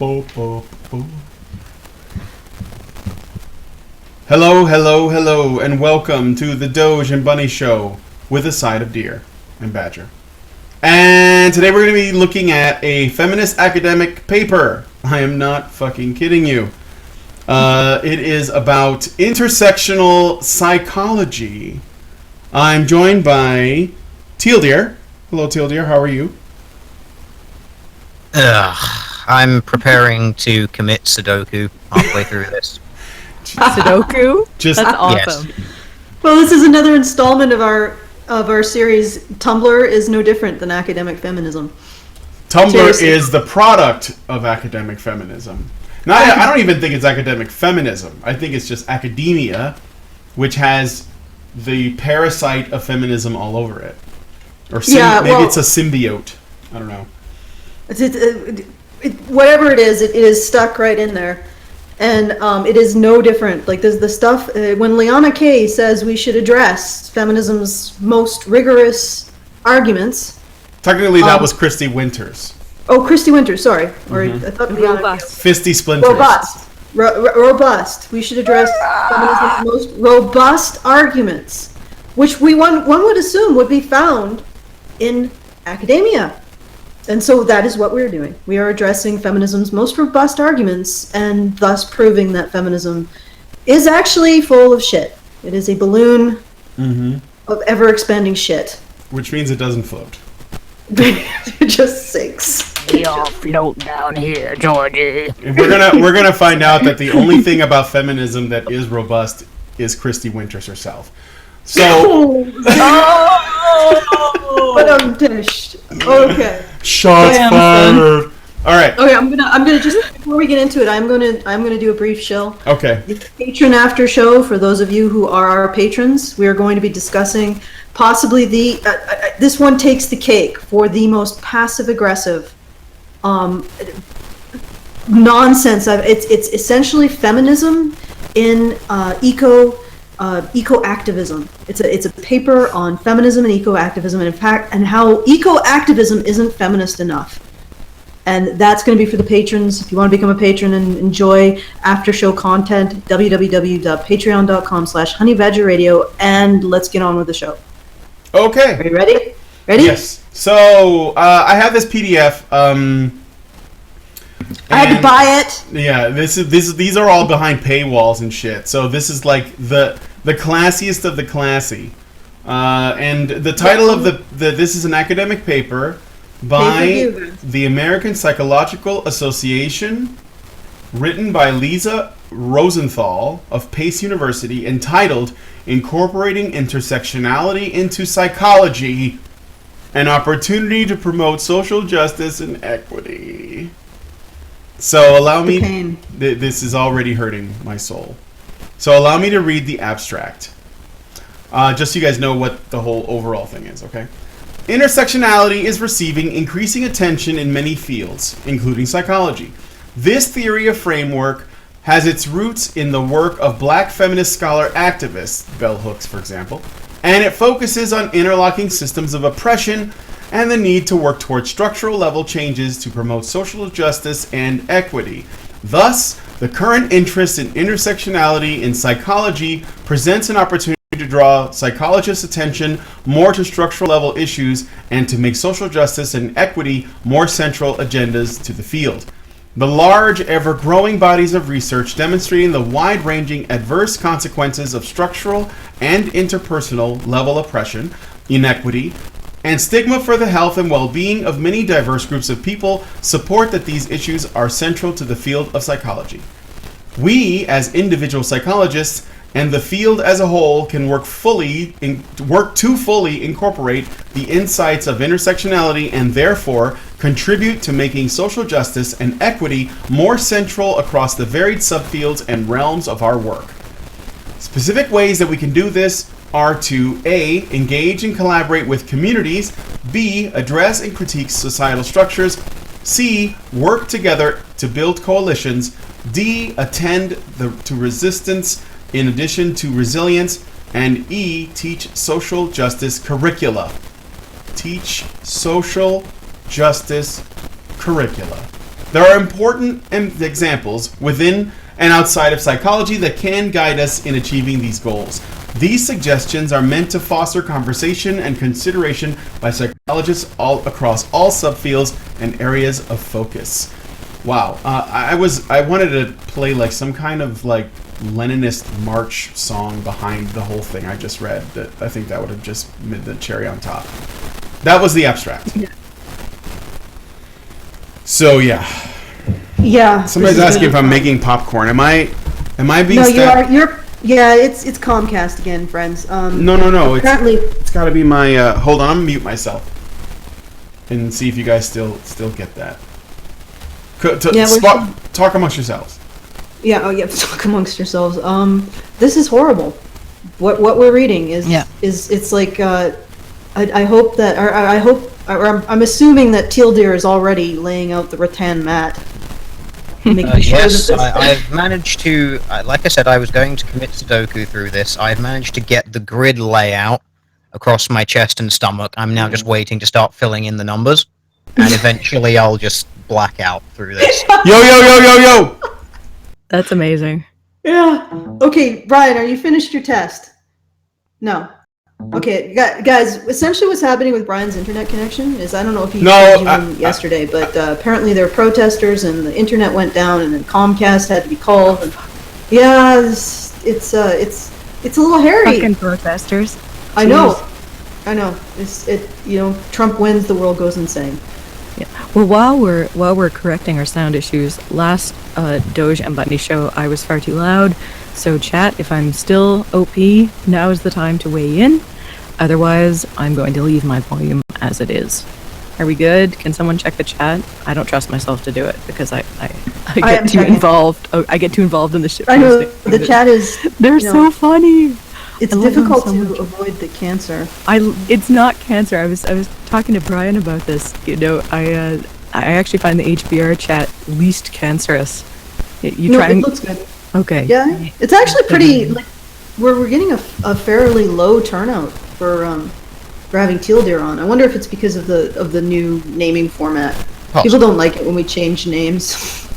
Bo, bo, bo. Hello, hello, hello, and welcome to the Doge and Bunny show with a side of deer and badger. And today we're going to be looking at a feminist academic paper. I am not fucking kidding you. It is about intersectional psychology. I'm joined by Teal Deer. Hello, Teal Deer. How are you? I'm preparing to commit Sudoku halfway through this. Sudoku? That's awesome. Yes. Well, this is another installment of our series. Tumblr is no different than academic feminism. Tumblr Seriously. is the product of academic feminism. Now, I don't even think it's academic feminism. I think it's just academia, which has the parasite of feminism all over it. Or maybe it's a symbiote. I don't know. Whatever it is stuck right in there. And it is no different. Like, there's the stuff, when Liana Kay says we should address feminism's most rigorous arguments. Technically, that was Christy Winters. Oh, Christy Winters, sorry. Or I thought Liana Kay. Fisty Splinters. Robust. Robust. We should address feminism's most robust arguments, which one would assume would be found in academia. And so that is what we're doing. We are addressing feminism's most robust arguments and thus proving that feminism is actually full of shit. It is a balloon of ever-expanding shit. Which means it doesn't float. It just sinks. We all float down here, Georgie. We're gonna find out that the only thing about feminism that is robust is Christy Winters herself. So, but I'm dished. Okay. Shots fired. All right. Okay, I'm gonna just before we get into it, I'm gonna do a brief shill. Okay. The patron after show for those of you who are our patrons. We are going to be discussing possibly this one takes the cake for the most passive aggressive nonsense. It's essentially feminism in eco-activism. It's a paper on feminism and eco-activism, and how eco-activism isn't feminist enough. And that's going to be for the patrons. If you want to become a patron and enjoy after-show content, www.patreon.com/honeybadgerradio, and let's get on with the show. Okay. Are you ready? Ready? Yes. So I have this PDF. I had to buy it. Yeah, these are all behind paywalls and shit. So this is like the classiest of the classy. And the title of this is an academic paper by the American Psychological Association, written by Lisa Rosenthal of Pace University, entitled "Incorporating Intersectionality into Psychology: An Opportunity to Promote Social Justice and Equity." So allow me, this is already hurting my soul. So allow me to read the abstract. Just so you guys know what the whole overall thing is, okay? Intersectionality is receiving increasing attention in many fields, including psychology. This theory of framework has its roots in the work of black feminist scholar activists, bell hooks for example, and it focuses on interlocking systems of oppression and the need to work towards structural level changes to promote social justice and equity. Thus, the current interest in intersectionality in psychology presents an opportunity to draw psychologists' attention more to structural level issues and to make social justice and equity more central agendas to the field. The large, ever-growing bodies of research demonstrating the wide-ranging adverse consequences of structural and interpersonal level oppression, inequity, and stigma for the health and well-being of many diverse groups of people support that these issues are central to the field of psychology. We, as individual psychologists, and the field as a whole can work to fully incorporate the insights of intersectionality and therefore contribute to making social justice and equity more central across the varied subfields and realms of our work. Specific ways that we can do this are to A. Engage and collaborate with communities, B. Address and critique societal structures, C. Work together to build coalitions, D. Attend to resistance in addition to resilience, and E. Teach social justice curricula. Teach social justice curricula. There are important examples within and outside of psychology that can guide us in achieving these goals. These suggestions are meant to foster conversation and consideration by psychologists all across all subfields and areas of focus. Wow. I wanted to play like some kind of like Leninist march song behind the whole thing I just read. That I think that would have just made the cherry on top. That was the abstract. Yeah. So yeah. Yeah. Somebody's asking if I'm making popcorn. Am I being? No, you are. You're. Yeah, it's Comcast again, friends. No. Apparently, it's got to be my. Hold on, I'm gonna mute myself and see if you guys still get that. Talk amongst yourselves. Yeah. Oh, yeah. Talk amongst yourselves. This is horrible. What we're reading is it's like. I hope that, I'm assuming that Teal Deer is already laying out the rattan mat. Yes, I've managed to, like I said, I was going to commit Sudoku through this. I've managed to get the grid layout across my chest and stomach. I'm now just waiting to start filling in the numbers, and eventually I'll just black out through this. Yo! That's amazing. Yeah. Okay, Brian, are you finished your test? No. Okay, guys, essentially what's happening with Brian's internet connection is, I don't know if you told him yesterday, but apparently there were protesters and the internet went down and then Comcast had to be called. And, yeah, it's a little hairy. Fucking protesters. I know. Trump wins, the world goes insane. Yeah. Well, while we're correcting our sound issues, last Doge and Bunny show I was far too loud. So chat, if I'm still OP, now is the time to weigh in. Otherwise, I'm going to leave my volume as it is. Are we good? Can someone check the chat? I don't trust myself to do it because I get too involved. Oh, I get too involved in the shit. I know the chat is. They're so funny. It's difficult to avoid the cancer. It's not cancer. I was talking to Brian about this. I actually find the HBR chat least cancerous. It looks good. Okay. Yeah, it's actually pretty. Like, we're getting a fairly low turnout for having Teal Deer on. I wonder if it's because of the new naming format. People don't like it when we change names.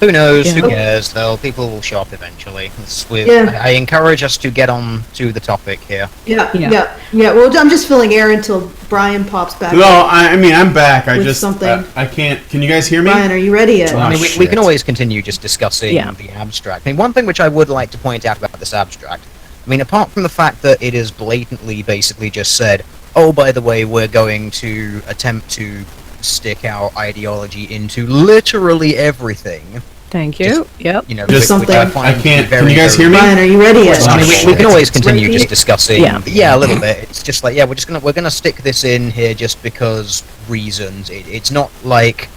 Who knows? Who cares? People will show up eventually. I encourage us to get on to the topic here. Yeah. Well, I'm just filling air until Brian pops back. No, I mean I'm back. I can't. Can you guys hear me? Brian, are you ready yet? I mean, we can always continue just discussing the abstract. I mean, one thing which I would like to point out about this abstract, I mean, apart from the fact that it is blatantly basically just said, oh, by the way, we're going to attempt to stick our ideology into literally everything. Thank you. Yep. Just something. I can't. Can you guys hear me? Brian, are you ready yet? I mean, we can always continue just discussing. Yeah, a little bit. It's just like, we're gonna stick this in here just because reasons. It's not like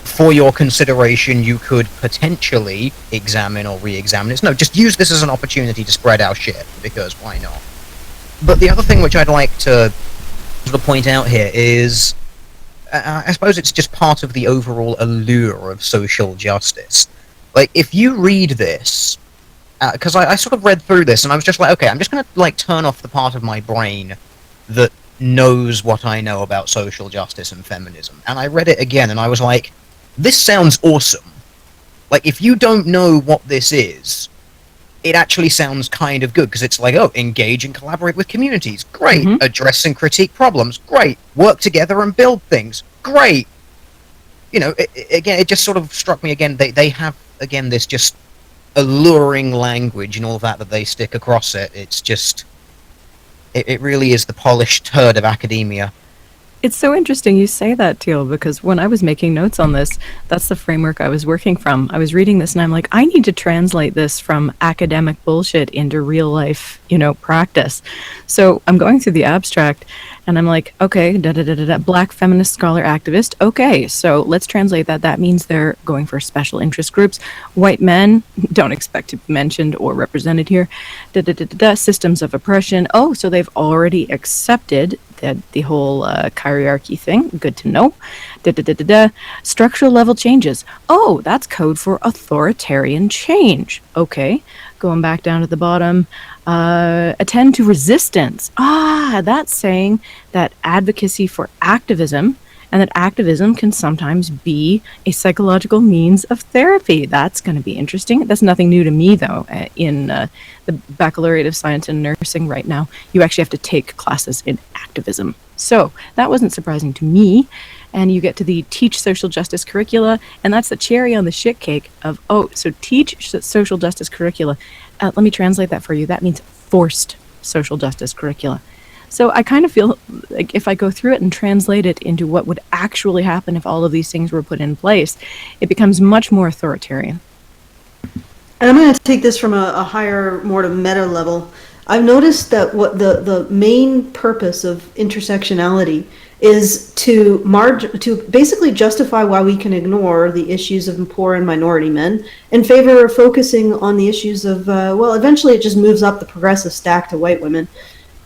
for your consideration you could potentially examine or re-examine it. No, just use this as an opportunity to spread our shit because why not? But the other thing which I'd like to sort of point out here is, I suppose it's just part of the overall allure of social justice. Like, if you read this, because I sort of read through this and I was just like, okay, I'm just going to like turn off the part of my brain that knows what I know about social justice and feminism. And I read it again and I was like, this sounds awesome. Like, if you don't know what this is, it actually sounds kind of good, because it's like, oh, engage and collaborate with communities. Great. Mm-hmm. Address and critique problems. Great. Work together and build things. Great. Again, it just sort of struck me again, they have, again, this just alluring language and all that they stick across it. It's just, it really is the polished turd of academia. It's so interesting you say that, Teal, because when I was making notes on this, that's the framework I was working from. I was reading this and I'm like, I need to translate this from academic bullshit into real life, practice. So I'm going through the abstract and I'm like, okay, black feminist scholar activist. Okay, so let's translate that. That means they're going for special interest groups. White men, don't expect to be mentioned or represented here. Systems of oppression. Oh, so they've already accepted the whole hierarchy thing. Good to know. Structural level changes. Oh, that's code for authoritarian change. Okay, going back down to the bottom. Attend to resistance. That's saying that advocacy for activism and that activism can sometimes be a psychological means of therapy. That's going to be interesting. That's nothing new to me, though. In the Baccalaureate of Science in Nursing right now, you actually have to take classes in activism. So that wasn't surprising to me. And you get to the teach social justice curricula, and that's the cherry on the shit cake of, so teach social justice curricula. Let me translate that for you. That means forced social justice curricula. So I kind of feel like if I go through it and translate it into what would actually happen if all of these things were put in place, it becomes much more authoritarian. And I'm going to take this from a higher, more to meta level. I've noticed that what the main purpose of intersectionality is to basically justify why we can ignore the issues of poor and minority men in favor of focusing on the issues of, eventually it just moves up the progressive stack to white women.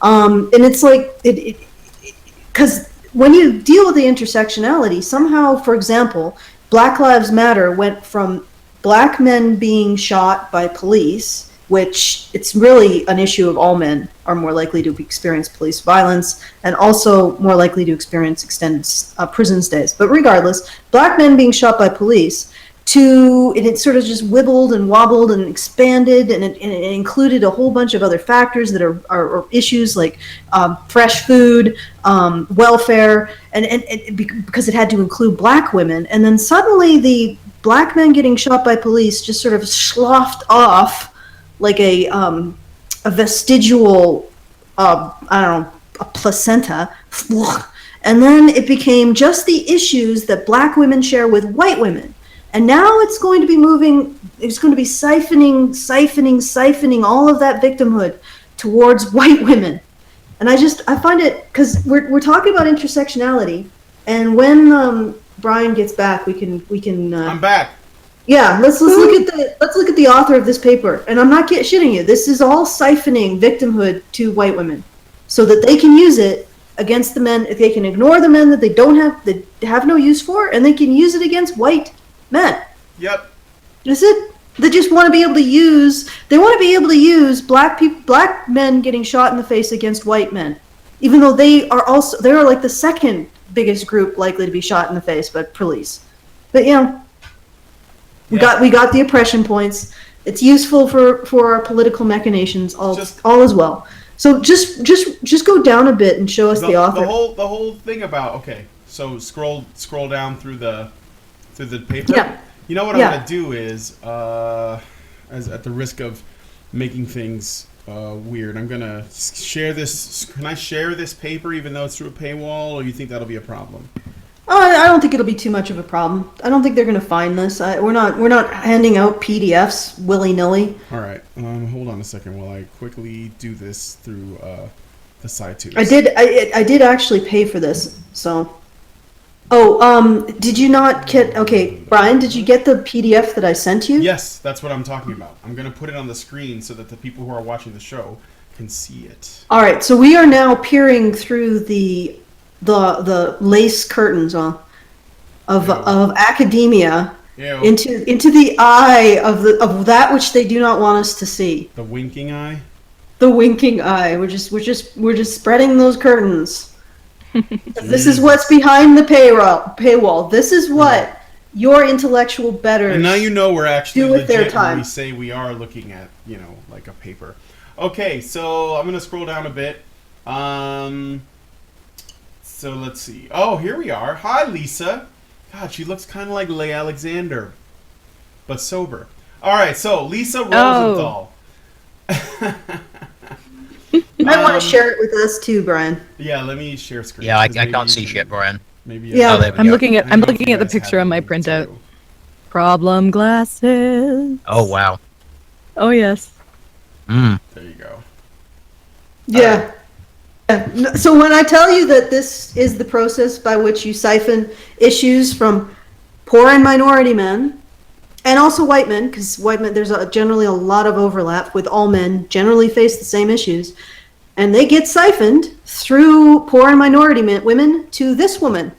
And it's like, because when you deal with the intersectionality, somehow, for example, Black Lives Matter went from black men being shot by police, which it's really an issue of all men are more likely to experience police violence and also more likely to experience extended prison stays. But regardless, black men being shot by police, it sort of just wibbled and wobbled and expanded, and it included a whole bunch of other factors that are issues like fresh food, welfare, and because it had to include black women. And then suddenly the black men getting shot by police just sort of sloughed off like a vestigial, a placenta. And then it became just the issues that black women share with white women. And now it's going to be siphoning all of that victimhood towards white women. And I find it, because we're talking about intersectionality, and when Brian gets back, we can. I'm back. Yeah, let's look at the author of this paper, and I'm not shitting you. This is all siphoning victimhood to white women, so that they can use it against the men. They can ignore the men that they have no use for, and they can use it against white men. Yep. That's it. They just want to be able to use. They want to be able to use black men getting shot in the face against white men, even though they are like the second biggest group likely to be shot in the face by police. But we got the oppression points. It's useful for our political machinations all as well. So just go down a bit and show us the author. The whole thing about so scroll down through the paper. Yeah. You know what I'm gonna do is as at the risk of making things weird, I'm gonna share this. Can I share this paper even though it's through a paywall, or you think that'll be a problem? I don't think it'll be too much of a problem. I don't think they're going to find this. We're not handing out PDFs willy-nilly. All right. Hold on a second while I quickly do this through the SciTubes. I did actually pay for this. So, did you not get? Okay, Brian, did you get the PDF that I sent you? Yes, that's what I'm talking about. I'm going to put it on the screen so that the people who are watching the show can see it. All right. So we are now peering through the lace curtains of academia into the eye of that which they do not want us to see. The winking eye. The winking eye. We're just spreading those curtains. This is what's behind the paywall. This is what your intellectual betters. And now you know we're actually do with legit their time. When we say we are looking at like a paper. Okay, so I'm gonna scroll down a bit. So let's see. Oh, here we are. Hi, Lisa. God, she looks kind of like Leigh Alexander, but sober. All right, so Lisa Rosenthal. You might want to share it with us too, Brian. Yeah, let me share screen. Yeah, I can't see shit, Brian. Maybe. Yeah, I'm looking at the picture on my printout. Too. Problem glasses. Oh wow. Oh yes. There you go. Yeah. So when I tell you that this is the process by which you siphon issues from poor and minority men, and also white men, because white men, there's generally a lot of overlap with all men, generally face the same issues, and they get siphoned through poor and minority women to this woman,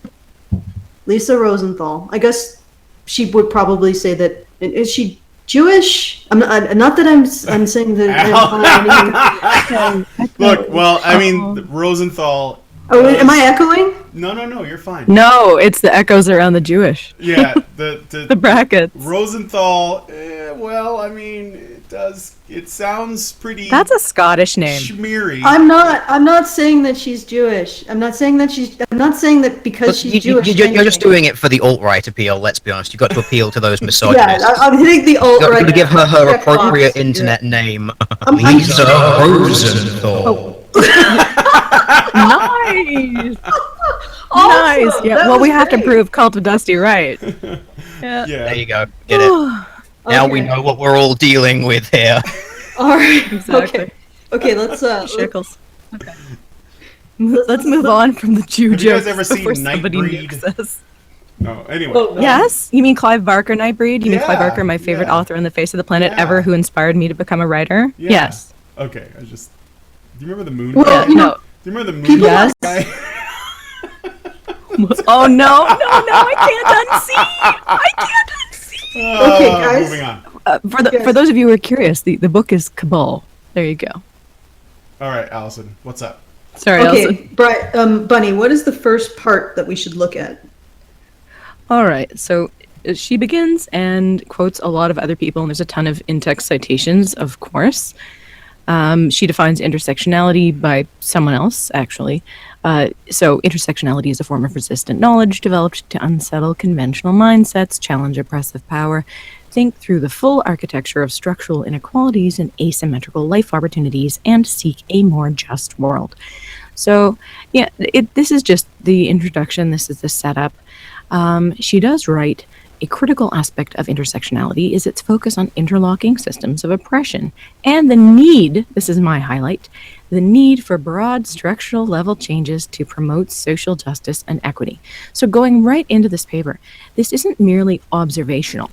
Lisa Rosenthal. I guess she would probably say that. Is she Jewish? Not that I'm saying that. Look, well, I mean, Rosenthal. Oh, am I echoing? No, you're fine. No, it's the echoes around the Jewish. Yeah, the The brackets. Rosenthal. Well, I mean, it sounds pretty. That's a Scottish name. Schmeary. I'm not saying that she's Jewish. I'm not saying that because But she's Jewish. you're just doing it for the alt-right appeal, let's be honest. You've got to appeal to those Yeah, misogynists. I'm hitting the You've got alt-right. to give her checkbox. appropriate internet name. I'm Lisa Rosenthal. Nice. Awesome. Nice. Yeah. That Well, we was have to great. prove Cult of Dusty right. Yeah. There you go. Get it. Now we Okay. know what we're all dealing with here. All right. Exactly. Okay. Let's Shickles. Okay. Let's move on from the Jew Have you guys jokes ever seen before somebody Nightbreed? nukes us. Oh, anyway. Oh, Yes? You mean Clive Barker, Nightbreed? You mean Clive Yeah, Barker, my favorite yeah. author on the face of the planet Yeah. ever, who inspired me to become a writer? Yeah. Yes. Okay, do you remember the moon? Well, guy? Yeah, no. Do you remember the moon People- Yes. guy? Oh, no, I can't unsee. Okay, guys. Moving on. For those of you who are curious, the book is Cabal. There you go. All right, Allison, what's up? Sorry, Elsa. Okay, Bunny, what is the first part that we should look at? All right, so she begins and quotes a lot of other people, and there's a ton of in-text citations, of course. She defines intersectionality by someone else, actually. So intersectionality is a form of resistant knowledge developed to unsettle conventional mindsets, challenge oppressive power, think through the full architecture of structural inequalities and asymmetrical life opportunities, and seek a more just world. So, yeah, this is just the introduction. This is the setup. She does write, a critical aspect of intersectionality is its focus on interlocking systems of oppression and the need, this is my highlight, the need for broad structural level changes to promote social justice and equity. So going right into this paper, this isn't merely observational.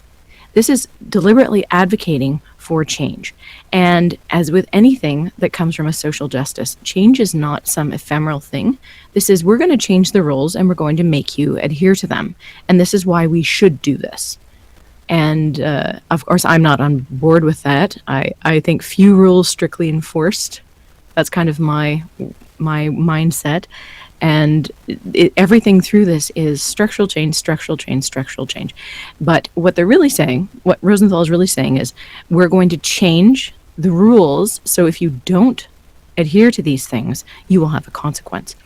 This is deliberately advocating for change. And as with anything that comes from a social justice, change is not some ephemeral thing. This is, we're going to change the rules and we're going to make you adhere to them. And this is why we should do this. And of course, I'm not on board with that. I think few rules strictly enforced. That's kind of my mindset. And everything through this is structural change, structural change, structural change. But what they're really saying, what Rosenthal is really saying is, we're going to change the rules, so if you don't adhere to these things, you will have a consequence.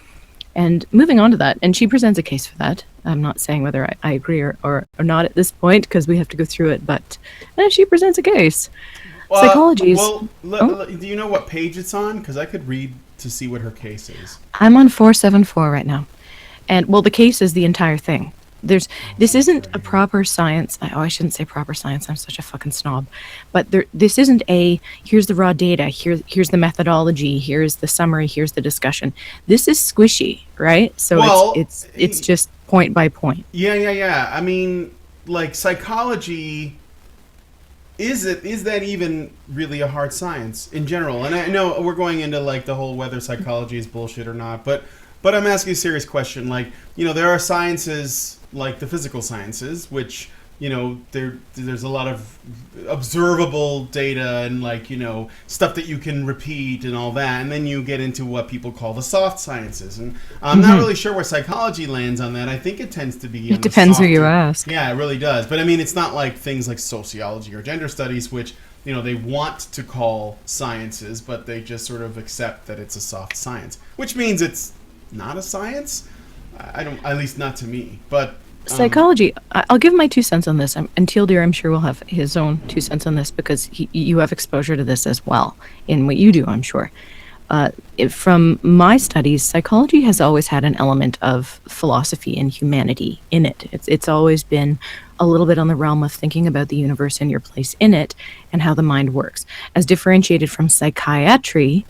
And moving on to that, and she presents a case for that. I'm not saying whether I agree or not at this point, because we have to go through it, but she presents a case. Psychology is... do you know what page it's on? Because I could read to see what her case is. I'm on 474 right now. And, well, the case is the entire thing. This isn't a proper science. I shouldn't say proper science. I'm such a fucking snob. But this isn't here's the raw data, here's the methodology, here's the summary, here's the discussion. This is squishy, right? So it's just point by point. Yeah. I mean, like, psychology... Is that even really a hard science in general? And I know we're going into like the whole whether psychology is bullshit or not, but I'm asking a serious question. Like, there are sciences like the physical sciences, which there's a lot of observable data and like stuff that you can repeat and all that, and then you get into what people call the soft sciences, and I'm not really sure where psychology lands on that. I think it tends to be. It depends who you ask. Yeah, it really does. But I mean, it's not like things like sociology or gender studies, which they want to call sciences, but they just sort of accept that it's a soft science, which means it's not a science. I don't, at least not to me, but. Psychology, I'll give my 2 cents on this, and Teal Deer, I'm sure, will have his own 2 cents on this, because you have exposure to this as well in what you do, I'm sure. From my studies, psychology has always had an element of philosophy and humanity in it. It's always been a little bit on the realm of thinking about the universe and your place in it and how the mind works, as differentiated from psychiatry,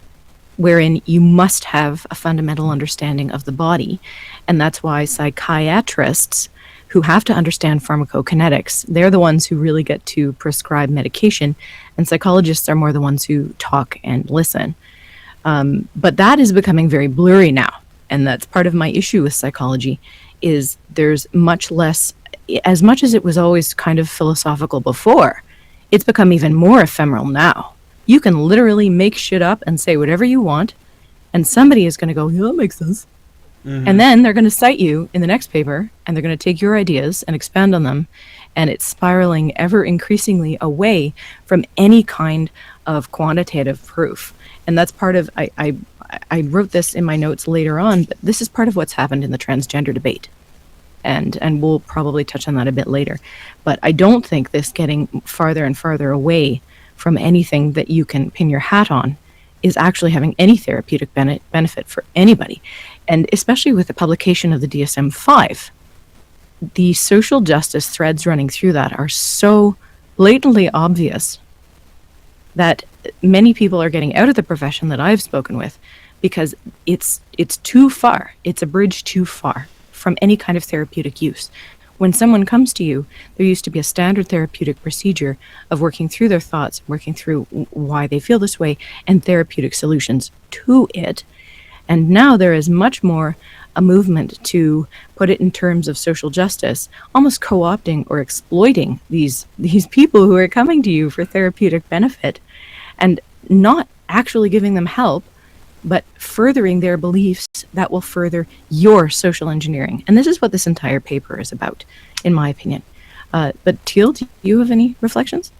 wherein you must have a fundamental understanding of the body. And that's why psychiatrists who have to understand pharmacokinetics, they're the ones who really get to prescribe medication, and psychologists are more the ones who talk and listen. But that is becoming very blurry now, and that's part of my issue with psychology, is there's much less, as much as it was always kind of philosophical before, it's become even more ephemeral now. You can literally make shit up and say whatever you want, and somebody is going to go, yeah, that makes sense. And then they're going to cite you in the next paper, and they're going to take your ideas and expand on them. And it's spiraling ever increasingly away from any kind of quantitative proof. And that's part of, I wrote this in my notes later on, but this is part of what's happened in the transgender debate. And we'll probably touch on that a bit later. But I don't think this getting farther and farther away from anything that you can pin your hat on is actually having any therapeutic benefit for anybody. And especially with the publication of the DSM-5, the social justice threads running through that are so blatantly obvious that many people are getting out of the profession that I've spoken with because it's too far. It's a bridge too far from any kind of therapeutic use. When someone comes to you, there used to be a standard therapeutic procedure of working through their thoughts, working through why they feel this way, and therapeutic solutions to it. And now there is much more a movement to put it in terms of social justice, almost co-opting or exploiting these people who are coming to you for therapeutic benefit, and not actually giving them help, but furthering their beliefs that will further your social engineering. And this is what this entire paper is about, in my opinion. But Teal, do you have any reflections?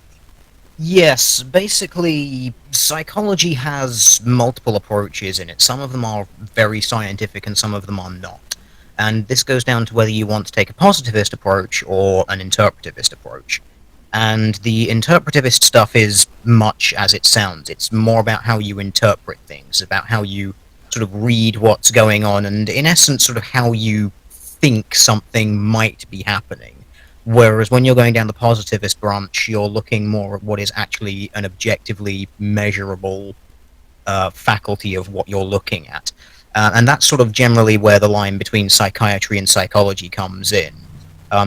Yes, basically, psychology has multiple approaches in it. Some of them are very scientific and some of them are not. And this goes down to whether you want to take a positivist approach or an interpretivist approach. And the interpretivist stuff is much as it sounds. It's more about how you interpret things, about how you sort of read what's going on, and in essence, sort of how you think something might be happening. Whereas when you're going down the positivist branch, you're looking more at what is actually an objectively measurable faculty of what you're looking at. And that's sort of generally where the line between psychiatry and psychology comes in.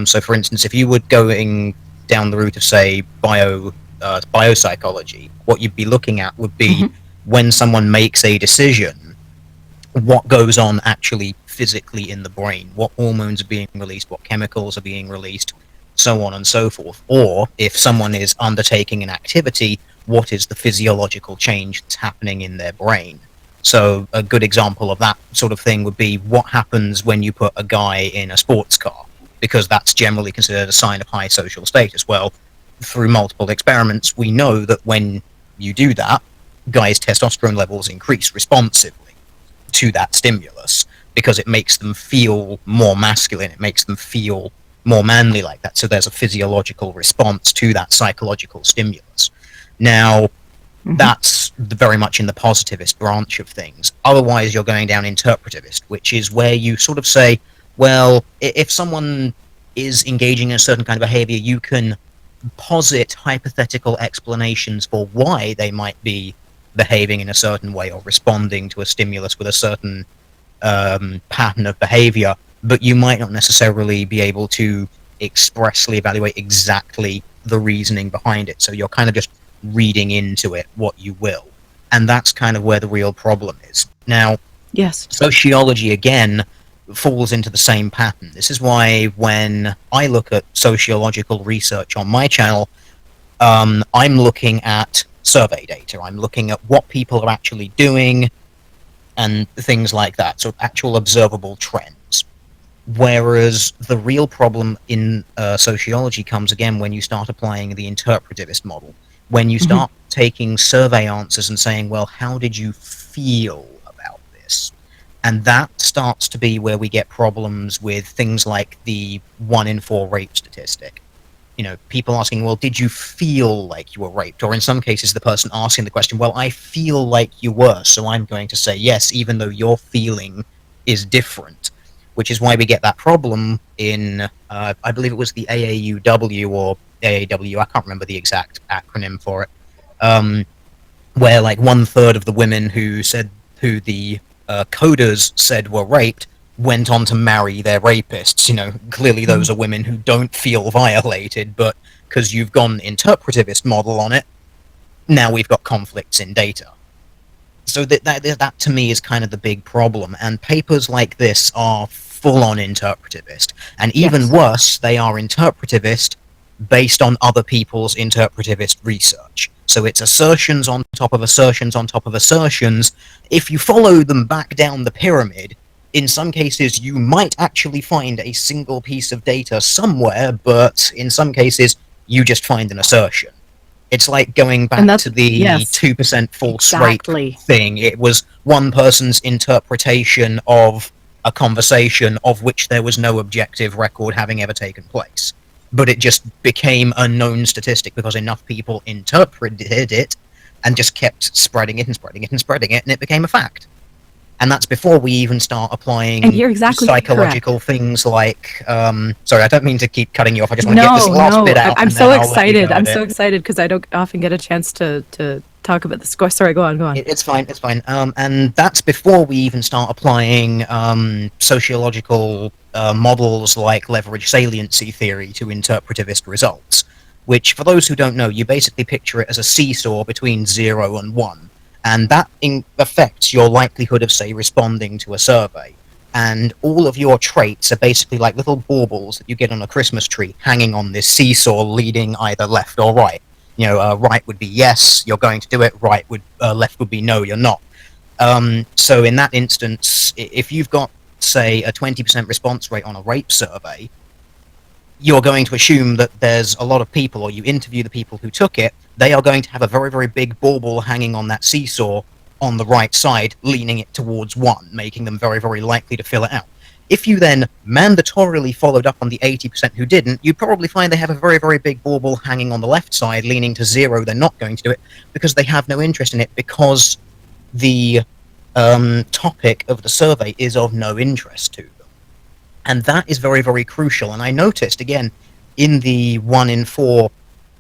So for instance, if you were going down the route of, say, biopsychology, what you'd be looking at would be when someone makes a decision, what goes on actually physically in the brain, what hormones are being released, what chemicals are being released, so on and so forth. Or if someone is undertaking an activity, what is the physiological change that's happening in their brain? So a good example of that sort of thing would be what happens when you put a guy in a sports car, because that's generally considered a sign of high social status. Well, through multiple experiments, we know that when you do that, guys' testosterone levels increase responsively to that stimulus, because it makes them feel more masculine, it makes them feel more manly like that. So there's a physiological response to that psychological stimulus. Now, that's very much in the positivist branch of things. Otherwise, you're going down interpretivist, which is where you sort of say, well, if someone is engaging in a certain kind of behavior, you can posit hypothetical explanations for why they might be behaving in a certain way or responding to a stimulus with a certain pattern of behavior, but you might not necessarily be able to expressly evaluate exactly the reasoning behind it. So you're kind of just reading into it what you will. And that's kind of where the real problem is. Now, yes, sociology, again, falls into the same pattern. This is why when I look at sociological research on my channel, I'm looking at survey data. I'm looking at what people are actually doing and things like that, so actual observable trends. Whereas the real problem in sociology comes again when you start applying the interpretivist model, when you start taking survey answers and saying, well, how did you feel about this? And that starts to be where we get problems with things like the 1 in 4 rape statistic. You know, people asking, well, did you feel like you were raped? Or in some cases, the person asking the question, well, I feel like you were, so I'm going to say yes, even though your feeling is different. Which is why we get that problem in, I believe it was the AAUW or AAW, I can't remember the exact acronym for it, where like 1/3 of the women who the coders said were raped went on to marry their rapists. You know, clearly those are women who don't feel violated, but because you've gone interpretivist model on it, now we've got conflicts in data. So that to me is kind of the big problem. And papers like this are full-on interpretivist. And even worse, they are interpretivist based on other people's interpretivist research. So it's assertions on top of assertions on top of assertions. If you follow them back down the pyramid, in some cases, you might actually find a single piece of data somewhere, but in some cases, you just find an assertion. It's like going back to the 2% false rape thing. It was one person's interpretation of a conversation of which there was no objective record having ever taken place. But it just became a known statistic because enough people interpreted it and just kept spreading it and spreading it and spreading it, and it became a fact. And that's before we even start applying psychological things like sorry, I don't mean to keep cutting you off. I just want to get this last bit out. I'm so excited. I'm so excited because I don't often get a chance to talk about this. Sorry, go on. It's fine. And that's before we even start applying sociological models like leverage saliency theory to interpretivist results, which, for those who don't know, you basically picture it as a seesaw between 0 and 1. And that affects your likelihood of, say, responding to a survey. And all of your traits are basically like little baubles that you get on a Christmas tree hanging on this seesaw leading either left or right. You know, right would be yes, you're going to do it. Left would be no, you're not. So in that instance, if you've got, say, a 20% response rate on a rape survey, you're going to assume that there's a lot of people, or you interview the people who took it, they are going to have a very, very big bauble hanging on that seesaw on the right side, leaning it towards 1, making them very, very likely to fill it out. If you then mandatorily followed up on the 80% who didn't, you'd probably find they have a very, very big bauble hanging on the left side, leaning to 0, they're not going to do it, because they have no interest in it, because the topic of the survey is of no interest to them. And that is very, very crucial. And I noticed, again, in the 1 in 4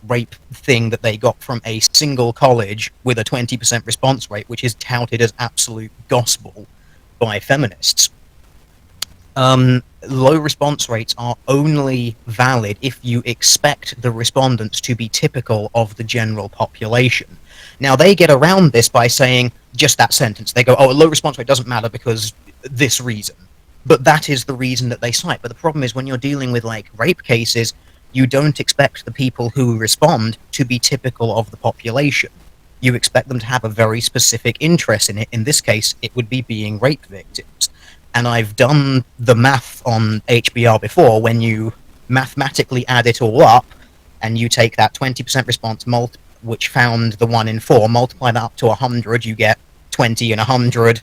rape thing that they got from a single college with a 20% response rate, which is touted as absolute gospel by feminists. Low response rates are only valid if you expect the respondents to be typical of the general population. Now, they get around this by saying just that sentence. They go, oh, a low response rate doesn't matter because this reason. But that is the reason that they cite. But the problem is when you're dealing with, like, rape cases, you don't expect the people who respond to be typical of the population. You expect them to have a very specific interest in it. In this case, it would be being rape victims. And I've done the math on HBR before. When you mathematically add it all up, and you take that 20% response, which found the 1 in 4, multiply that up to 100, you get 20 and 100.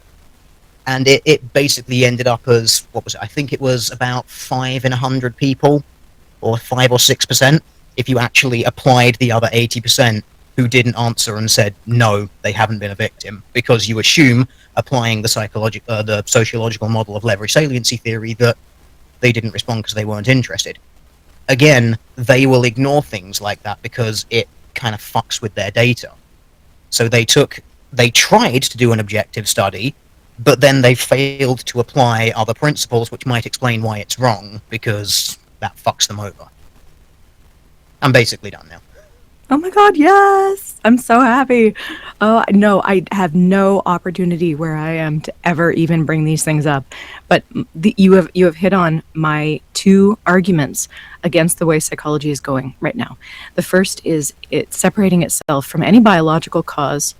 And it basically ended up as, what was it? I think it was about 5 in 100 people, or 5 or 6%, if you actually applied the other 80% who didn't answer and said, no, they haven't been a victim, because you assume, applying the sociological model of leverage saliency theory, that they didn't respond because they weren't interested. Again, they will ignore things like that because it kind of fucks with their data. So they tried to do an objective study, but then they failed to apply other principles which might explain why it's wrong, because that fucks them over. I'm basically done now. Oh my god, yes! I'm so happy. Oh, no, I have no opportunity where I am to ever even bring these things up. But you have hit on my 2 arguments against the way psychology is going right now. The first is it separating itself from any biological cause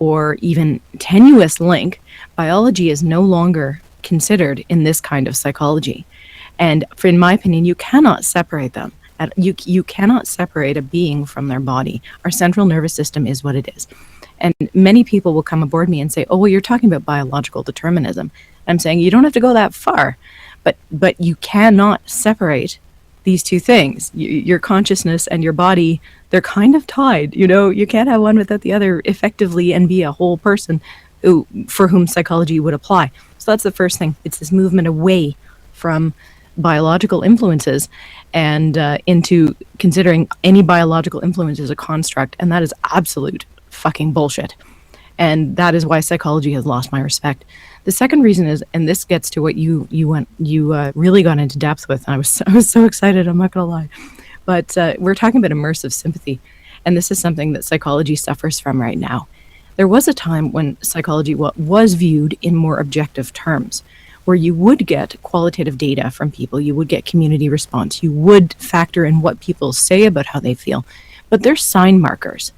or even tenuous link. Biology is no longer considered in this kind of psychology. And in my opinion, you cannot separate them. You cannot separate a being from their body. Our central nervous system is what it is. And many people will come aboard me and say, oh, well, you're talking about biological determinism. I'm saying you don't have to go that far, but you cannot separate these 2 things. Your consciousness and your body, they're kind of tied. You know, you can't have one without the other effectively and be a whole person for whom psychology would apply. So that's the first thing. It's this movement away from biological influences and into considering any biological influence as a construct, and that is absolute fucking bullshit. And that is why psychology has lost my respect. The second reason is, and this gets to what you really got into depth with. And I was so excited. I'm not gonna lie, but we're talking about immersive sympathy, and this is something that psychology suffers from right now. There was a time when psychology was viewed in more objective terms, where you would get qualitative data from people, you would get community response, you would factor in what people say about how they feel, but they're sign markers.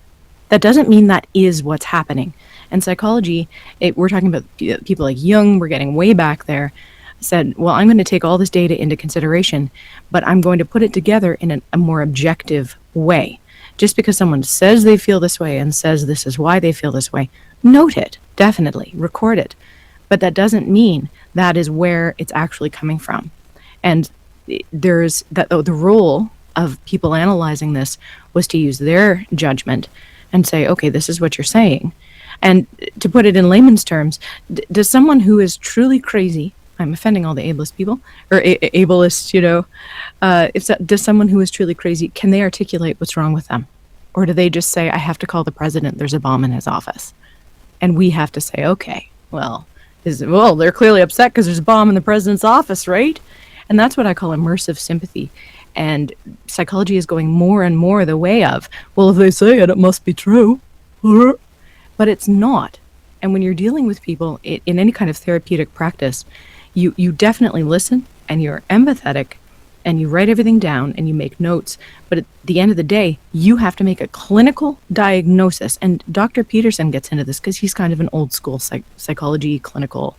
That doesn't mean that is what's happening. And psychology, we're talking about people like Jung, we're getting way back there, said, well, I'm going to take all this data into consideration, but I'm going to put it together in a more objective way. Just because someone says they feel this way and says this is why they feel this way, note it, definitely, record it. But that doesn't mean that is where it's actually coming from. And there's the role of people analyzing this was to use their judgment and say, okay, this is what you're saying. And to put it in layman's terms, does someone who is truly crazy, I'm offending all the ableist people, or ableists, does someone who is truly crazy, can they articulate what's wrong with them? Or do they just say, I have to call the president, there's a bomb in his office? And we have to say, okay, well, they're clearly upset because there's a bomb in the president's office, right? And that's what I call immersive sympathy. And psychology is going more and more the way of, well, if they say it, it must be true. But it's not. And when you're dealing with people in any kind of therapeutic practice, you definitely listen and you're empathetic and you write everything down and you make notes. But at the end of the day, you have to make a clinical diagnosis. And Dr. Peterson gets into this because he's kind of an old school psychology clinical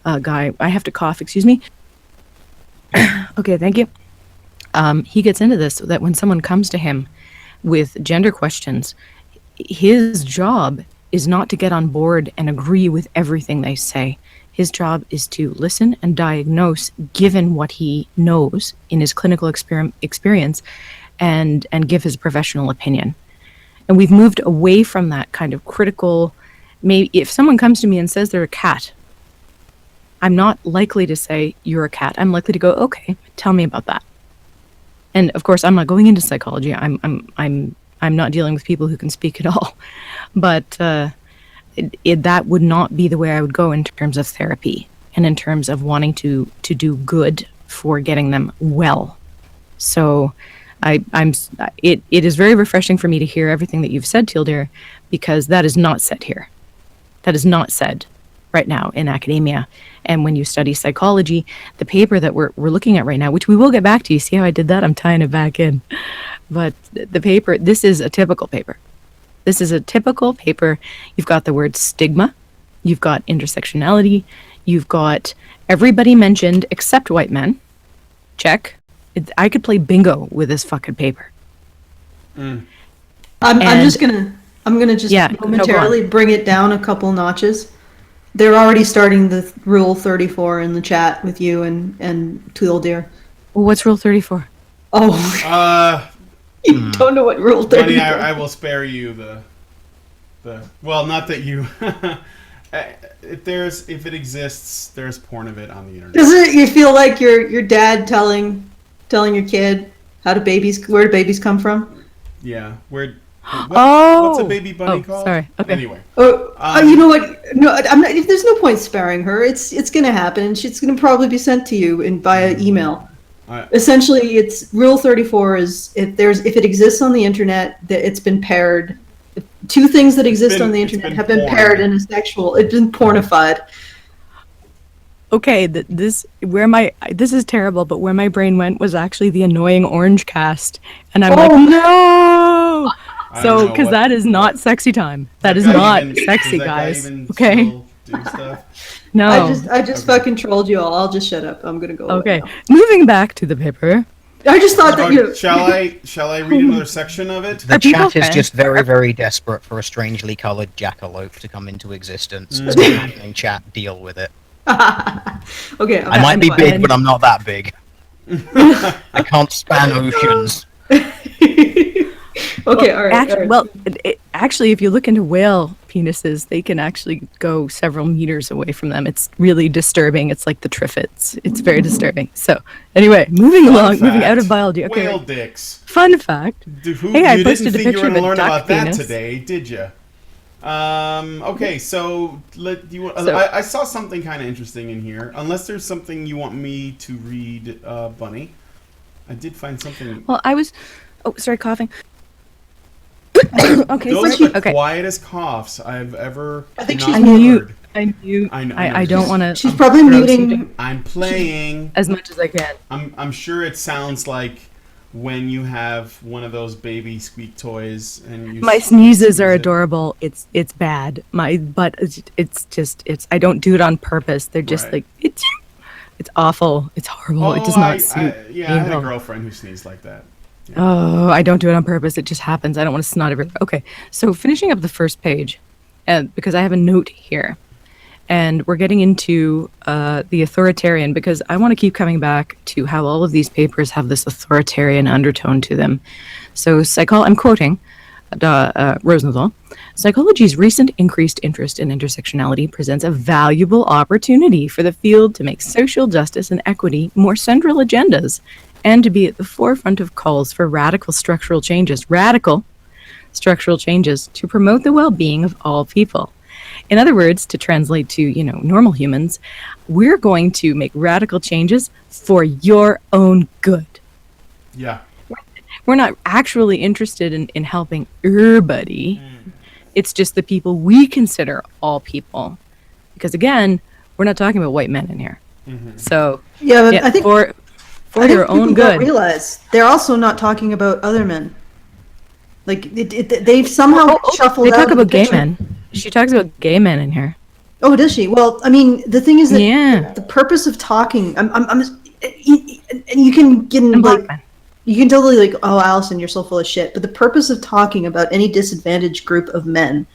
guy. I have to cough, excuse me. Okay, thank you. He gets into this so that when someone comes to him with gender questions, his job is not to get on board and agree with everything they say. His job is to listen and diagnose given what he knows in his clinical experience and give his professional opinion. And we've moved away from that kind of critical, maybe if someone comes to me and says they're a cat, I'm not likely to say you're a cat. I'm likely to go, okay, tell me about that. And of course, I'm not going into psychology. I'm not dealing with people who can speak at all. But that would not be the way I would go in terms of therapy and in terms of wanting to do good for getting them well. So it is very refreshing for me to hear everything that you've said, Tildir, because that is not said here. That is not said right now in academia. And when you study psychology, the paper that we're looking at right now, which we will get back to, you see how I did that? I'm tying it back in. But the paper, this is a typical paper. This is a typical paper. You've got the word stigma. You've got intersectionality. You've got everybody mentioned except white men. Check. I could play bingo with this fucking paper. I'm gonna just momentarily bring it down a couple notches. They're already starting the Rule 34 in the chat with you and Tweedledere. Well, what's Rule 34? Oh, you don't know what Rule 34 Bunny, I will spare you the well, not that you... if it exists, there's porn of it on the internet. Doesn't you feel like your dad telling your kid where do babies come from? Yeah, what's a baby bunny called? Sorry. Okay. Anyway. You know what? No, I'm not. There's no point sparing her. It's going to happen, and it's going to probably be sent to you via email. Essentially, it's Rule 34 is if it exists on the internet, that it's been paired. Two things that exist on the internet have been paired in a sexual. It's been pornified. Okay, this is terrible, but where my brain went was actually the annoying Orange Cast, and I'm no. So, because that is not sexy time. That is not sexy, guys. Okay. No. I just fucking trolled you all. I'll just shut up. I'm gonna go. Okay. Moving back to the paper. I just thought that Shall I read another section of it? The chat is just very, very desperate for a strangely coloured jackalope to come into existence. It's not happening, chat. Deal with it. Okay. I might be big, but I'm not that big. I can't span oceans. Okay, all right. Well, actually, if you look into whale penises, they can actually go several meters away from them. It's really disturbing. It's like the triffids. It's very disturbing. So, anyway, moving out of biology. Okay. Whale dicks. Fun fact. Hey, I posted a picture of a learn about that today, did you? Okay, so I saw something kind of interesting in here. Unless there's something you want me to read, Bunny. I did find something. Well, sorry, coughing. Okay, those are the quietest coughs I've ever. I think she's heard. I don't want to. She's probably muting. I'm playing as much as I can. I'm sure it sounds like when you have one of those baby squeak toys and you My sneezes are adorable. It's bad. But it's I don't do it on purpose. They're just Right. like it's awful. It's horrible. It does not suit. I had a girlfriend who sneezed like that. Yeah. Oh, I don't do it on purpose. It just happens. I don't want to snot everywhere. Okay, so finishing up the first page, because I have a note here, and we're getting into the authoritarian, because I want to keep coming back to how all of these papers have this authoritarian undertone to them. So I'm quoting Rosenthal. Psychology's recent increased interest in intersectionality presents a valuable opportunity for the field to make social justice and equity more central agendas, and to be at the forefront of calls for radical structural changes to promote the well-being of all people. In other words, to translate to, normal humans, we're going to make radical changes for your own good. Yeah. We're not actually interested in helping everybody. It's just the people we consider all people. Because again, we're not talking about white men in here. Mm-hmm. So but I think for your own good. Don't realize they're also not talking about other men. Like they've somehow shuffled. They talk out about the gay picture. men. She talks about gay men in here. Oh, does she? Well, I mean, the thing is that Yeah. the purpose of talking, and you can get in And black like. men. You can totally like, oh, Allison, you're so full of shit. But the purpose of talking about any disadvantaged group of men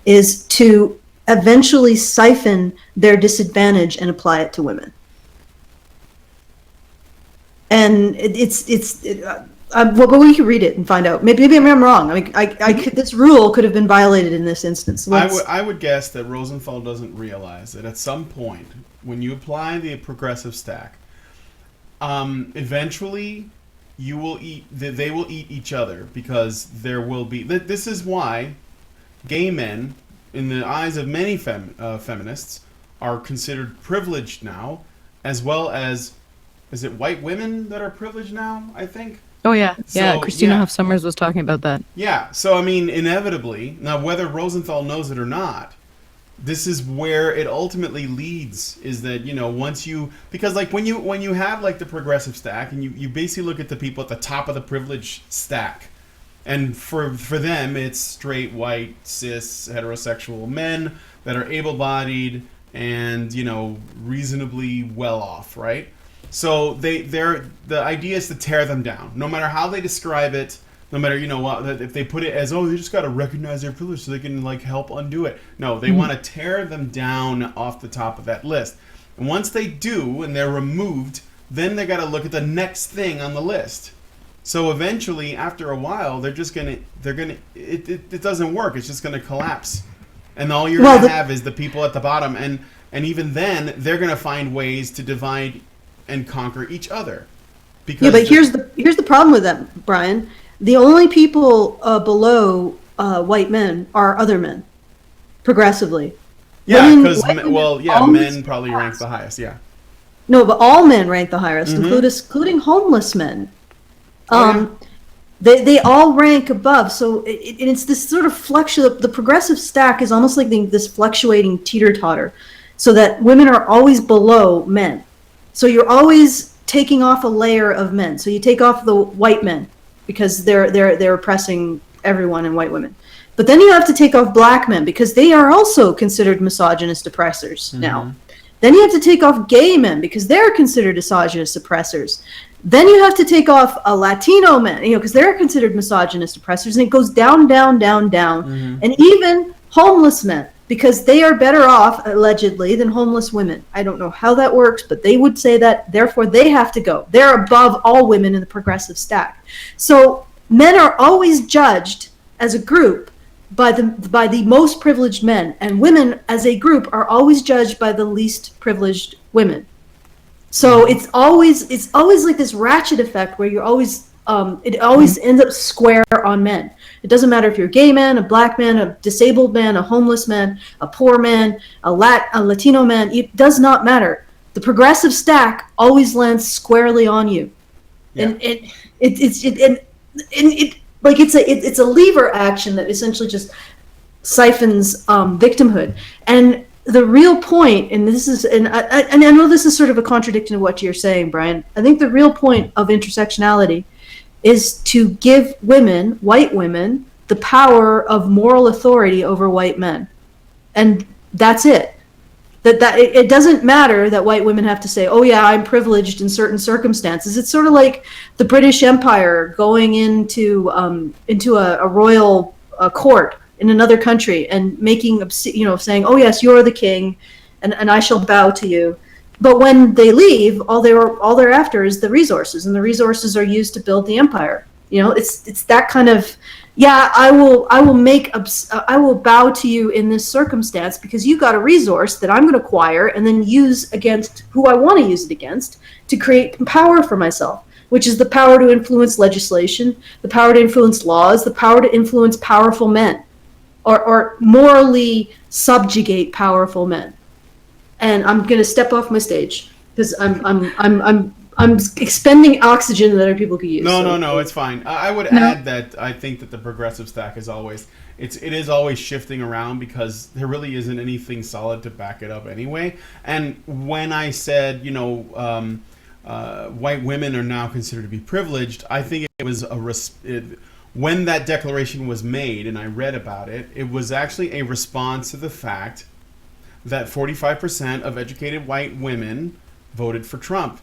is to eventually siphon their disadvantage and apply it to women. And but we could read it and find out. Maybe I'm wrong. I mean, this rule could have been violated in this instance. I would guess that Rosenthal doesn't realize that at some point, when you apply the progressive stack, eventually they will eat each other, because there will be. This is why gay men, in the eyes of many feminists, are considered privileged now, as well as, is it white women that are privileged now, I think? Oh, yeah. Yeah, So, Christina yeah. Hoff Sommers was talking about that. Yeah, so I mean, inevitably, now whether Rosenthal knows it or not, this is where it ultimately leads, is that, once you, because like when you have like the progressive stack, and you basically look at the people at the top of the privilege stack, and for them it's straight, white, cis, heterosexual men that are able-bodied and, reasonably well off, right? So the idea is to tear them down, no matter how they describe it. No matter, if they put it as, oh, they just got to recognize their privilege so they can, help undo it. No, they want to tear them down off the top of that list. And once they do, and they're removed, then they got to look at the next thing on the list. So eventually, after a while, it doesn't work. It's just going to collapse. And all you're going to have is the people at the bottom. And even then, they're going to find ways to divide and conquer each other. Because but here's the problem with that, Brian. The only people below white men are other men, progressively. Yeah, because men probably rank the highest. Yeah. No, but all men rank the highest, including homeless men. They all rank above. So it's this sort of fluctuate. The progressive stack is almost like this fluctuating teeter-totter, so that women are always below men. So you're always taking off a layer of men. So you take off the white men, because they're oppressing everyone and white women. But then you have to take off black men, because they are also considered misogynist oppressors now. Then you have to take off gay men, because they're considered misogynist oppressors. Then you have to take off Latino men, because they're considered misogynist oppressors, and it goes down, down, down, down. And even homeless men, because they are better off, allegedly, than homeless women. I don't know how that works, but they would say that, therefore they have to go. They're above all women in the progressive stack. So men are always judged as a group by the most privileged men, and women as a group are always judged by the least privileged women. So it's always like this ratchet effect where you're always it always ends up square on men. It doesn't matter if you're a gay man, a black man, a disabled man, a homeless man, a poor man, a Latino man. It does not matter. The progressive stack always lands squarely on you, and it's a lever action that essentially just siphons victimhood. And the real point, and I know this is sort of a contradiction of what you're saying, Brian. I think the real point of intersectionality is to give women, white women, the power of moral authority over white men. And that's it. It doesn't matter that white women have to say, oh yeah, I'm privileged in certain circumstances. It's sort of like the British Empire going into a royal court in another country and making, saying, oh yes, you're the king, and I shall bow to you. But when they leave, all they're after is the resources, and the resources are used to build the empire. It's that kind of, yeah, I will bow to you in this circumstance because you got a resource that I'm going to acquire and then use against who I want to use it against to create power for myself, which is the power to influence legislation, the power to influence laws, the power to influence powerful men, or morally subjugate powerful men. And I'm going to step off my stage because I'm expending oxygen that other people could use. No, it's fine. I would add that I think that the progressive stack is always it is always shifting around because there really isn't anything solid to back it up anyway. And when I said white women are now considered to be privileged, I think it was when that declaration was made and I read about it, it was actually a response to the fact that 45% of educated white women voted for Trump.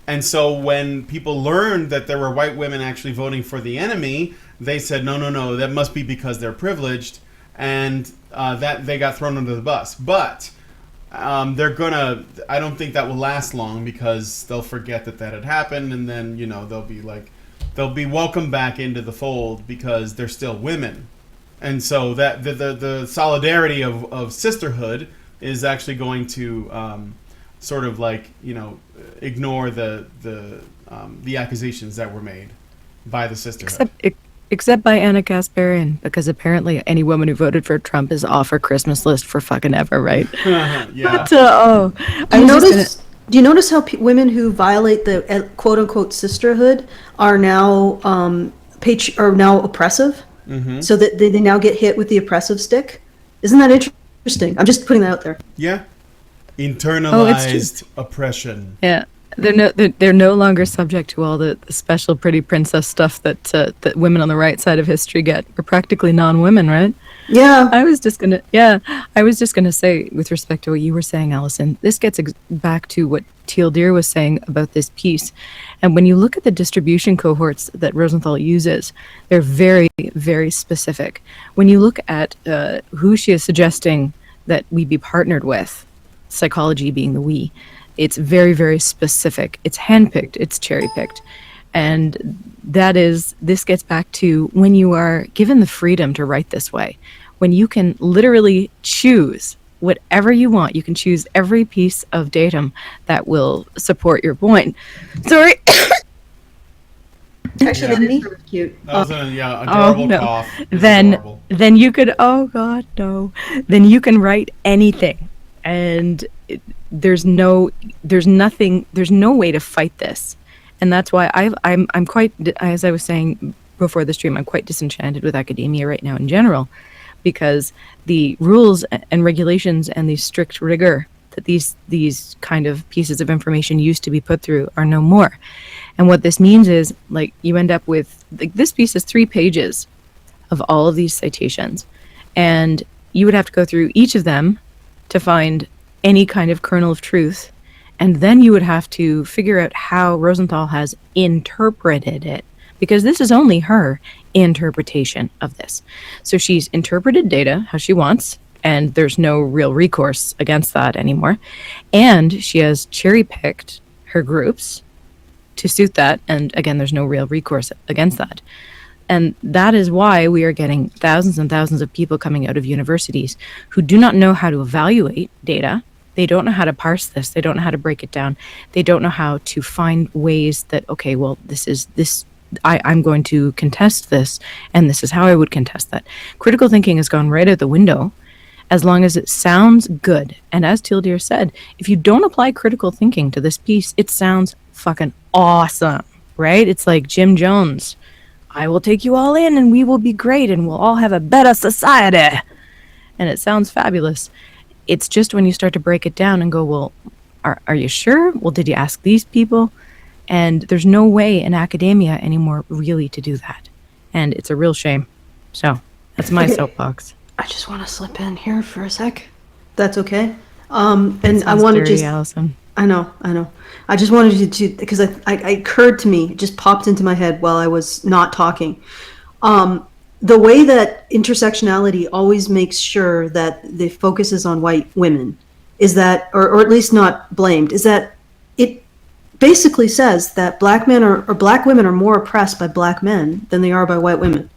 And so when people learned that there were white women actually voting for the enemy, they said, no, that must be because they're privileged, and that they got thrown under the bus. But I don't think that will last long because they'll forget that had happened, and then, they'll be welcomed back into the fold because they're still women. And so that the solidarity of sisterhood is actually going to sort of ignore the accusations that were made by the sisterhood. Except by Anna Kasparian, because apparently any woman who voted for Trump is off her Christmas list for fucking ever, right? Yeah. Do you notice how women who violate the quote unquote sisterhood are now oppressive? Mm-hmm. So that they now get hit with the oppressive stick? Isn't that interesting? I'm just putting that out there. Yeah. Internalized oppression. Yeah. They're no longer subject to all the special pretty princess stuff that women on the right side of history get. We're practically non-women, right? Yeah. I was just gonna say, with respect to what you were saying, Allison, this gets back to what Teal Deer was saying about this piece. And when you look at the distribution cohorts that Rosenthal uses, they're very, very specific. When you look at who she is suggesting that we be partnered with, psychology being the we, it's very, very specific. It's handpicked. It's cherry-picked. And this gets back to when you are given the freedom to write this way, when you can literally choose whatever you want. You can choose every piece of datum that will support your point. Sorry. Actually, that was cute. That was adorable cough. Then you could, oh God, no. Then you can write anything. And there's no way to fight this. And that's why I'm quite, as I was saying before the stream, I'm quite disenchanted with academia right now in general, because the rules and regulations and the strict rigor that these kind of pieces of information used to be put through are no more. And what this means is, you end up with, this piece is 3 pages of all of these citations, and you would have to go through each of them to find any kind of kernel of truth, and then you would have to figure out how Rosenthal has interpreted it, because this is only her interpretation of this. So she's interpreted data how she wants, and there's no real recourse against that anymore. And she has cherry-picked her groups to suit that, and again, there's no real recourse against that. And that is why we are getting thousands and thousands of people coming out of universities who do not know how to evaluate data. They don't know how to parse this. They don't know how to break it down. They don't know how to find ways that, okay, well, I'm going to contest this, and this is how I would contest that. Critical thinking has gone right out the window as long as it sounds good. And as Teal Deer said, if you don't apply critical thinking to this piece, it sounds fucking awesome, right? It's like Jim Jones. I will take you all in and we will be great and we'll all have a better society. And it sounds fabulous. It's just when you start to break it down and go, well, are you sure? Well, did you ask these people? And there's no way in academia anymore really to do that. And it's a real shame. So that's my soapbox. I just want to slip in here for a sec. That's okay. And I want to just... Allison. I know. I just wanted you to, because it occurred to me, it just popped into my head while I was not talking. The way that intersectionality always makes sure that the focus is on white women is that, or at least not blamed, is that it basically says that black men or black women are more oppressed by black men than they are by white women.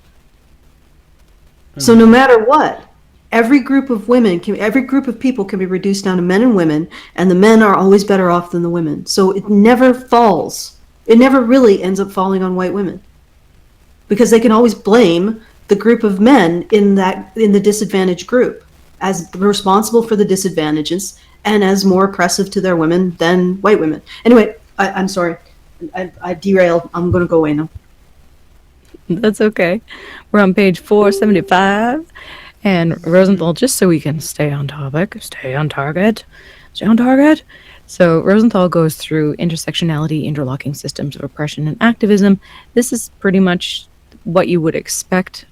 So no matter what, every group of people can be reduced down to men and women, and the men are always better off than the women. So it never falls. It never really ends up falling on white women, because they can always blame the group of men in the disadvantaged group as responsible for the disadvantages and as more oppressive to their women than white women. Anyway, I'm sorry. I derailed. I'm going to go away now. That's okay. We're on page 475. And Rosenthal, just so we can stay on topic, stay on target. So Rosenthal goes through intersectionality, interlocking systems of oppression, and activism. This is pretty much what you would expect,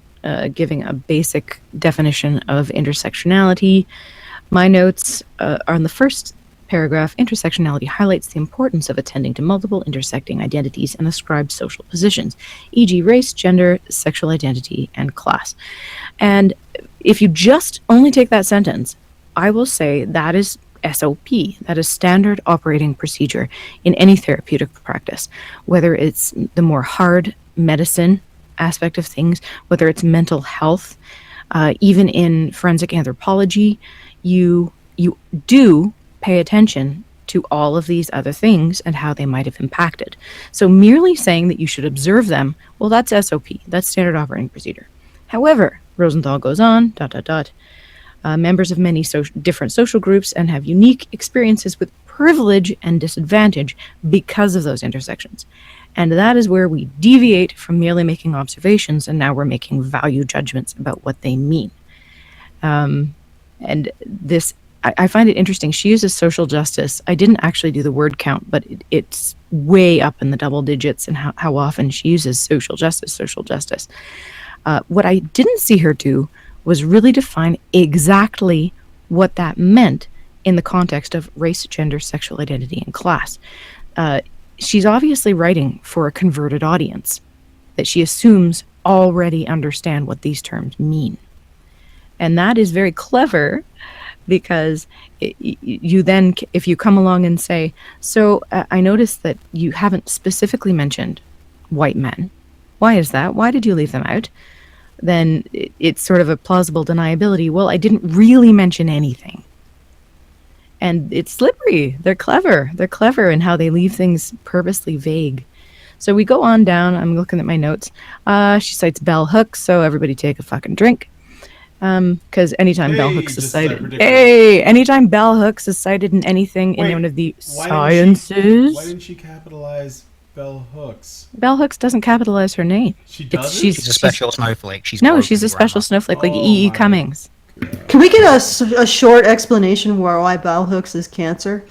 giving a basic definition of intersectionality. My notes are on the first paragraph. Intersectionality highlights the importance of attending to multiple intersecting identities and ascribed social positions, e.g. race, gender, sexual identity, and class. And if you just only take that sentence, I will say that is SOP, that is standard operating procedure in any therapeutic practice, whether it's the more hard medicine aspect of things, whether it's mental health, even in forensic anthropology, you do pay attention to all of these other things and how they might have impacted. So merely saying that you should observe them, well, that's SOP, that's standard operating procedure. However, Rosenthal goes on, members of many different social groups and have unique experiences with privilege and disadvantage because of those intersections. And that is where we deviate from merely making observations, and now we're making value judgments about what they mean. And this, I find it interesting. She uses social justice. I didn't actually do the word count, but it's way up in the double digits in how often she uses social justice. What I didn't see her do was really define exactly what that meant in the context of race, gender, sexual identity, and class. She's obviously writing for a converted audience that she assumes already understand what these terms mean. And that is very clever, because you then, if you come along and say, so I noticed that you haven't specifically mentioned white men. Why is that? Why did you leave them out? Then it's sort of a plausible deniability. Well, I didn't really mention anything. And it's slippery. They're clever. They're clever in how they leave things purposely vague. So we go on down. I'm looking at my notes. She cites bell hooks, so everybody take a fucking drink. Because anytime bell hooks is cited, anytime bell hooks is cited in anything in one of the sciences. Why didn't she capitalize bell hooks? Bell hooks doesn't capitalize her name. She doesn't? She's a special snowflake. She's a special snowflake, like E.E. Cummings. Can we get a short explanation why bell hooks is cancer?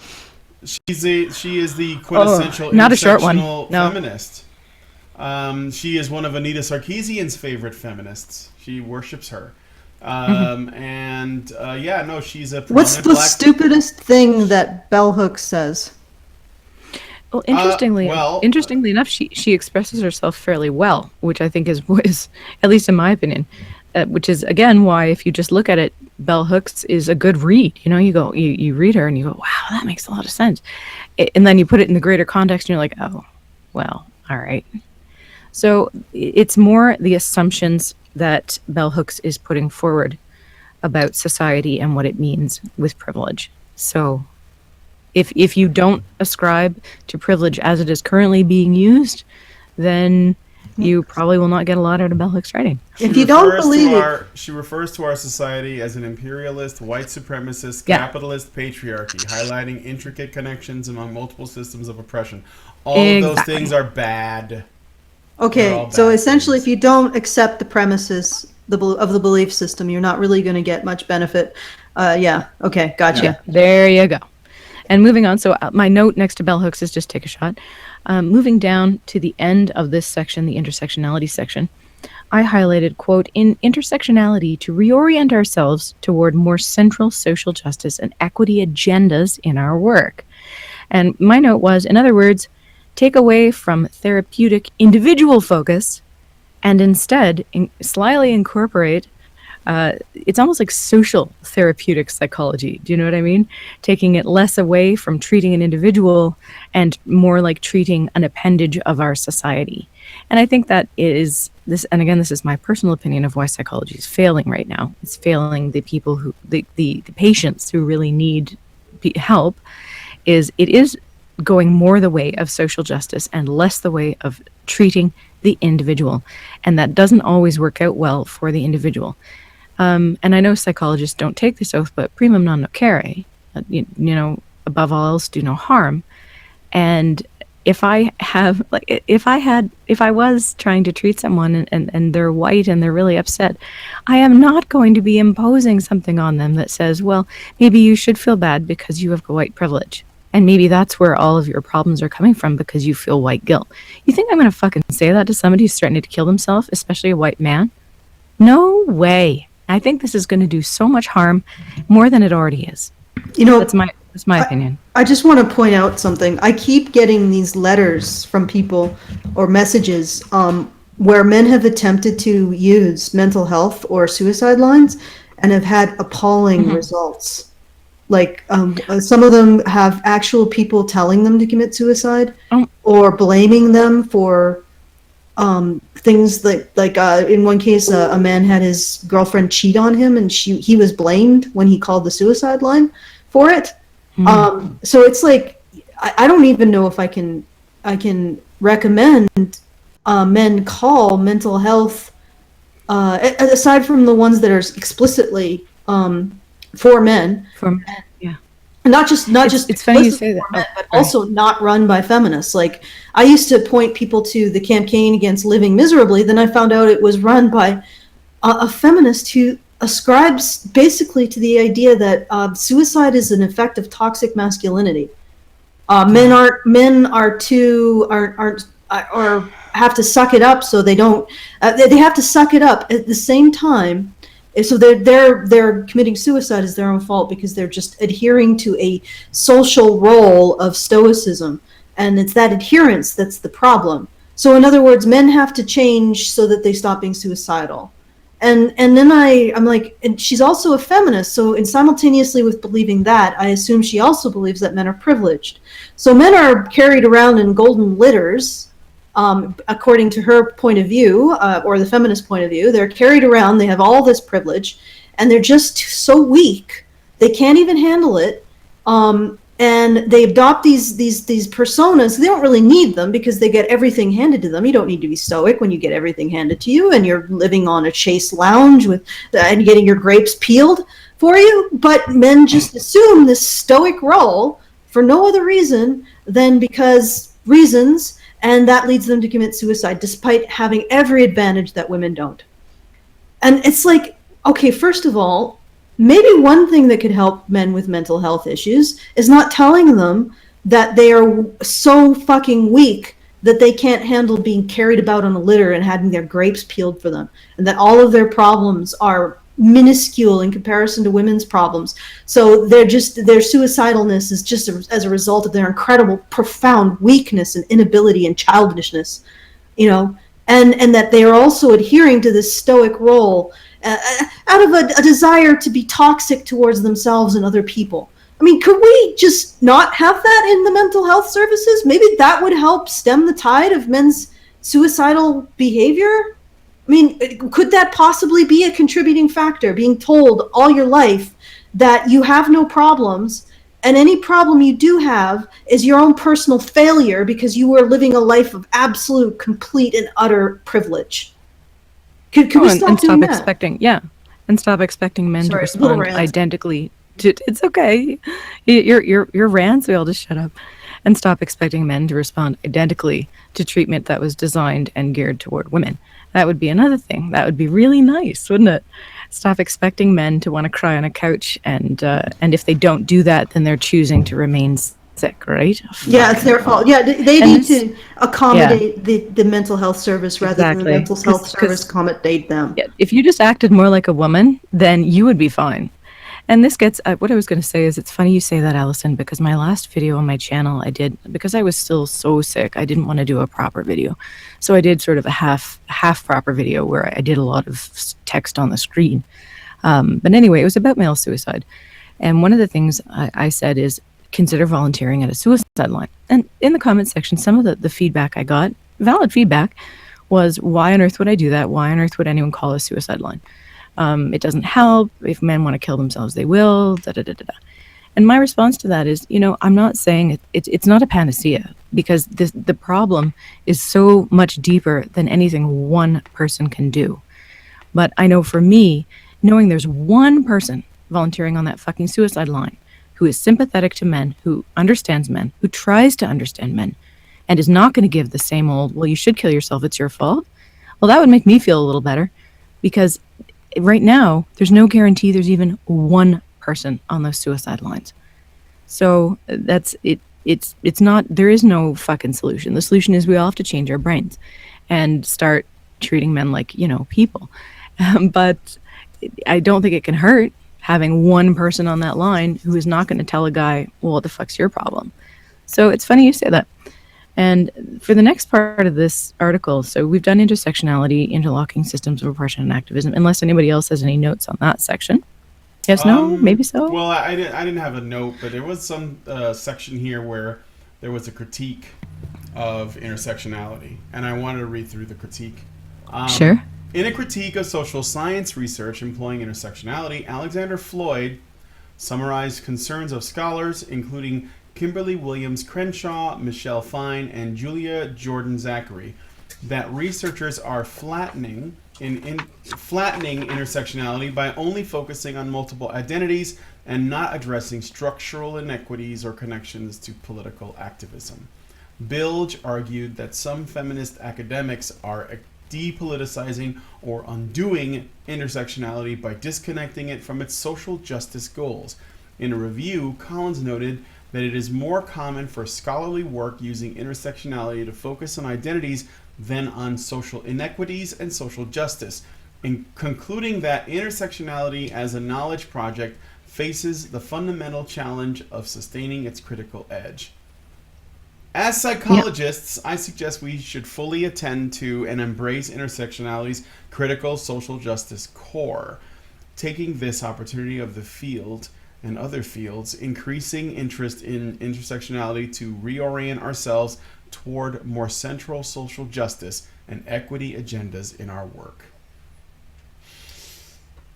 She is the quintessential not a short one. No. Feminist. She is one of Anita Sarkeesian's favorite feminists. She worships her. She's a What's the stupidest thing that bell hooks says? Well, interestingly enough, she expresses herself fairly well, which I think is at least in my opinion, which is again why if you just look at it, bell hooks is a good read. You know, you read her and you go, wow, that makes a lot of sense, and then you put it in the greater context and you're like, oh, well, all right. So it's more the assumptions that bell hooks is putting forward about society and what it means with privilege. So if you don't ascribe to privilege as it is currently being used, then you probably will not get a lot out of bell hooks writing. If you don't believe it, she refers to our society as an imperialist, white supremacist, capitalist patriarchy, highlighting intricate connections among multiple systems of oppression. All of those things are bad. Okay, so essentially, if you don't accept the premises of the belief system, you're not really going to get much benefit. Okay, gotcha. Yeah, there you go. And moving on, so my note next to bell hooks is just take a shot. Moving down to the end of this section, the intersectionality section, I highlighted, quote, in intersectionality to reorient ourselves toward more central social justice and equity agendas in our work. And my note was, in other words, take away from therapeutic individual focus and instead slyly incorporate, it's almost like social therapeutic psychology. Do you know what I mean? Taking it less away from treating an individual and more like treating an appendage of our society. And I think that is this, and again, this is my personal opinion of why psychology is failing right now. It's failing the people who, the patients who really need help, it is going more the way of social justice and less the way of treating the individual. And that doesn't always work out well for the individual. And I know psychologists don't take this oath, but primum non nocere, you know, above all else, do no harm. And if I was trying to treat someone and they're white and they're really upset, I am not going to be imposing something on them that says, well, maybe you should feel bad because you have white privilege. And maybe that's where all of your problems are coming from because you feel white guilt. You think I'm going to fucking say that to somebody who's threatening to kill themselves, especially a white man? No way. I think this is going to do so much harm, more than it already is. You know, that's my opinion. I just want to point out something. I keep getting these letters from people or messages where men have attempted to use mental health or suicide lines and have had appalling results. Like some of them have actual people telling them to commit suicide or blaming them for things like in one case a man had his girlfriend cheat on him and he was blamed when he called the suicide line for it. So it's like I don't even know if I can recommend men call mental health aside from the ones that are explicitly for men. Yeah. Not just it's funny you say that, but also not run by feminists. Like I used to point people to the campaign against living miserably, then I found out it was run by a feminist who ascribes basically to the idea that suicide is an effect of toxic masculinity. Men are have to suck it up, so they don't. They have to suck it up at the same time. So they're committing suicide is their own fault because they're just adhering to a social role of stoicism, and it's that adherence that's the problem. So in other words, men have to change so that they stop being suicidal. And then I'm like, and she's also a feminist, so simultaneously with believing that, I assume she also believes that men are privileged. So men are carried around in golden litters, according to her point of view, or the feminist point of view. They're carried around, they have all this privilege, and they're just so weak, they can't even handle it. And they adopt these personas. They don't really need them because they get everything handed to them. You don't need to be stoic when you get everything handed to you and you're living on a chaise lounge and getting your grapes peeled for you. But men just assume this stoic role for no other reason than because reasons, and that leads them to commit suicide despite having every advantage that women don't. And it's like, okay, first of all, maybe one thing that could help men with mental health issues is not telling them that they are so fucking weak that they can't handle being carried about on a litter and having their grapes peeled for them, and that all of their problems are minuscule in comparison to women's problems. So their suicidalness is just as a result of their incredible, profound weakness and inability and childishness, you know, and that they are also adhering to this stoic role out of a desire to be toxic towards themselves and other people. I mean, could we just not have that in the mental health services? Maybe that would help stem the tide of men's suicidal behavior. I mean, could that possibly be a contributing factor, being told all your life that you have no problems, and any problem you do have is your own personal failure because you were living a life of absolute, complete, and utter privilege? Could we stop doing that? And stop expecting men to respond identically to. It's okay. Your rants. We all just shut up, and stop expecting men to respond identically to treatment that was designed and geared toward women. That would be another thing. That would be really nice, wouldn't it? Stop expecting men to want to cry on a couch, and if they don't do that, then they're choosing to remain sick, right? Yeah, it's their fault. Yeah, they need to accommodate the mental health service rather than the mental health service accommodate them. Yeah, if you just acted more like a woman, then you would be fine. And this gets, what I was going to say is, it's funny you say that, Allison, because my last video on my channel, I did, because I was still so sick, I didn't want to do a proper video. So I did sort of a half proper video where I did a lot of text on the screen. But anyway, it was about male suicide. And one of the things I said is, consider volunteering at a suicide line. And in the comment section, some of the feedback I got, valid feedback, was, why on earth would I do that? Why on earth would anyone call a suicide line? It doesn't help. If men want to kill themselves, they will. Da, da, da, da, da. And my response to that is, I'm not saying it's not a panacea, because the problem is so much deeper than anything one person can do. But I know for me, knowing there's one person volunteering on that fucking suicide line who is sympathetic to men, who understands men, who tries to understand men, and is not going to give the same old, well, you should kill yourself, it's your fault. Well, that would make me feel a little better, because right now, there's no guarantee there's even one person on those suicide lines. So that's it. It's not, there is no fucking solution. The solution is we all have to change our brains and start treating men like, people. But I don't think it can hurt having one person on that line who is not going to tell a guy, well, what the fuck's your problem? So it's funny you say that. And for the next part of this article, so we've done intersectionality, interlocking systems of oppression and activism, unless anybody else has any notes on that section. Yes, no, maybe so? Well, I didn't have a note, but there was some section here where there was a critique of intersectionality, and I wanted to read through the critique. Sure. In a critique of social science research employing intersectionality, Alexander Floyd summarized concerns of scholars, including Kimberly Williams Crenshaw, Michelle Fine, and Julia Jordan Zachary, that researchers are flattening intersectionality by only focusing on multiple identities and not addressing structural inequities or connections to political activism. Bilge argued that some feminist academics are depoliticizing or undoing intersectionality by disconnecting it from its social justice goals. In a review, Collins noted that it is more common for scholarly work using intersectionality to focus on identities than on social inequities and social justice, in concluding that intersectionality as a knowledge project faces the fundamental challenge of sustaining its critical edge. As psychologists, I suggest we should fully attend to and embrace intersectionality's critical social justice core, taking this opportunity of the field and other fields, increasing interest in intersectionality to reorient ourselves toward more central social justice and equity agendas in our work.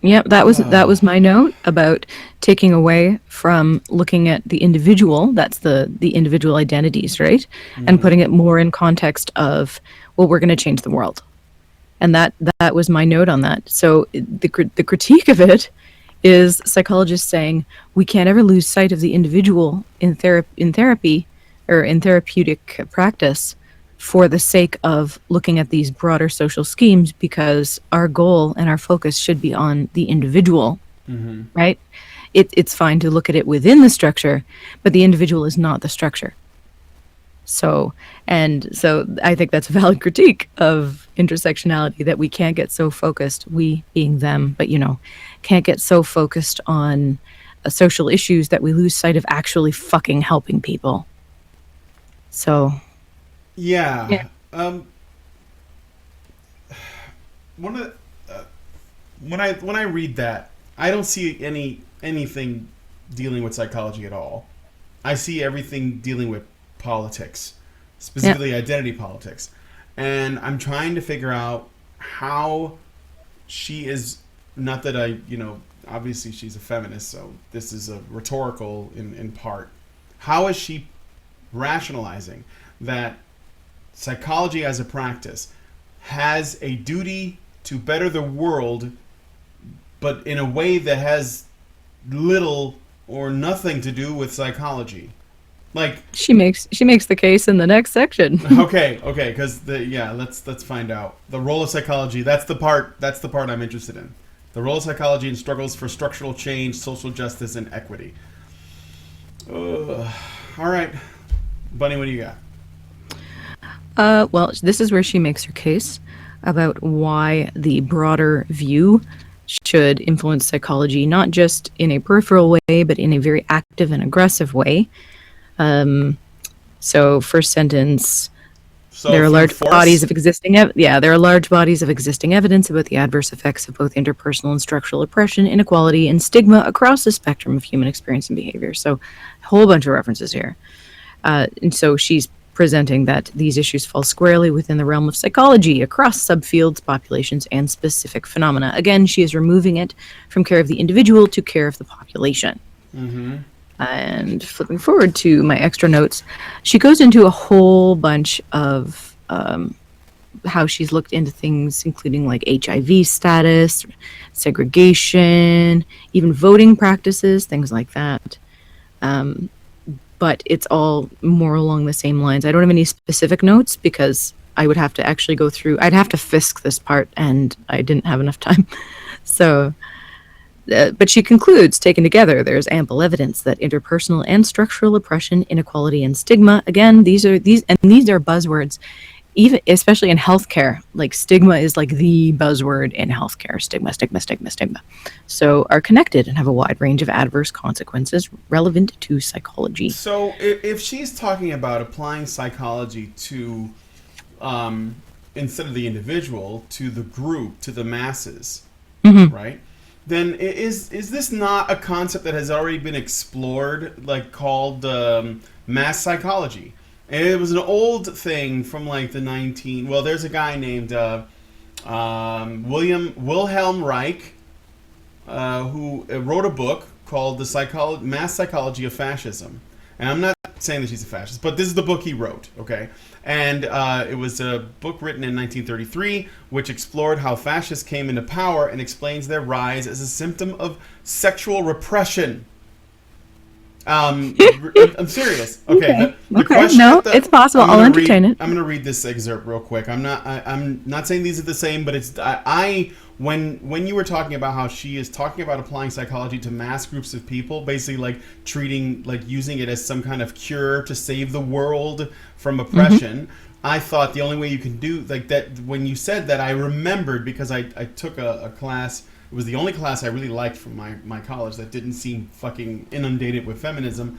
Yep, that was my note about taking away from looking at the individual, that's the individual identities, right? Mm-hmm. And putting it more in context of, well, we're going to change the world. And that was my note on that. So the critique of it is psychologists saying we can't ever lose sight of the individual in therapy or in therapeutic practice for the sake of looking at these broader social schemes, because our goal and our focus should be on the individual, mm-hmm. right? It's fine to look at it within the structure, but the individual is not the structure. So I think that's a valid critique of intersectionality, that we can't get so focused, we being them, but can't get so focused on social issues that we lose sight of actually fucking helping people. So yeah. When I read that, I don't see anything dealing with psychology at all. I see everything dealing with politics, specifically identity politics. And I'm trying to figure out how she is, not that obviously she's a feminist, so this is a rhetorical in part. How is she rationalizing that psychology as a practice has a duty to better the world, but in a way that has little or nothing to do with psychology? Like, she makes the case in the next section. okay, because let's find out the role of psychology. That's the part I'm interested in. The role of psychology in struggles for structural change, social justice, and equity. All right. Bunny, what do you got? Well, this is where she makes her case about why the broader view should influence psychology, not just in a peripheral way, but in a very active and aggressive way. So, first sentence. So there are large force? bodies of existing there are large bodies of existing evidence about the adverse effects of both interpersonal and structural oppression, inequality, and stigma across the spectrum of human experience and behavior. So a whole bunch of references here. And so she's presenting that these issues fall squarely within the realm of psychology across subfields, populations, and specific phenomena. Again, she is removing it from care of the individual to care of the population. Mm-hmm. And flipping forward to my extra notes, she goes into a whole bunch of how she's looked into things, including like HIV status, segregation, even voting practices, things like that. But it's all more along the same lines. I don't have any specific notes because I would have to actually go through, I'd have to fisk this part, and I didn't have enough time. So... but she concludes, taken together, there's ample evidence that interpersonal and structural oppression, inequality, and stigma, again, these are buzzwords, even especially in healthcare. Like stigma is like the buzzword in healthcare. Stigma. So are connected and have a wide range of adverse consequences relevant to psychology. So if she's talking about applying psychology to, instead of the individual, to the group, to the masses, right? Then is this not a concept that has already been explored, like called mass psychology? And it was an old thing from like the there's a guy named Wilhelm Reich who wrote a book called The Mass Psychology of Fascism. And I'm not saying that she's a fascist, but this is the book he wrote, okay? And it was a book written in 1933, which explored how fascists came into power and explains their rise as a symptom of sexual repression. I'm serious. Okay. The question it's possible. I'll entertain it. I'm going to read this excerpt real quick. I'm not saying these are the same, but it's when you were talking about how she is talking about applying psychology to mass groups of people, basically like using it as some kind of cure to save the world from oppression. I thought the only way you can do like that, when you said that, I remembered because I took a class. It was the only class I really liked from my college that didn't seem fucking inundated with feminism,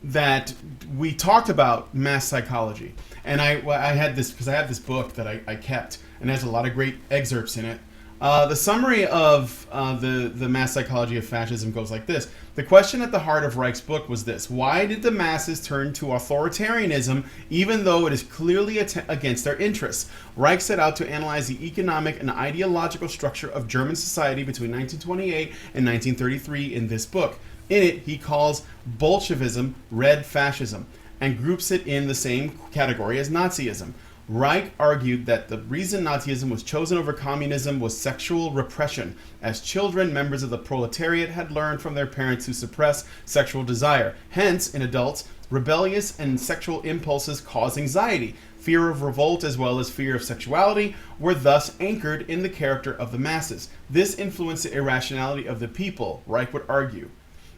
that we talked about mass psychology. And I had this, because I had this book that I kept, and it has a lot of great excerpts in it. The summary of the mass psychology of fascism goes like this. The question at the heart of Reich's book was this: why did the masses turn to authoritarianism even though it is clearly against their interests? Reich set out to analyze the economic and ideological structure of German society between 1928 and 1933 in this book. In it, he calls Bolshevism red fascism and groups it in the same category as Nazism. Reich argued that the reason Nazism was chosen over communism was sexual repression, as children, members of the proletariat, had learned from their parents to suppress sexual desire. Hence, in adults, rebellious and sexual impulses cause anxiety. Fear of revolt as well as fear of sexuality were thus anchored in the character of the masses. This influenced the irrationality of the people, Reich would argue.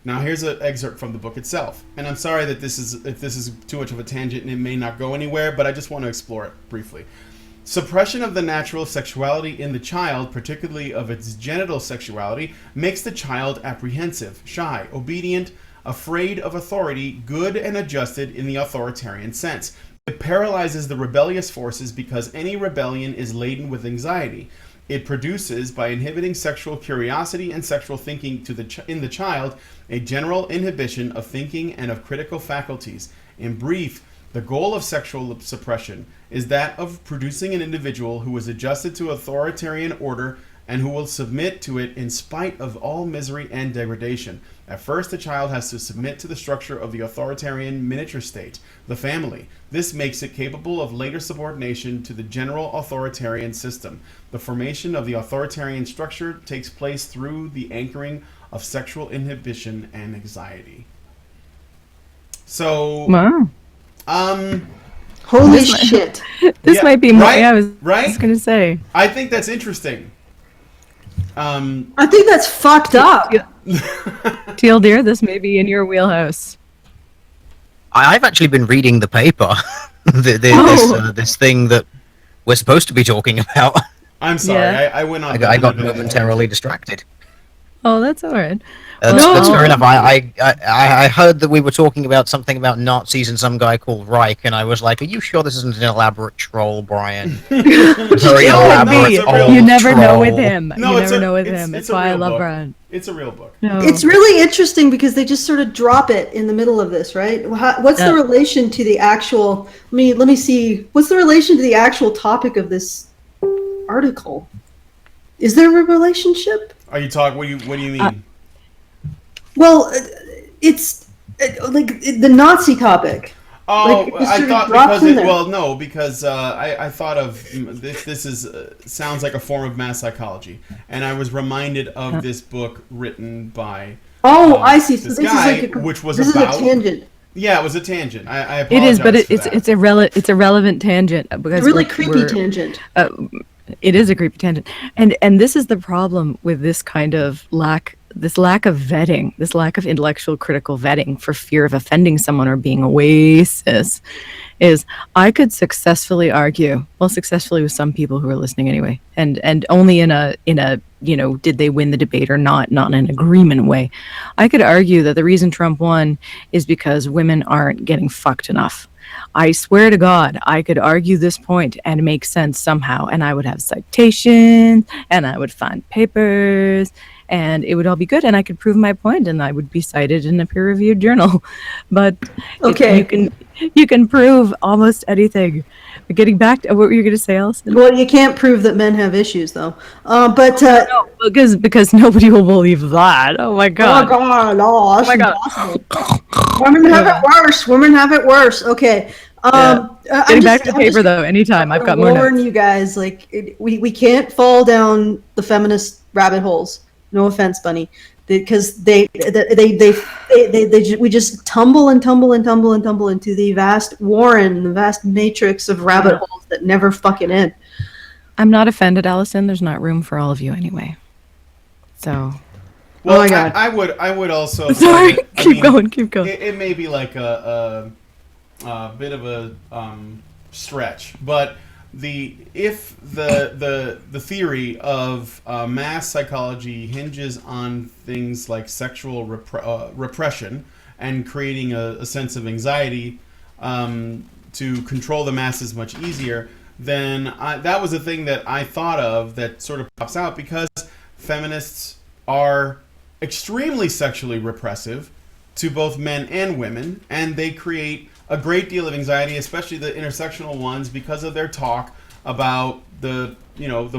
Now here's an excerpt from the book itself. And I'm sorry that if this is too much of a tangent and it may not go anywhere, but I just want to explore it briefly. Suppression of the natural sexuality in the child, particularly of its genital sexuality, makes the child apprehensive, shy, obedient, afraid of authority, good and adjusted in the authoritarian sense. It paralyzes the rebellious forces because any rebellion is laden with anxiety. It produces, by inhibiting sexual curiosity and sexual thinking in the child, a general inhibition of thinking and of critical faculties. In brief, the goal of sexual suppression is that of producing an individual who is adjusted to authoritarian order and who will submit to it in spite of all misery and degradation. At first, the child has to submit to the structure of the authoritarian miniature state, the family. This makes it capable of later subordination to the general authoritarian system. The formation of the authoritarian structure takes place through the anchoring of sexual inhibition and anxiety. So, wow. Holy shit. This might be more. Right? Yeah, I was right? going to say. I think that's interesting. I think that's fucked up. Teal dear, this may be in your wheelhouse. I've actually been reading the paper, this thing that we're supposed to be talking about. I'm sorry, Yeah. I went on. I got momentarily distracted. Oh, that's all right. That's fair enough. I heard that we were talking about something about Nazis and some guy called Reich, and I was like, "Are you sure this isn't an elaborate troll, Brian?" Very elaborate. You never know with him. No, you never know with him. That's why I love book. Brian. It's a real book. No. It's really interesting because they just sort of drop it in the middle of this, right? What's the relation to the actual? Let me see. What's the relation to the actual topic of this article? Is there a relationship? Are you talking? What do you mean? Well, it's like the Nazi topic. Oh, like, I thought because I thought of this. This is sounds like a form of mass psychology, and I was reminded of this book written by. Oh, I see. So this this guy, is like which was this about. is a tangent. Yeah, it was a tangent. I It is, but apologize for that. it's a relevant tangent because It's a really creepy tangent. It is a creepy tangent, and this is the problem with this kind of lack of vetting, this lack of intellectual critical vetting for fear of offending someone or being a racist. Is I could successfully argue, successfully with some people who are listening anyway, and only in a did they win the debate or not in an agreement way. I could argue that the reason Trump won is because women aren't getting fucked enough. I swear to God, I could argue this point and make sense somehow, and I would have citations, and I would find papers, and it would all be good, and I could prove my point, and I would be cited in a peer-reviewed journal. But you can prove almost anything. But getting back to what were you going to say, Alison? Well, you can't prove that men have issues, though. No, because nobody will believe that. Oh my God. Oh my God. Women have it worse. Women have it worse. Okay. Getting back to the paper though, anytime. I've got more notes. Warn you guys, we can't fall down the feminist rabbit holes. No offense, Bunny, because we just tumble into the vast matrix of rabbit holes that never fucking end. I'm not offended, Allison. There's not room for all of you anyway. So. Well, oh my God. I would also. Sorry. Keep going. It may be like a bit of a stretch, but if the theory of mass psychology hinges on things like sexual repression and creating a sense of anxiety to control the masses much easier, then that was a thing that I thought of that sort of pops out because feminists are extremely sexually repressive to both men and women, and they create a great deal of anxiety, especially the intersectional ones, because of their talk about the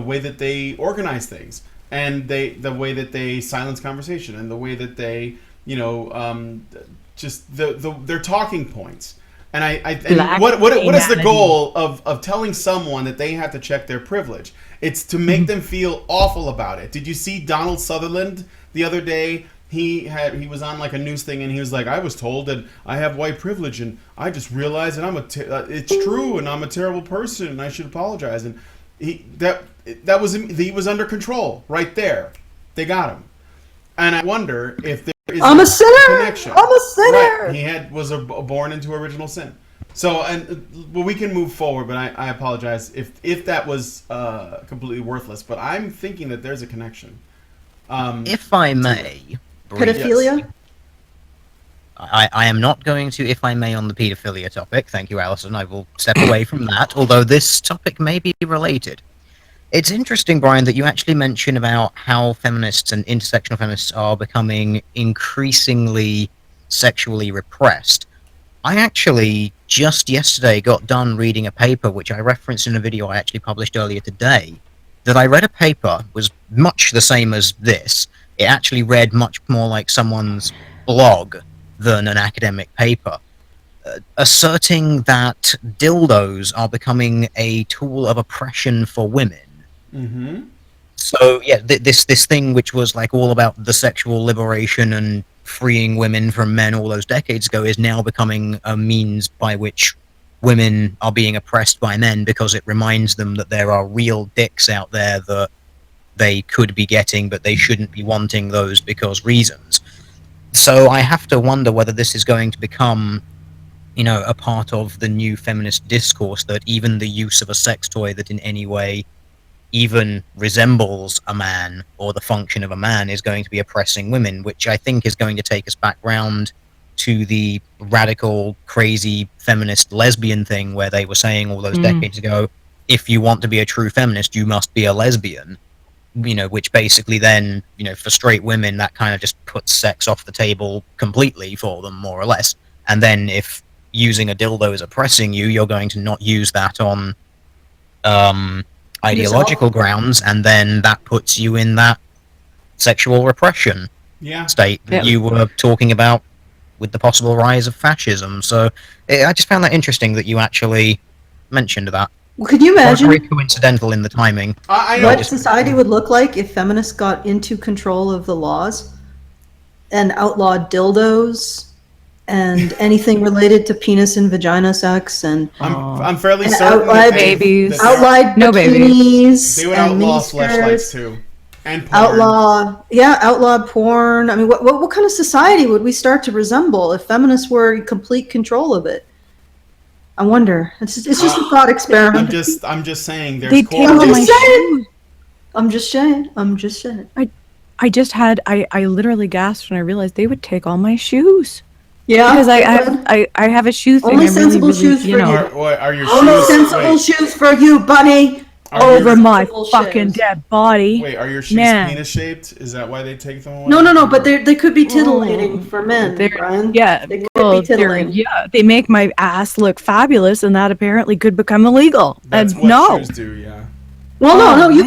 way that they organize things and the way that they silence conversation and the way that they just their talking points. And what is the goal of telling someone that they have to check their privilege? It's to make them feel awful about it. Did you see Donald Sutherland the other day? He was on like a news thing and he was like, I was told that I have white privilege and I just realized that it's true and I'm a terrible person and I should apologize. And he was under control right there. They got him. And I wonder if there is I'm a sinner. Connection. I'm a sinner. Right. He was born into original sin. So we can move forward, but I apologize if that was completely worthless. But I'm thinking that there's a connection. If I may. Pedophilia? Yes. I am not going to, if I may, on the paedophilia topic. Thank you, Alison. I will step away from that, although this topic may be related. It's interesting, Brian, that you actually mention about how feminists and intersectional feminists are becoming increasingly sexually repressed. I actually just yesterday got done reading a paper which I referenced in a video I actually published earlier today. That I read a paper was much the same as this. It actually read much more like someone's blog than an academic paper, asserting that dildos are becoming a tool of oppression for women. Mm-hmm. So yeah, this thing which was like all about the sexual liberation and freeing women from men all those decades ago is now becoming a means by which women are being oppressed by men because it reminds them that there are real dicks out there that they could be getting, but they shouldn't be wanting those because reasons. So I have to wonder whether this is going to become, a part of the new feminist discourse, that even the use of a sex toy that in any way even resembles a man or the function of a man is going to be oppressing women, which I think is going to take us back round to the radical, crazy feminist lesbian thing where they were saying all those decades ago, if you want to be a true feminist, you must be a lesbian. Which basically then, for straight women, that kind of just puts sex off the table completely for them, more or less. And then if using a dildo is oppressing you, you're going to not use that on ideological grounds, and then that puts you in that sexual repression state that you were talking about with the possible rise of fascism. So I just found that interesting that you actually mentioned that. Well, could you imagine? Very coincidental in the timing. What society would look like if feminists got into control of the laws and outlawed dildos and anything related to penis and vagina sex, and I'm fairly certain outlawed babies, outlawed no babies. They would outlaw fleshlights too, and porn. Outlawed porn. I mean, what kind of society would we start to resemble if feminists were in complete control of it? I wonder. It's just a thought experiment. I'm just saying. There's I'm just saying. I literally gasped when I realized they would take all my shoes. Yeah, because I have a shoe thing. Only sensible shoes for you. Are your only shoes? Sensible shoes for you, Bunny. Over my fucking dead body. Wait, are your shoes penis shaped? Is that why they take them away? No, but they could be titillating for men, Brian. Yeah, they could be titillating. Yeah, they make my ass look fabulous, and that apparently could become illegal. That's what shoes do, yeah. Well, no, you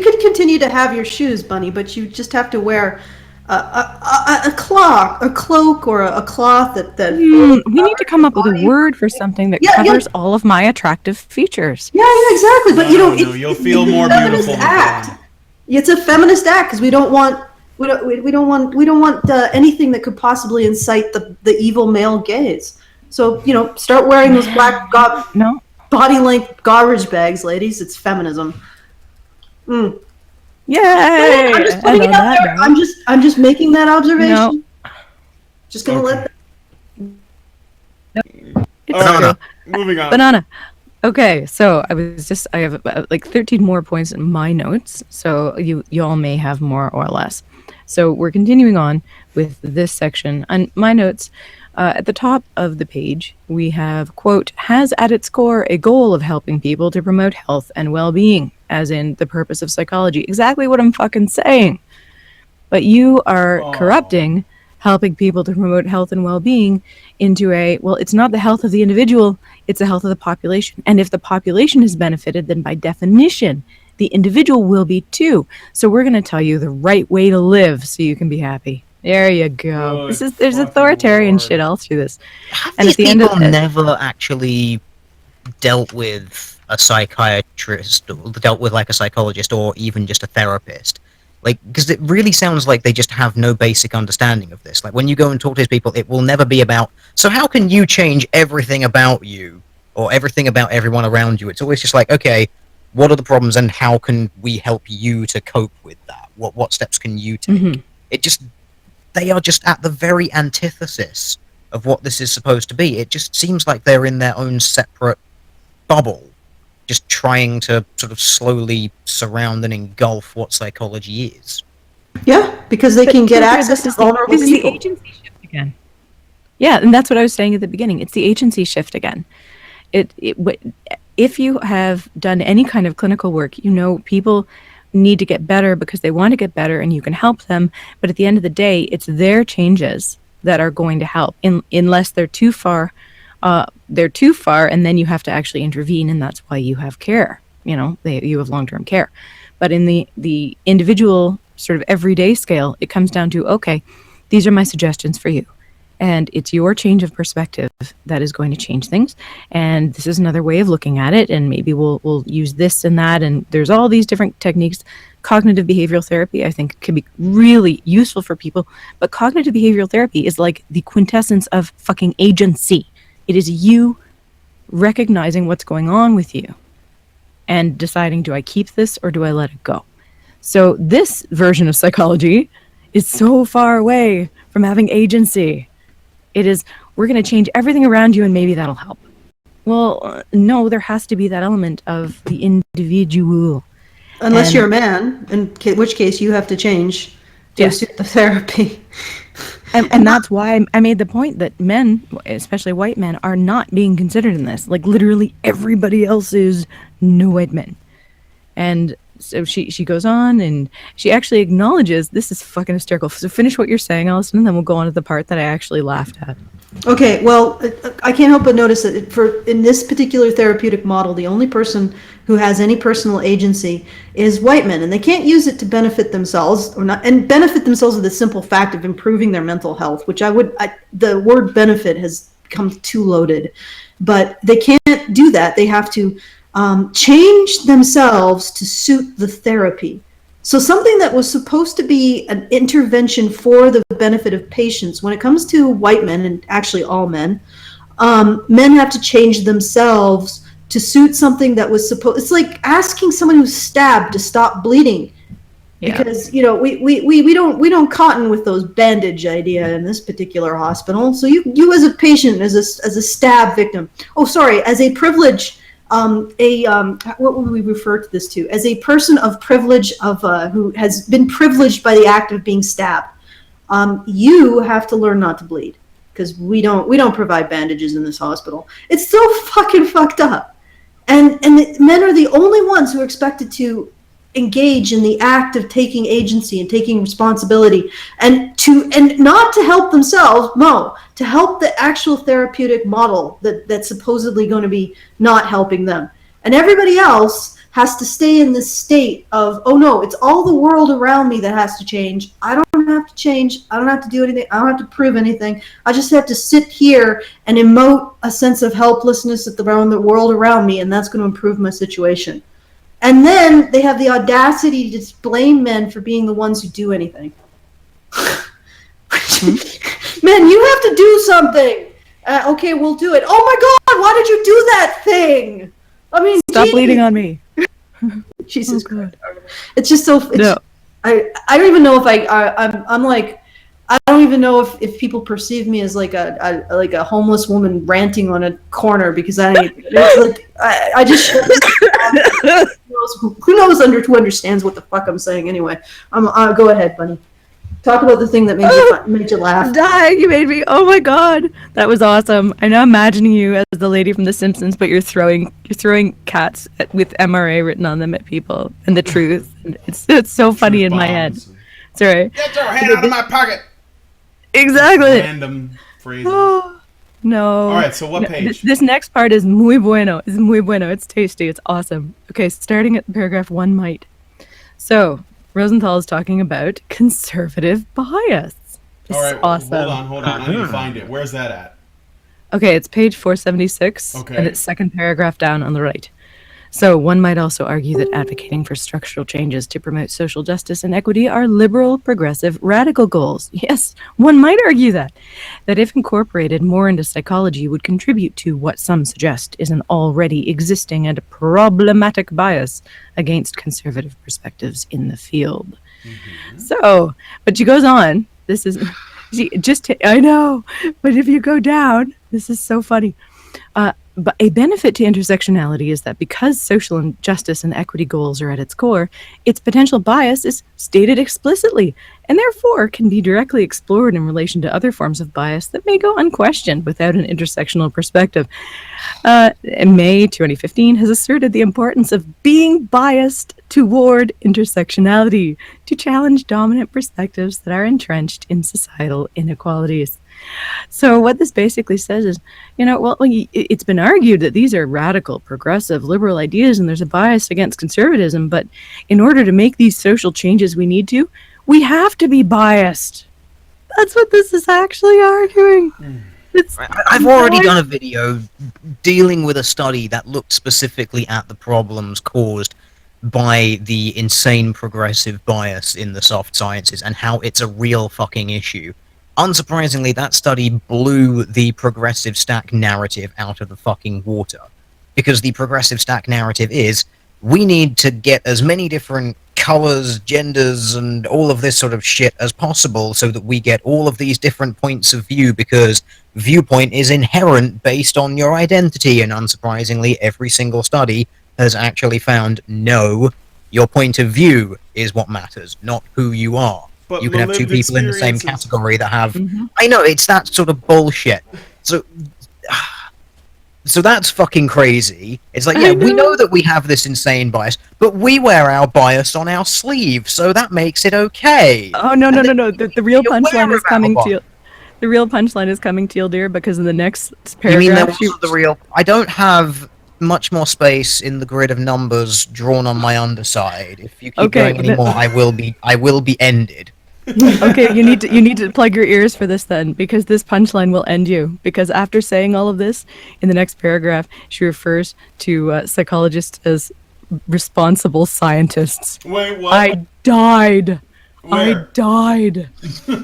could continue to have your shoes, Bunny, but you just have to wear a cloak, or a cloth that. We need to come up with a word for something that covers all of my attractive features. Yeah, exactly. But you'll feel more beautiful. It's a feminist act because we don't want anything that could possibly incite the evil male gaze. So start wearing those black body length garbage bags, ladies. It's feminism. Yay! I'm just putting it out there. I'm just making that observation. No. Just gonna let. It's moving on. Banana. Okay, so I have like 13 more points in my notes, so you all may have more or less. So we're continuing on with this section. On my notes, at the top of the page, we have, quote, has at its core a goal of helping people to promote health and well-being, as in the purpose of psychology. Exactly what I'm fucking saying. But you are corrupting helping people to promote health and well-being into it's not the health of the individual, it's the health of the population. And if the population is benefited, then by definition, the individual will be too. So we're going to tell you the right way to live so you can be happy. There you go. There's authoritarian shit all through this. And at the end of never actually dealt with a psychiatrist, or dealt with like a psychologist, or even just a therapist. Like, because it really sounds like they just have no basic understanding of this. Like, when you go and talk to these people, it will never be about, so how can you change everything about you, or everything about everyone around you? It's always just like, okay, what are the problems, and how can we help you to cope with that? What steps can you take? Mm-hmm. They are just at the very antithesis of what this is supposed to be. It just seems like they're in their own separate bubble, just trying to sort of slowly surround and engulf what psychology is. Yeah, because they can get access to vulnerable people. This is the agency shift again. Yeah, and that's what I was saying at the beginning. It's the agency shift again. If you have done any kind of clinical work, people need to get better because they want to get better, and you can help them. But at the end of the day, it's their changes that are going to help, unless they're too far. They're too far, and then you have to actually intervene, and that's why you have care. You have long-term care. But in the individual sort of everyday scale, it comes down to, okay, these are my suggestions for you. And it's your change of perspective that is going to change things. And this is another way of looking at it. And maybe we'll use this and that. And there's all these different techniques. Cognitive behavioral therapy, I think, can be really useful for people. But cognitive behavioral therapy is like the quintessence of fucking agency. It is you recognizing what's going on with you and deciding, do I keep this or do I let it go? So this version of psychology is so far away from having agency. It is, we're going to change everything around you and maybe that'll help. Well, no, there has to be that element of the individual. Unless you're a man, in which case you have to change to suit the therapy. And that's why I made the point that men, especially white men, are not being considered in this. Like, literally everybody else is no white men. And so she goes on, and she actually acknowledges, this is fucking hysterical. So finish what you're saying, Alison, and then we'll go on to the part that I actually laughed at. Okay, well, I can't help but notice that in this particular therapeutic model, the only person who has any personal agency is white men, and they can't use it to benefit themselves or not, and benefit themselves with the simple fact of improving their mental health, which the word benefit has become too loaded, but they can't do that. They have to change themselves to suit the therapy. So something that was supposed to be an intervention for the benefit of patients, when it comes to white men, and actually all men, men have to change themselves to suit something that was supposed. It's like asking someone who's stabbed to stop bleeding, because we don't cotton with those bandage idea in this particular hospital. So you as a patient, as a stab victim. Oh, sorry, as a privilege. What would we refer to this to? As a person of privilege, who has been privileged by the act of being stabbed, you have to learn not to bleed, because we don't provide bandages in this hospital. It's so fucking fucked up, and men are the only ones who are expected to engage in the act of taking agency and taking responsibility, and not to help themselves, no, to help the actual therapeutic model that's supposedly going to be not helping them. And everybody else has to stay in this state of, oh no, it's all the world around me that has to change. I don't have to change. I don't have to do anything. I don't have to prove anything. I just have to sit here and emote a sense of helplessness around the world around me, and that's going to improve my situation. And then they have the audacity to just blame men for being the ones who do anything. Men, you have to do something. Okay, we'll do it. Oh my God, why did you do that thing? I mean, stop bleeding on me. Jesus Christ. It's just so. No. I don't even know if I'm like, I don't even know if people perceive me as like a homeless woman ranting on a corner, because I just who knows who understands what the fuck I'm saying anyway. Go ahead, Bunny. Talk about the thing that made you laugh. Dying, you made me. Oh my God, that was awesome. I'm now imagining you as the lady from The Simpsons, but you're throwing cats with MRA written on them at people, and the truth. It's so funny in my head. Sorry. Get your hand out of my pocket. Exactly. Random phrases. Oh, no. All right. So what page? This next part is muy bueno. It's muy bueno. It's tasty. It's awesome. Okay, starting at paragraph 1 might. So Rosenthal is talking about conservative bias. All right, awesome. Hold on. I need to find it. Where's that at? Okay, it's page 476, and it's second paragraph down on the right. So one might also argue that advocating for structural changes to promote social justice and equity are liberal, progressive, radical goals. Yes, one might argue that if incorporated more into psychology would contribute to what some suggest is an already existing and problematic bias against conservative perspectives in the field. Mm-hmm. So, but she goes on, this is, I know, but if you go down, this is so funny. But a benefit to intersectionality is that because social justice and equity goals are at its core, its potential bias is stated explicitly, and therefore can be directly explored in relation to other forms of bias that may go unquestioned without an intersectional perspective. May 2015 has asserted the importance of being biased toward intersectionality to challenge dominant perspectives that are entrenched in societal inequalities. So what this basically says is, it's been argued that these are radical, progressive, liberal ideas, and there's a bias against conservatism, but in order to make these social changes we have to be biased. That's what this is actually arguing. I've already done a video dealing with a study that looked specifically at the problems caused by the insane progressive bias in the soft sciences and how it's a real fucking issue. Unsurprisingly, that study blew the progressive stack narrative out of the fucking water. Because the progressive stack narrative is, we need to get as many different colors, genders, and all of this sort of shit as possible so that we get all of these different points of view, because viewpoint is inherent based on your identity, and unsurprisingly, every single study has actually found no, your point of view is what matters, not who you are. But you can have two people in the same category that have... I know, it's that sort of bullshit. So that's fucking crazy. It's like, yeah, we know that we have this insane bias, but we wear our bias on our sleeve, so that makes it okay. Oh, no. The real punchline is coming to you. The real punchline is coming to you, dear, because in the next paragraph... You mean there was the real... I don't have much more space in the grid of numbers drawn on my underside. If you keep going anymore, I will be ended. Okay, you need to plug your ears for this then, because this punchline will end you. Because after saying all of this, in the next paragraph, she refers to psychologists as responsible scientists. Wait, what? I died. Where? I died.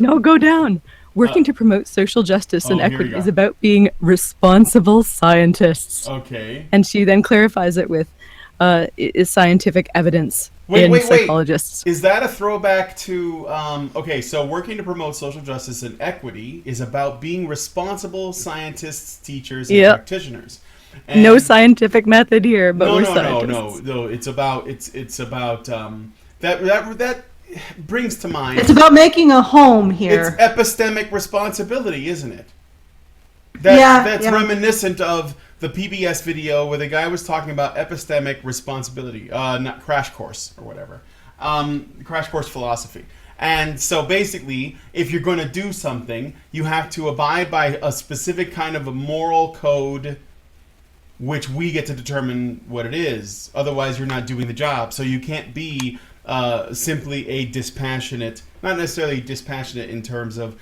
No, go down. Working to promote social justice and equity is about being responsible scientists. Okay. And she then clarifies it with is scientific evidence in psychologists. Is that a throwback to so working to promote social justice and equity is about being responsible scientists, teachers, and practitioners. And no scientific method here, but we're scientists. No. It's about that brings to mind. It's about making a home here. It's epistemic responsibility, isn't it? That's reminiscent of the PBS video where the guy was talking about epistemic responsibility, not Crash Course or whatever, Crash Course philosophy. And so basically, if you're going to do something, you have to abide by a specific kind of a moral code, which we get to determine what it is. Otherwise, you're not doing the job. So you can't be simply a dispassionate, not necessarily dispassionate in terms of,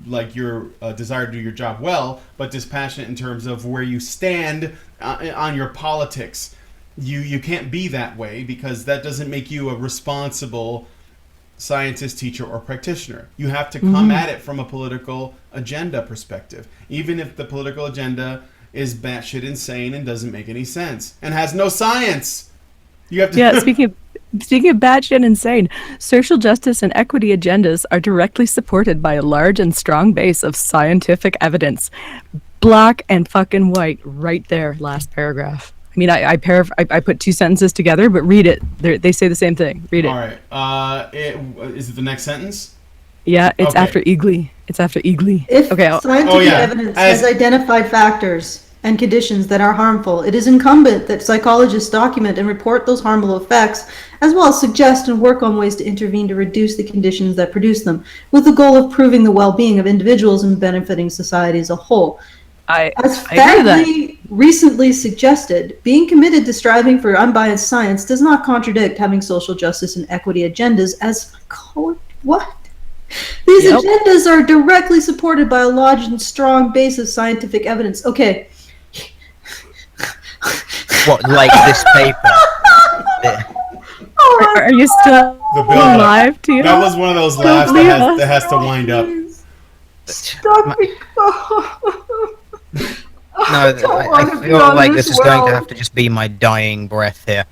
like your desire to do your job well, but dispassionate in terms of where you stand on your politics. You can't be that way, because that doesn't make you a responsible scientist, teacher, or practitioner. You have to come at it from a political agenda perspective, even if the political agenda is batshit insane and doesn't make any sense and has no science. You have to. Yeah, Speaking of batshit insane, social justice and equity agendas are directly supported by a large and strong base of scientific evidence. Black and fucking white, right there, last paragraph. I mean, I put two sentences together, but read it. They say the same thing. Read it. All right. Is it the next sentence? Yeah, it's after Eagly. It's after Eagly. If scientific evidence has identified factors and conditions that are harmful, it is incumbent that psychologists document and report those harmful effects, as well as suggest and work on ways to intervene to reduce the conditions that produce them, with the goal of improving the well-being of individuals and benefiting society as a whole. As Fagley recently suggested, being committed to striving for unbiased science does not contradict having social justice and equity agendas as what? These agendas are directly supported by a large and strong base of scientific evidence. Okay. What, like this paper? Are you still alive, Tina? That was one of those laughs that has to wind up. Stop me. I feel like this is going to have to just be my dying breath here.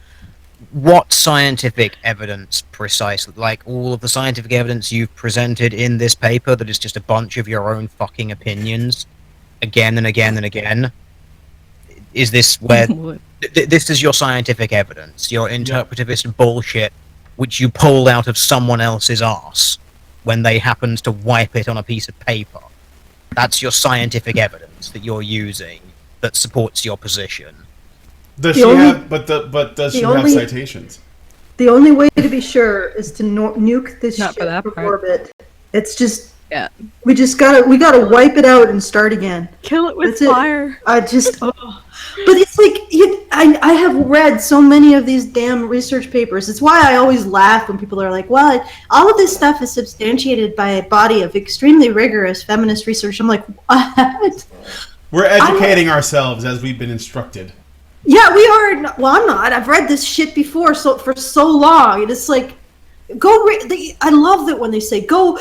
What scientific evidence precisely? Like all of the scientific evidence you've presented in this paper that is just a bunch of your own fucking opinions again and again and again? Is this where... this is your scientific evidence, your interpretivist bullshit, which you pulled out of someone else's arse when they happened to wipe it on a piece of paper. That's your scientific evidence that you're using that supports your position. Does she have citations? The only way to be sure is to nuke this shit from orbit. It's just... Yeah. We gotta wipe it out and start again. Kill it with fire. But it's like, I have read so many of these damn research papers. It's why I always laugh when people are like, well, all of this stuff is substantiated by a body of extremely rigorous feminist research. I'm like, what? We're educating ourselves as we've been instructed. Yeah, we are. Well, I'm not. I've read this shit before for so long. And it's like, I love that when they say go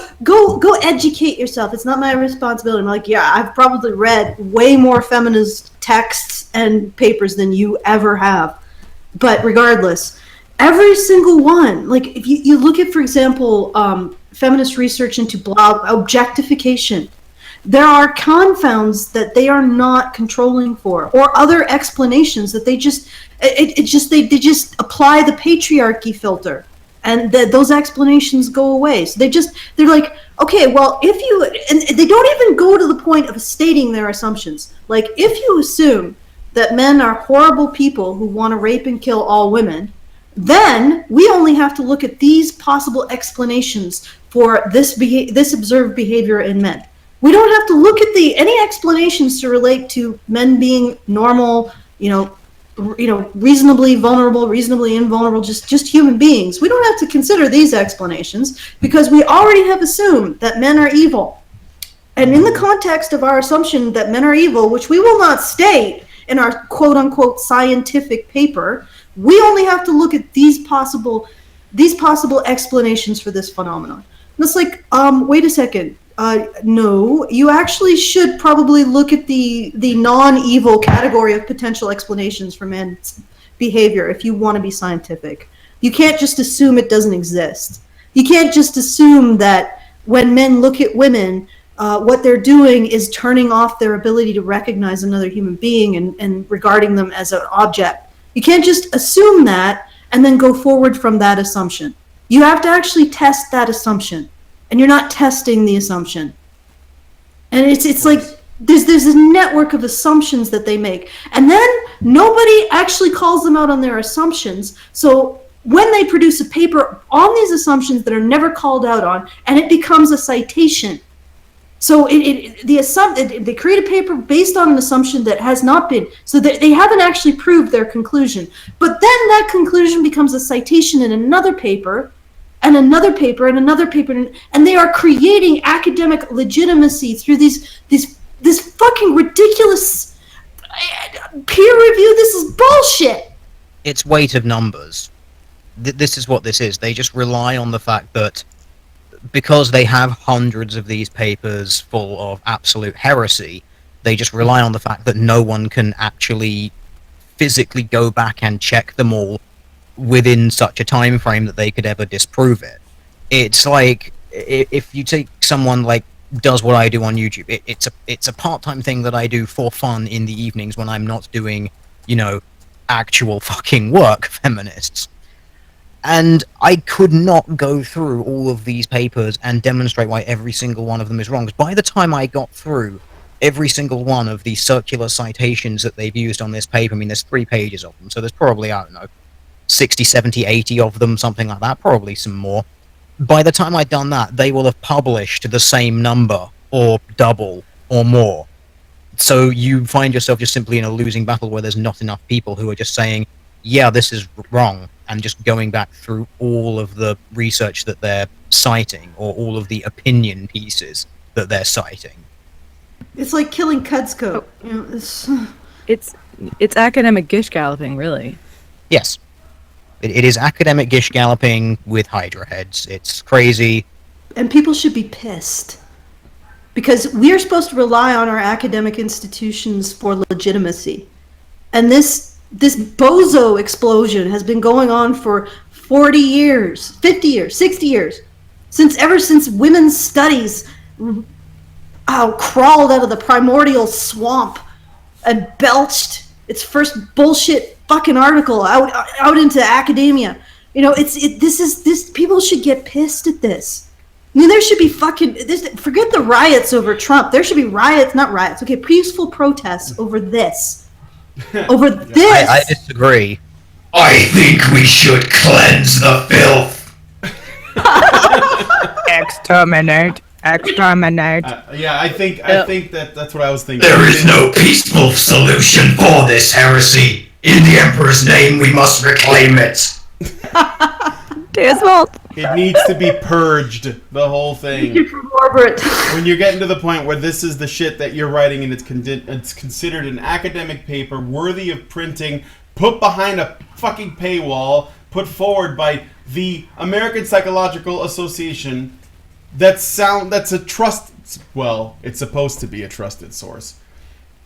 educate yourself. It's not my responsibility. I'm like, yeah, I've probably read way more feminist texts and papers than you ever have. But regardless, every single one, like if you look at, for example, feminist research into objectification, there are confounds that they are not controlling for, or other explanations that they just they just apply the patriarchy filter, and those explanations go away. So they're like, okay, well, if you, and they don't even go to the point of stating their assumptions. Like, if you assume that men are horrible people who want to rape and kill all women, then we only have to look at these possible explanations for this observed behavior in men. We don't have to look at any explanations to relate to men being normal, reasonably vulnerable, reasonably invulnerable, just human beings. We don't have to consider these explanations because we already have assumed that men are evil. And in the context of our assumption that men are evil, which we will not state in our quote-unquote scientific paper, we only have to look at these possible explanations for this phenomenon. And it's like, wait a second. No, you actually should probably look at the non-evil category of potential explanations for men's behavior if you want to be scientific. You can't just assume it doesn't exist. You can't just assume that when men look at women, what they're doing is turning off their ability to recognize another human being and regarding them as an object. You can't just assume that and then go forward from that assumption. You have to actually test that assumption. And you're not testing the assumption. And it's like there's this network of assumptions that they make. And then nobody actually calls them out on their assumptions. So when they produce a paper on these assumptions that are never called out on, and it becomes a citation. So they create a paper based on an assumption that has not been, so that they haven't actually proved their conclusion. But then that conclusion becomes a citation in another paper, and another paper, and another paper, and they are creating academic legitimacy through this fucking ridiculous peer review. This is bullshit. It's weight of numbers. This is what this is. They just rely on the fact that because they have hundreds of these papers full of absolute heresy, they just rely on the fact that no one can actually physically go back and check them all within such a time frame that they could ever disprove it. It's like if you take someone like does what I do on YouTube, it's a part-time thing that I do for fun in the evenings when I'm not doing, actual fucking work, feminists. And I could not go through all of these papers and demonstrate why every single one of them is wrong. 'Cause by the time I got through every single one of the circular citations that they've used on this paper, I mean, there's 3 pages of them, so there's probably, I don't know, 60, 70, 80 of them, something like that, probably some more. By the time I'd done that, they will have published the same number, or double, or more. So you find yourself just simply in a losing battle where there's not enough people who are just saying, yeah, this is wrong, and just going back through all of the research that they're citing, or all of the opinion pieces that they're citing. It's like killing Kudzko. It's academic gish galloping, really. Yes. It is academic gish galloping with Hydra heads. It's crazy. And people should be pissed. Because we are supposed to rely on our academic institutions for legitimacy. And this bozo explosion has been going on for 40 years, 50 years, 60 years. Ever since women's studies crawled out of the primordial swamp and belched its first bullshit fucking article out into academia. People should get pissed at this. I mean, there should be forget the riots over Trump. There should be peaceful protests over this. Over this. I disagree. I think we should cleanse the filth. Exterminate. I think that's what I was thinking. There is no peaceful solution for this heresy. In the Emperor's name, we must reclaim it. Desmond. It needs to be purged, the whole thing. When you're getting to the point where this is the shit that you're writing and it's considered an academic paper worthy of printing, put behind a fucking paywall, put forward by the American Psychological Association, that's a it's supposed to be a trusted source.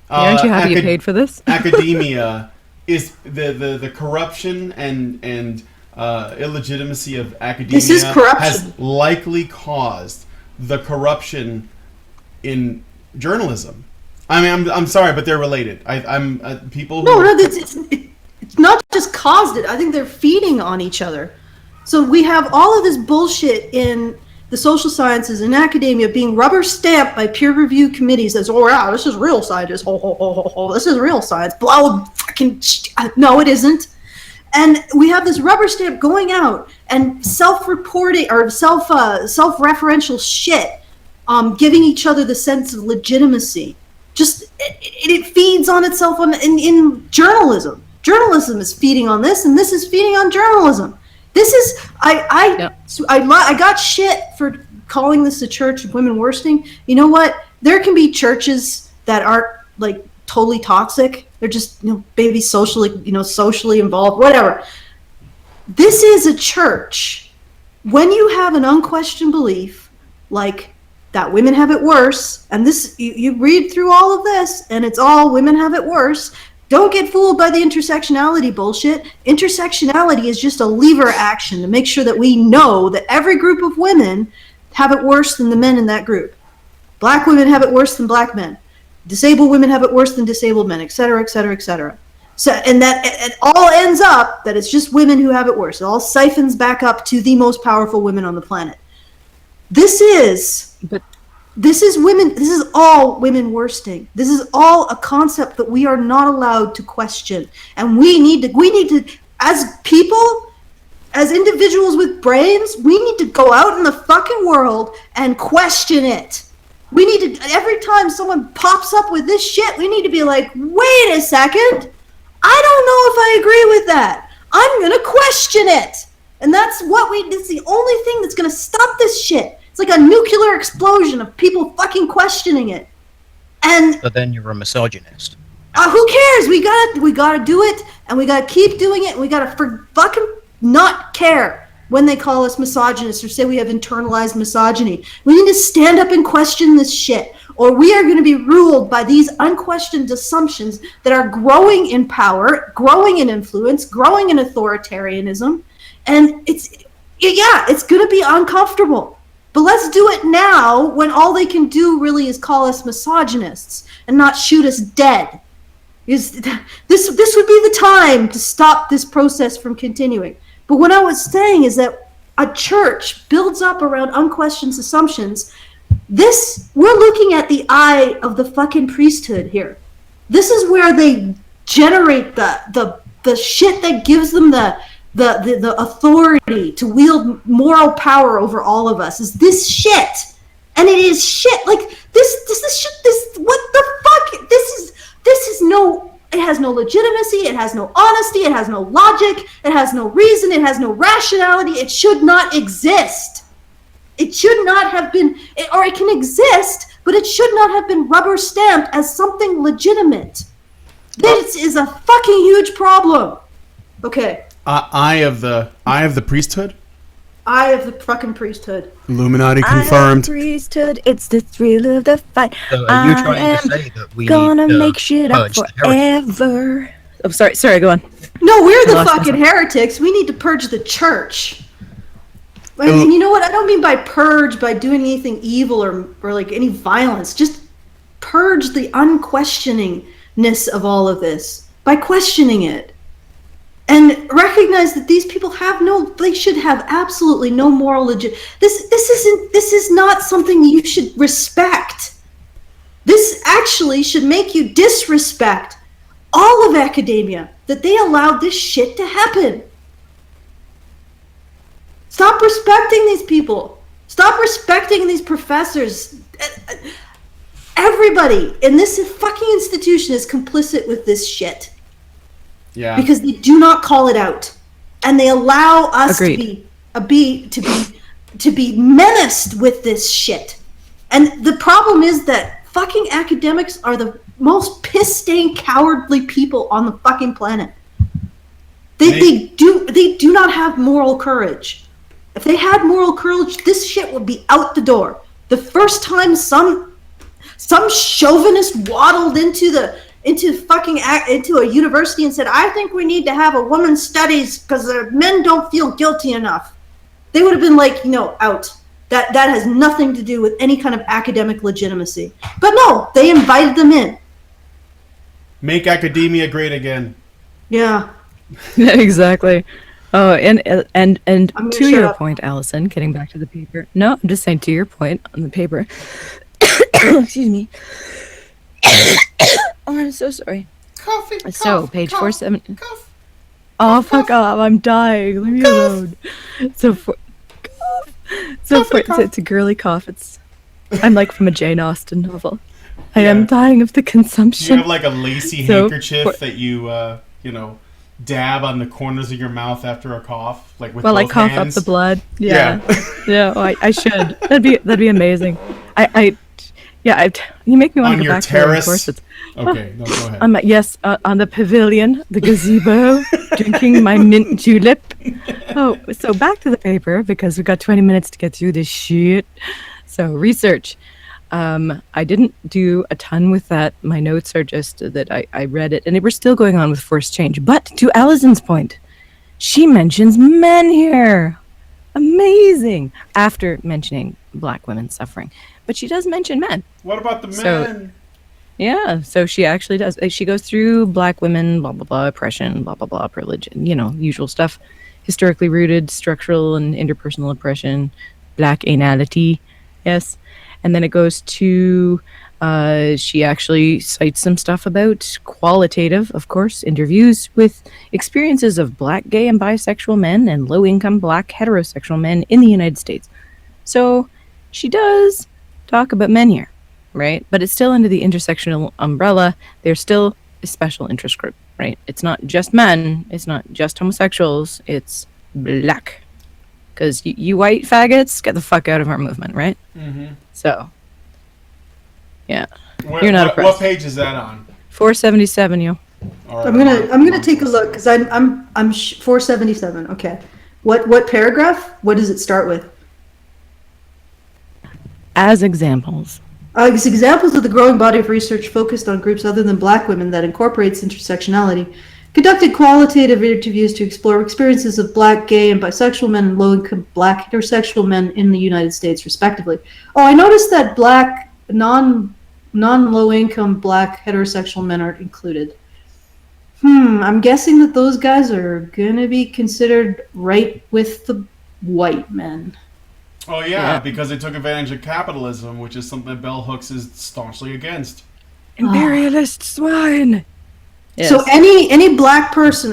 Aren't you happy you paid for this? Academia is the corruption and illegitimacy of academia This is corruption. has likely caused the corruption in journalism. I mean, I'm sorry, but they're related. I'm people. Who No, it's not just caused it. I think they're feeding on each other. So we have all of this bullshit in the social sciences and academia being rubber stamped by peer review committees as, oh yeah, this is real science. Ho, ho, ho, ho, ho, this is real science. Blah, fucking no, it isn't. And we have this rubber stamp going out and self-reporting or self-referential shit, giving each other the sense of legitimacy. Just it feeds on itself in journalism. Journalism is feeding on this, and this is feeding on journalism. This is I got shit for calling this a church of women worsting. You know what? There can be churches that aren't like totally toxic. They're just maybe socially involved, whatever. This is a church. When you have an unquestioned belief like that women have it worse, and this you read through all of this and it's all women have it worse. Don't get fooled by the intersectionality bullshit. Intersectionality is just a lever action to make sure that we know that every group of women have it worse than the men in that group. Black women have it worse than black men. Disabled women have it worse than disabled men, et cetera, et cetera, et cetera. So, and that it all ends up that it's just women who have it worse. It all siphons back up to the most powerful women on the planet. This is women. This is all women worsting. This is all a concept that we are not allowed to question, and we need to, as people, as individuals with brains, we need to go out in the fucking world and question it. We need to, every time someone pops up with this shit, we need to be like, wait a second, I don't know if I agree with that. I'm gonna question it, and that's the only thing that's gonna stop this shit. It's like a nuclear explosion of people fucking questioning it. And but then you're a misogynist. Who cares? We gotta do it, and we gotta keep doing it, and we gotta fucking not care when they call us misogynists or say we have internalized misogyny. We need to stand up and question this shit, or we are going to be ruled by these unquestioned assumptions that are growing in power, growing in influence, growing in authoritarianism, and it's going to be uncomfortable. But let's do it now when all they can do really is call us misogynists and not shoot us dead. This would be the time to stop this process from continuing. But what I was saying is that a church builds up around unquestioned assumptions. We're looking at the eye of the fucking priesthood here. This is where they generate the shit that gives them the authority to wield moral power over all of us. Is this shit? And it is shit. Like what the fuck? It has no legitimacy, it has no honesty, it has no logic, it has no reason, it has no rationality. It should not exist. It should not have been, or it can exist, but it should not have been rubber stamped as something legitimate. This is a fucking huge problem. Okay. Eye of the priesthood? Eye of the fucking priesthood. Illuminati confirmed. Priesthood, it's the thrill of the fight. So are you trying to say that we gonna need to make shit up purge the heretics? forever? Oh, sorry, go on. No, we're the lost fucking heretics. We need to purge the church. And you know what? I don't mean by purge by doing anything evil or like any violence. Just purge the unquestioningness of all of this by questioning it. And recognize that these people they should have absolutely no moral this is not something you should respect. This actually should make you disrespect all of academia, that they allowed this shit to happen. Stop respecting these people. Stop respecting these professors. Everybody in this fucking institution is complicit with this shit. Yeah. Because they do not call it out, and they allow us Agreed. to be menaced with this shit. And the problem is that fucking academics are the most piss-stained, cowardly people on the fucking planet. They do not have moral courage. If they had moral courage, this shit would be out the door. The first time some chauvinist waddled into into a university and said, I think we need to have a women's studies because men don't feel guilty enough, they would have been like, out. That has nothing to do with any kind of academic legitimacy. But no, they invited them in. Make academia great again. Yeah. Exactly. Oh, and to your up. point, Allison, getting back to the paper. No, I'm just saying to your point on the paper. Excuse me. Oh, I'm so sorry. Coffee. So, page 47. Oh, fuck off. I'm dying. Leave me alone. It's a girly cough. I'm like from a Jane Austen novel. I am dying of the consumption. You have like a lacy handkerchief that you, dab on the corners of your mouth after a cough, like with both I cough hands. up the blood. Yeah. Yeah. I should. That'd be amazing. You make me want on to go your back terrace. to it. Okay, no, go ahead. Yes, on the pavilion, the gazebo, drinking my mint julep. Oh, so back to the paper because we've got 20 minutes to get through this shit. So research. I didn't do a ton with that. My notes are just that I read it, and we're still going on with forced change. But to Alison's point, she mentions men here. Amazing. After mentioning black women suffering. But she does mention men. What about the men? So she actually does. She goes through black women, blah, blah, blah, oppression, blah, blah, blah, privilege, usual stuff. Historically rooted, structural and interpersonal oppression, black anality, yes. And then it goes to, she actually cites some stuff about qualitative, of course, interviews with experiences of black gay and bisexual men and low-income black heterosexual men in the United States. So she does talk about men here, right? But it's still under the intersectional umbrella. They're still a special interest group, right? It's not just men. It's not just homosexuals. It's black. Because you white faggots, get the fuck out of our movement, right? Mm-hmm. So, yeah, you're not oppressed. What page is that on? 477, yo. Right, I'm gonna take a look because I'm 477. Okay, what paragraph? What does it start with? As examples. As examples of the growing body of research focused on groups other than black women that incorporates intersectionality, conducted qualitative interviews to explore experiences of black, gay, and bisexual men and low-income black heterosexual men in the United States, respectively. Oh, I noticed that black, non-low-income black heterosexual men aren't included. I'm guessing that those guys are gonna be considered right with the white men. Oh, yeah, because they took advantage of capitalism, which is something that Bell Hooks is staunchly against. Imperialist swine! Yes. So any black person,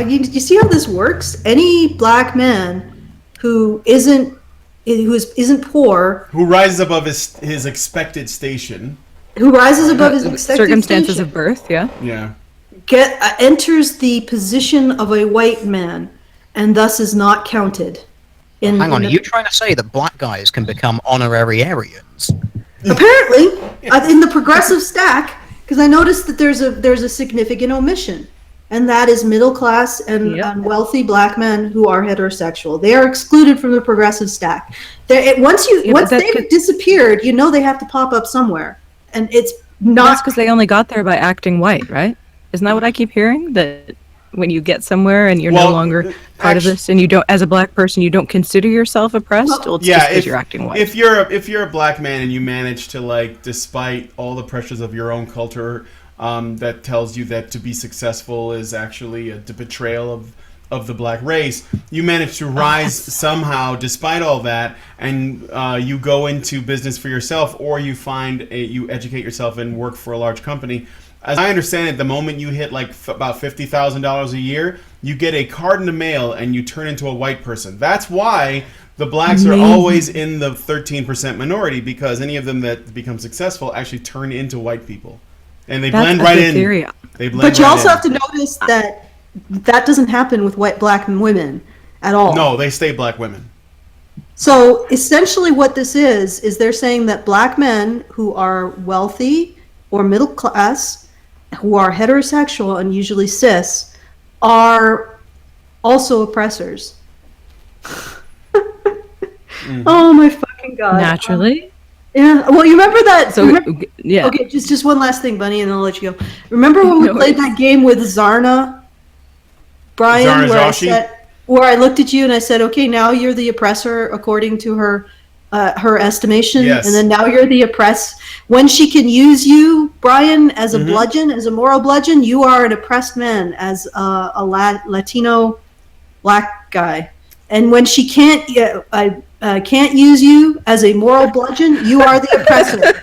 you see how this works? Any black man who isn't poor, Who rises above his expected station, circumstances of birth, yeah, enters the position of a white man, and thus is not counted. Hang on, are you trying to say that black guys can become honorary Aryans? Apparently, in the progressive stack. Because I noticed that there's a significant omission, and that is middle class and wealthy black men who are heterosexual. They are excluded from the progressive stack. Once they've disappeared, they have to pop up somewhere, and it's not. That's because they only got there by acting white, right? Isn't that what I keep hearing? That when you get somewhere and you're no longer part of this, and you don't, as a black person, you don't consider yourself oppressed. Well, it's just because you're acting white. If you're a black man and you manage to, despite all the pressures of your own culture, that tells you that to be successful is actually a betrayal of the black race, you manage to rise somehow despite all that, and you go into business for yourself, or you you educate yourself and work for a large company. As I understand it, the moment you hit about $50,000 a year, you get a card in the mail and you turn into a white person. That's why the blacks are always in the 13% minority, because any of them that become successful actually turn into white people. And they blend right in. But you also have to notice that doesn't happen with black women at all. No, they stay black women. So essentially what this is they're saying that black men who are wealthy or middle class, who are heterosexual and usually cis, are also oppressors. Oh my fucking god. Naturally. Yeah. Well, you remember that? So yeah. Okay, just one last thing, Bunny, and then I'll let you go. Remember when we played that game with Zarna, Brian, where I looked at you and I said, "Okay, now you're the oppressor according to her estimation, Yes. and then now you're the oppressed." When she can use you, Brian, as a bludgeon, as a moral bludgeon, you are an oppressed man, as a Latino black guy. And when she can't use you as a moral bludgeon, you are the oppressor.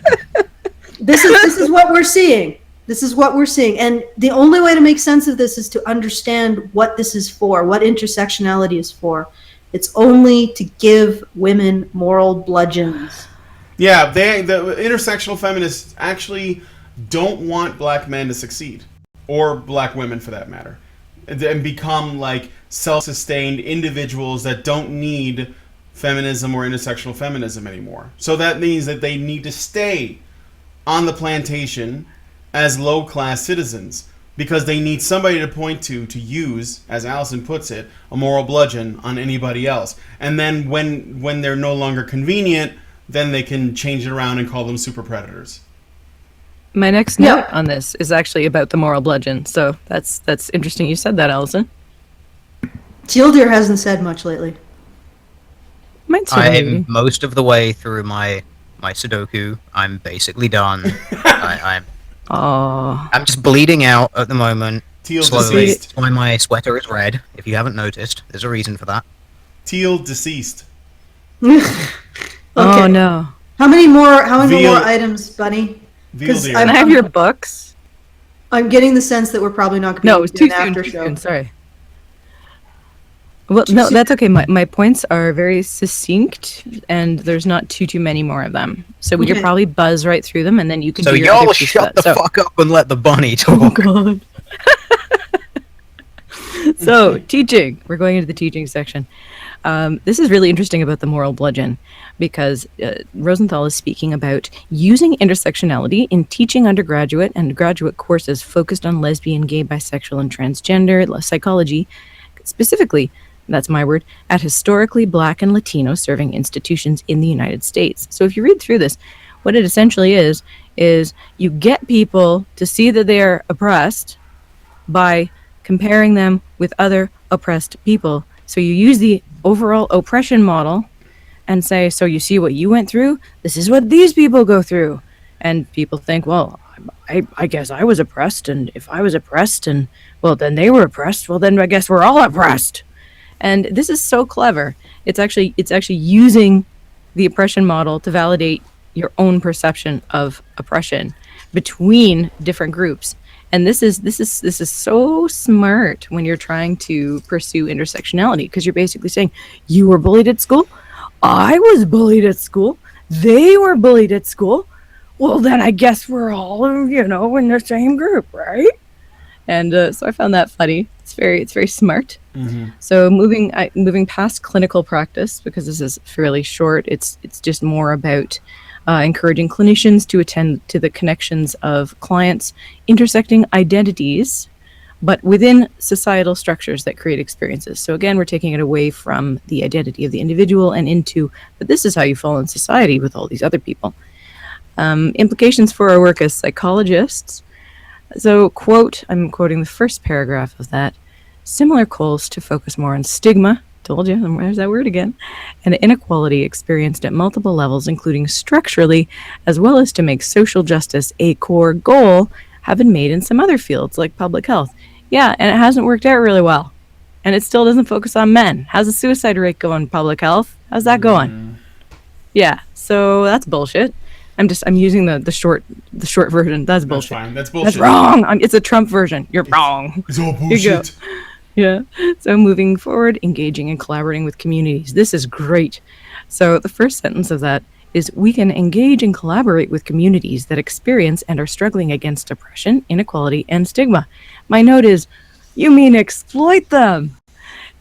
This is what we're seeing. This is what we're seeing. And the only way to make sense of this is to understand what this is for, what intersectionality is for. It's only to give women moral bludgeons. Yeah, the intersectional feminists actually don't want black men to succeed, or black women for that matter, and become like self-sustained individuals that don't need feminism or intersectional feminism anymore. So that means that they need to stay on the plantation as low-class citizens, because they need somebody to point to use, as Allison puts it, a moral bludgeon on anybody else. And then when they're no longer convenient, then they can change it around and call them super predators. My next note on this is actually about the moral bludgeon. So that's interesting you said that, Allison. Teal Deer hasn't said much lately. I'm most of the way through my Sudoku. I'm basically done. I'm just bleeding out at the moment. Teal slowly. deceased. That's why my sweater is red. If you haven't noticed, there's a reason for that. Teal deceased. Okay. Oh no! How many more items, Bunny? Because I have your books. I'm getting the sense that we're probably not going to do an after too show. soon. Sorry. Well, no, that's okay. My points are very succinct, and there's not too many more of them. So we could probably buzz right through them, and then you can. So do your y'all shut the fuck up and let the bunny talk. Oh God. So teaching. We're going into the teaching section. This is really interesting about the moral bludgeon, because Rosenthal is speaking about using intersectionality in teaching undergraduate and graduate courses focused on lesbian, gay, bisexual, and transgender psychology, specifically. That's my word, at historically Black and Latino serving institutions in the United States. So if you read through this, what it essentially is you get people to see that they are oppressed by comparing them with other oppressed people. So you use the overall oppression model and say, so you see what you went through? This is what these people go through. And people think, well, I guess I was oppressed, and if I was oppressed, and well, then they were oppressed, well, then I guess we're all oppressed. And this is so clever. It's actually using the oppression model to validate your own perception of oppression between different groups. And this is so smart when you're trying to pursue intersectionality, because you're basically saying, you were bullied at school, I was bullied at school, they were bullied at school, well, then I guess we're all, in the same group, right? And so I found that funny. It's very smart. Mm-hmm. So moving past clinical practice, because this is fairly short, it's just more about encouraging clinicians to attend to the connections of clients intersecting identities, but within societal structures that create experiences. So again, we're taking it away from the identity of the individual and into, but this is how you fall in society with all these other people. Implications for our work as psychologists. So, I'm quoting the first paragraph of that. Similar calls to focus more on stigma, told you, there's that word again, and inequality experienced at multiple levels, including structurally, as well as to make social justice a core goal, have been made in some other fields, like public health. Yeah, and it hasn't worked out really well. And it still doesn't focus on men. How's the suicide rate going in public health? How's that going? Yeah, so that's bullshit. I'm using the short version. That's bullshit. That's fine. That's bullshit. That's wrong. It's a Trump version. You're wrong. It's all bullshit. Yeah. So moving forward, engaging and collaborating with communities. This is great. So the first sentence of that is, we can engage and collaborate with communities that experience and are struggling against oppression, inequality, and stigma. My note is, you mean exploit them.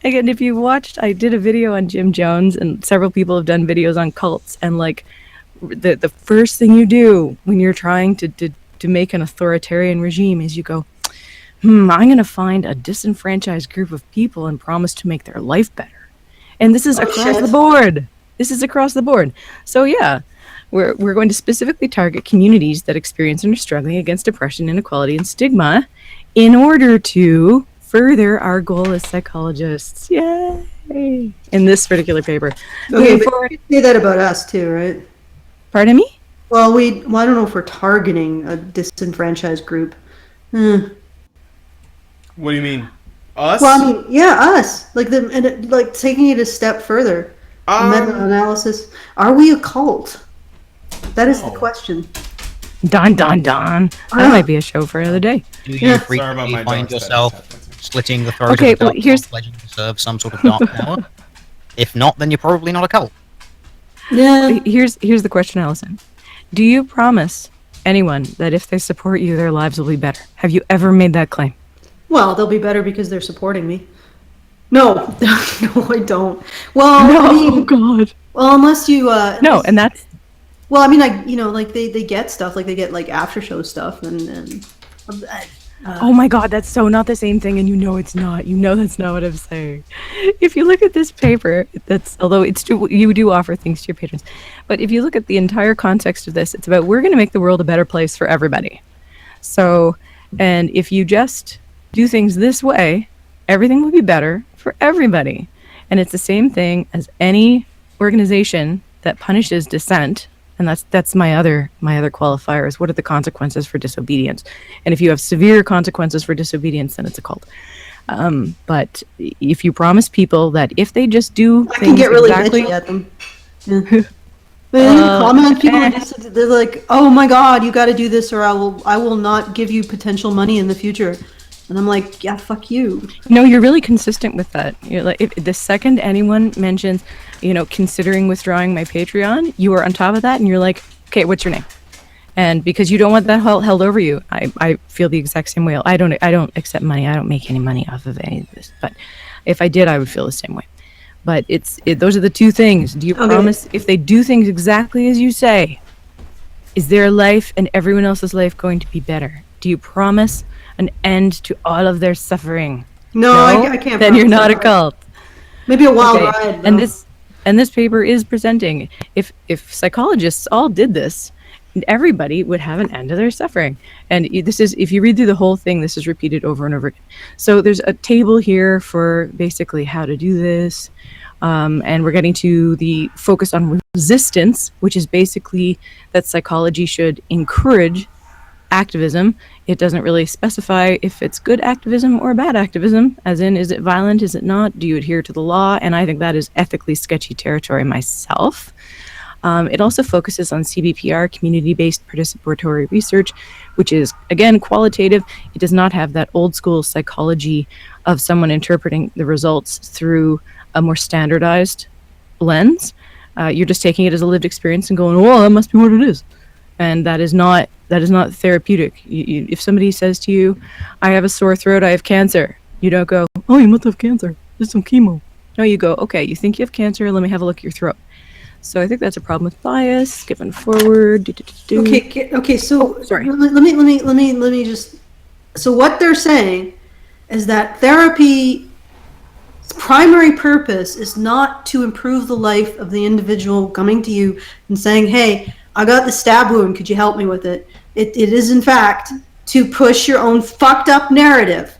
Again, if you watched, I did a video on Jim Jones, and several people have done videos on cults, and like, the first thing you do when you're trying to make an authoritarian regime is you go, I'm going to find a disenfranchised group of people and promise to make their life better. And this is across the board. This is across the board. So yeah, we're going to specifically target communities that experience and are struggling against oppression, inequality, and stigma in order to further our goal as psychologists. Yay! In this particular paper. Okay, but you say that about us too, right? Pardon me? Well, I don't know if we're targeting a disenfranchised group. What do you mean? Us? Well, I mean, yeah, us. Like taking it a step further. Meta-analysis. Are we a cult? That is the question. Don. That might be a show for another day. Do you frequently find yourself slitting the throat of a dark legend to serve some sort of dark power? If not, then you're probably not a cult. Yeah. Here's the question, Allison. Do you promise anyone that if they support you, their lives will be better? Have you ever made that claim? Well, they'll be better because they're supporting me. No, no, I don't. Well, no, I mean, God. Well, unless you. No, and that's. Well, I mean, like they get stuff, like they get like after show stuff, and. Oh my God, that's so not the same thing, and you know it's not. You know that's not what I'm saying. If you look at this paper, although it's true, you do offer things to your patrons, but if you look at the entire context of this, it's about we're going to make the world a better place for everybody. So, and if you just do things this way, everything will be better for everybody. And it's the same thing as any organization that punishes dissent. And that's my other qualifier is what are the consequences for disobedience? And if you have severe consequences for disobedience, then it's a cult. But if you promise people that if they just do I things can get really exactly bitchy at them. Yeah. Comment people they're like, "Oh my God, you got to do this, or I will not give you potential money in the future." And I'm like, "Yeah, fuck you." No, you're really consistent with that. You're like, if the second anyone mentions, considering withdrawing my Patreon, you are on top of that, and you're like, "Okay, what's your name?" And because you don't want that held over you, I feel the exact same way. I don't accept money. I don't make any money off of any of this. But if I did, I would feel the same way. But those are the two things. Do you promise if they do things exactly as you say, is their life and everyone else's life going to be better? Do you promise an end to all of their suffering? No, I can't. Then you're not a cult. Maybe a wild ride. Though. And this paper is presenting if psychologists all did this, everybody would have an end to their suffering. And this is, if you read through the whole thing, this is repeated over and over again. So there's a table here for basically how to do this. And we're getting to the focus on resistance, which is basically that psychology should encourage activism. It doesn't really specify if it's good activism or bad activism, as in, is it violent, is it not, do you adhere to the law? And I think that is ethically sketchy territory myself. It also focuses on CBPR, community-based participatory research, which is, again, qualitative. It does not have that old school psychology of someone interpreting the results through a more standardized lens. You're just taking it as a lived experience and going, "Oh, that must be what it is," and that is not therapeutic. If somebody says to you, "I have a sore throat, I have cancer," you don't go, "Oh, you must have cancer. There's some chemo." No, you go, "Okay, you think you have cancer? Let me have a look at your throat." So I think that's a problem with bias. Skipping forward. Okay. So sorry. Let me just. So what they're saying is that therapy's primary purpose is not to improve the life of the individual coming to you and saying, "Hey, I got the stab wound. Could you help me with it?" It is in fact to push your own fucked up narrative.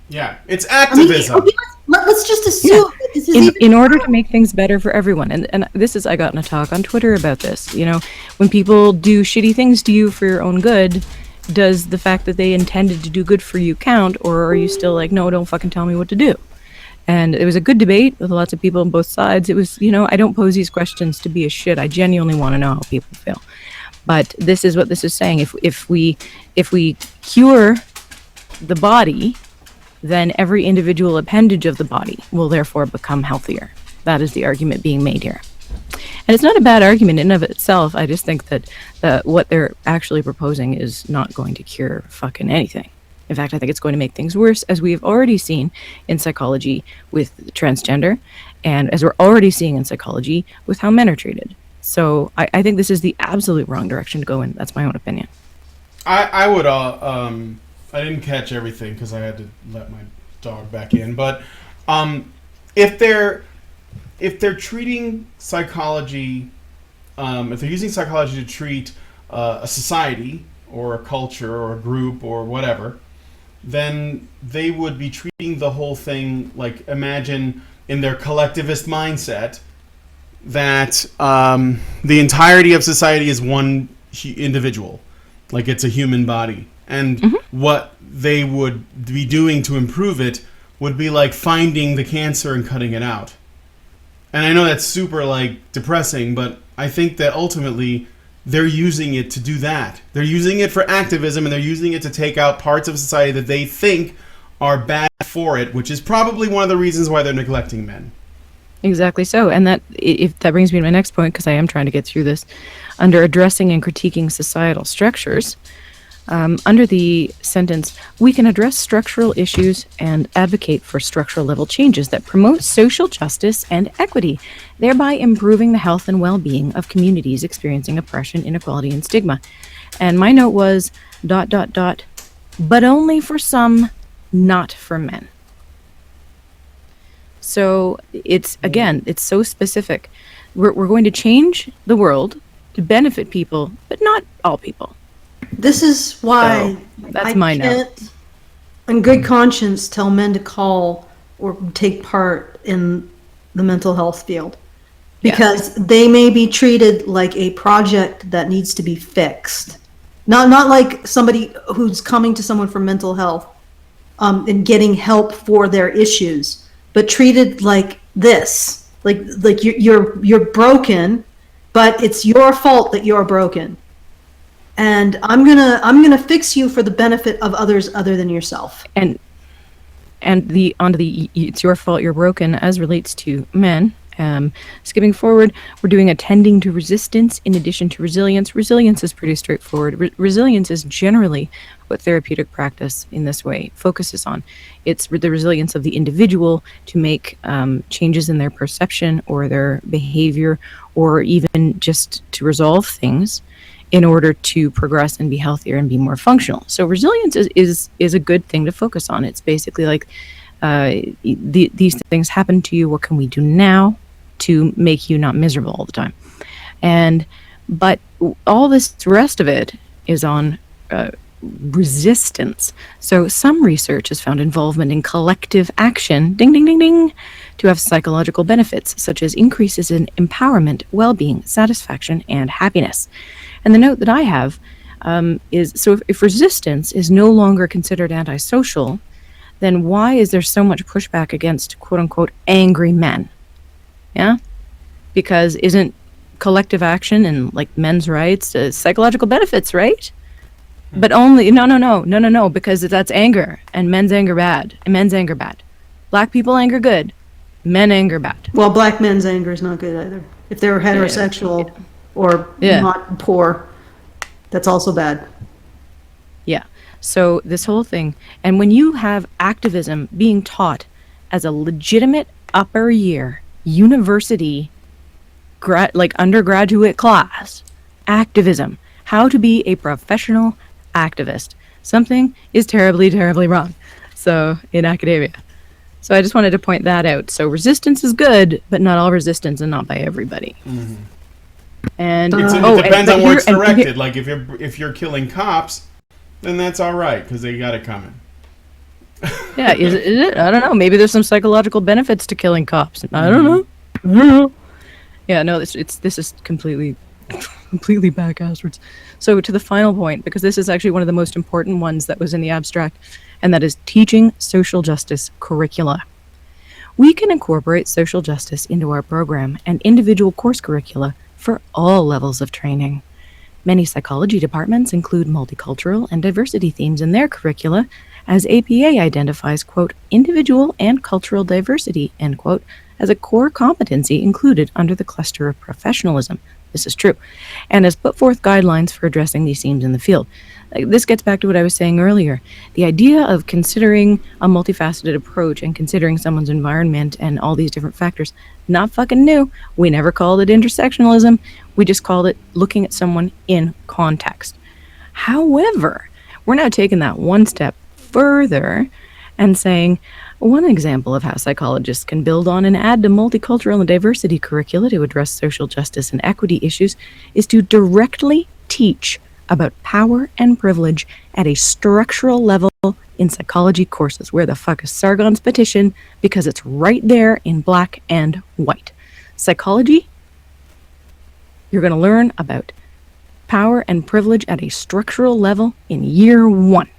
Yeah, it's activism. I mean, let's just assume that this is in order to make things better for everyone. And this is, I got in a talk on Twitter about this. When people do shitty things to you for your own good, does the fact that they intended to do good for you count, or are you still like, "No, don't fucking tell me what to do"? And it was a good debate with lots of people on both sides. It was, I don't pose these questions to be a shit. I genuinely want to know how people feel. But this is what this is saying. If we cure the body, then every individual appendage of the body will therefore become healthier. That is the argument being made here. And it's not a bad argument in and of itself. I just think that what they're actually proposing is not going to cure fucking anything. In fact, I think it's going to make things worse, as we have already seen in psychology with transgender, and as we're already seeing in psychology with how men are treated. So I think this is the absolute wrong direction to go in. That's my own opinion. I would I didn't catch everything because I had to let my dog back in. But if they're treating psychology if they're using psychology to treat a society or a culture or a group or whatever, then they would be treating the whole thing like, imagine in their collectivist mindset that the entirety of society is one individual, like it's a human body, and what they would be doing to improve it would be like finding the cancer and cutting it out. And I know that's super like depressing, but I think that ultimately they're using it to do that. They're using it for activism, and they're using it to take out parts of society that they think are bad for it, which is probably one of the reasons why they're neglecting men. Exactly so. And that brings me to my next point, because I am trying to get through this. Under addressing and critiquing societal structures, under the sentence, we can address structural issues and advocate for structural level changes that promote social justice and equity, thereby improving the health and well-being of communities experiencing oppression, inequality, and stigma. And my note was ... but only for some, not for men. So it's so specific. We're going to change the world to benefit people, but not all people. This is why that's my note. Can't, in good conscience, tell men to call or take part in the mental health field, because they may be treated like a project that needs to be fixed, not like somebody who's coming to someone for mental health and getting help for their issues, but treated like this, like you're broken, but it's your fault that you're broken. And I'm gonna fix you for the benefit of others other than yourself. And it's your fault you're broken as relates to men. Skipping forward, we're doing attending to resistance in addition to resilience. Resilience is pretty straightforward. Resilience is generally what therapeutic practice in this way focuses on. It's the resilience of the individual to make changes in their perception or their behavior, or even just to resolve things in order to progress and be healthier and be more functional. So resilience is a good thing to focus on. It's basically like these things happen to you. What can we do now to make you not miserable all the time? But all this rest of it is on resistance. So some research has found involvement in collective action, ding, ding, ding, ding, to have psychological benefits, such as increases in empowerment, well-being, satisfaction, and happiness. And the note that I have is, so if resistance is no longer considered antisocial, then why is there so much pushback against quote-unquote angry men? Yeah? Because isn't collective action and like men's rights psychological benefits, right? But only, no, because that's anger, and men's anger bad, and men's anger bad. Black people anger good, men anger bad. Well, black men's anger is not good either. If they're heterosexual or not poor, that's also bad. Yeah. So this whole thing, and when you have activism being taught as a legitimate upper year university, like undergraduate class, activism, how to be a professional activist, something is terribly, terribly wrong. So in academia. So I just wanted to point that out. So resistance is good, but not all resistance, and not by everybody. Mm-hmm. And it depends on where it's directed. Like if you're killing cops, then that's all right because they got it coming. Yeah, is it? I don't know. Maybe there's some psychological benefits to killing cops. I don't know. Yeah, no, this is completely backwards. So to the final point, because this is actually one of the most important ones that was in the abstract, and that is teaching social justice curricula. We can incorporate social justice into our program and individual course curricula for all levels of training. Many psychology departments include multicultural and diversity themes in their curricula, as APA identifies, quote, individual and cultural diversity, end quote, as a core competency included under the cluster of professionalism. This is true, and has put forth guidelines for addressing these themes in the field. This gets back to what I was saying earlier. The idea of considering a multifaceted approach and considering someone's environment and all these different factors, not fucking new. We never called it intersectionalism. We just called it looking at someone in context. However, we're now taking that one step further and saying, one example of how psychologists can build on and add to multicultural and diversity curricula to address social justice and equity issues is to directly teach about power and privilege at a structural level in psychology courses. Where the fuck is Sargon's petition? Because it's right there in black and white. Psychology, you're going to learn about power and privilege at a structural level in year 1.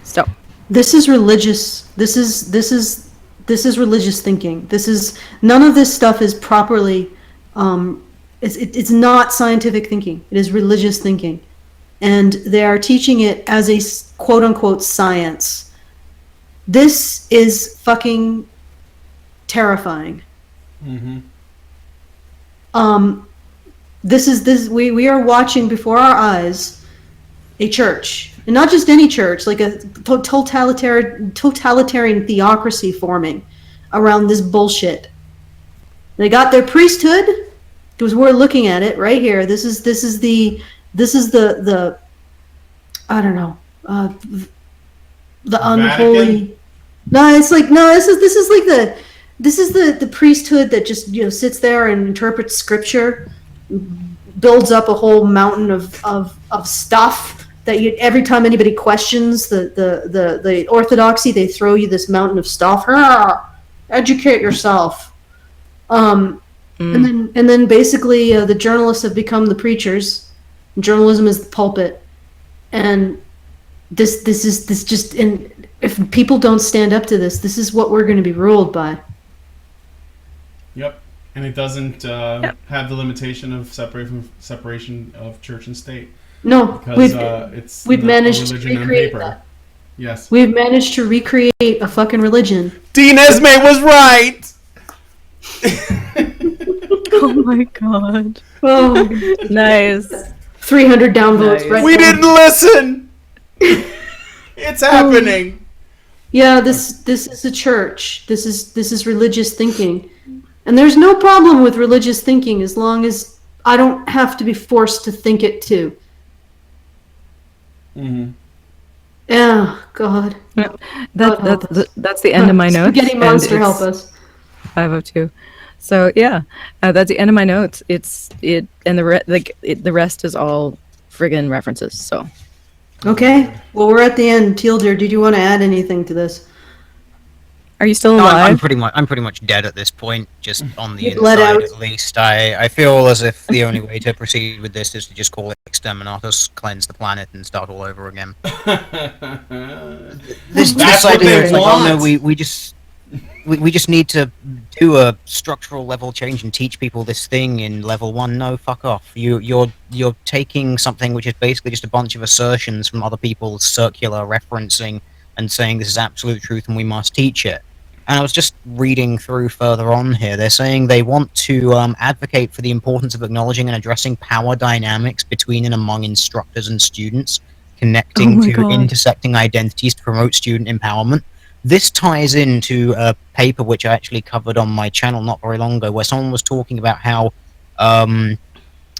So this is religious. This is religious thinking. None of this stuff is properly. It's not scientific thinking. It is religious thinking, and they are teaching it as a quote unquote science. This is fucking terrifying. Mm-hmm. We are watching before our eyes a church, and not just any church, like a totalitarian theocracy forming around this bullshit. They got their priesthood, because we're looking at it right here. This is the I don't know, the unholy. This is the priesthood that just sits there and interprets scripture, builds up a whole mountain of stuff that every time anybody questions the orthodoxy, they throw you this mountain of stuff. Educate yourself. And then basically the journalists have become the preachers. Journalism is the pulpit, and this just if people don't stand up to this is what we're going to be ruled by. Yep, and it doesn't have the limitation of separation of church and state. No, because we've managed to religion on recreate paper. that. Yes, We've managed to recreate a fucking religion. Dean Esme was right. oh my god. Oh, Nice. 300 downvotes. Nice. Right We now. didn't listen. It's happening. Yeah, this is a church. This is religious thinking, and there's no problem with religious thinking as long as I don't have to be forced to think it too. Mm-hmm. Yeah, God. That's the end of my notes. Spaghetti monster, help us. 502. So yeah, that's the end of my notes. The rest is all friggin' references. So Okay, well we're at the end. Teal dear, did you want to add anything to this? are you still No, alive? I'm pretty much dead at this point, just on the You've let inside out. at least. I feel as if the only way to proceed with this is to just call it Exterminatus, cleanse the planet, and start all over again. This That's what idea, they it's like, oh no, want. we just need to do a structural level change and teach people this thing in level 1. No, fuck off. You're taking something which is basically just a bunch of assertions from other people's circular referencing and saying this is absolute truth and we must teach it. And I was just reading through further on here. They're saying they want to advocate for the importance of acknowledging and addressing power dynamics between and among instructors and students, connecting to intersecting identities to promote student empowerment. This ties into a paper which I actually covered on my channel not very long ago, where someone was talking about how, again,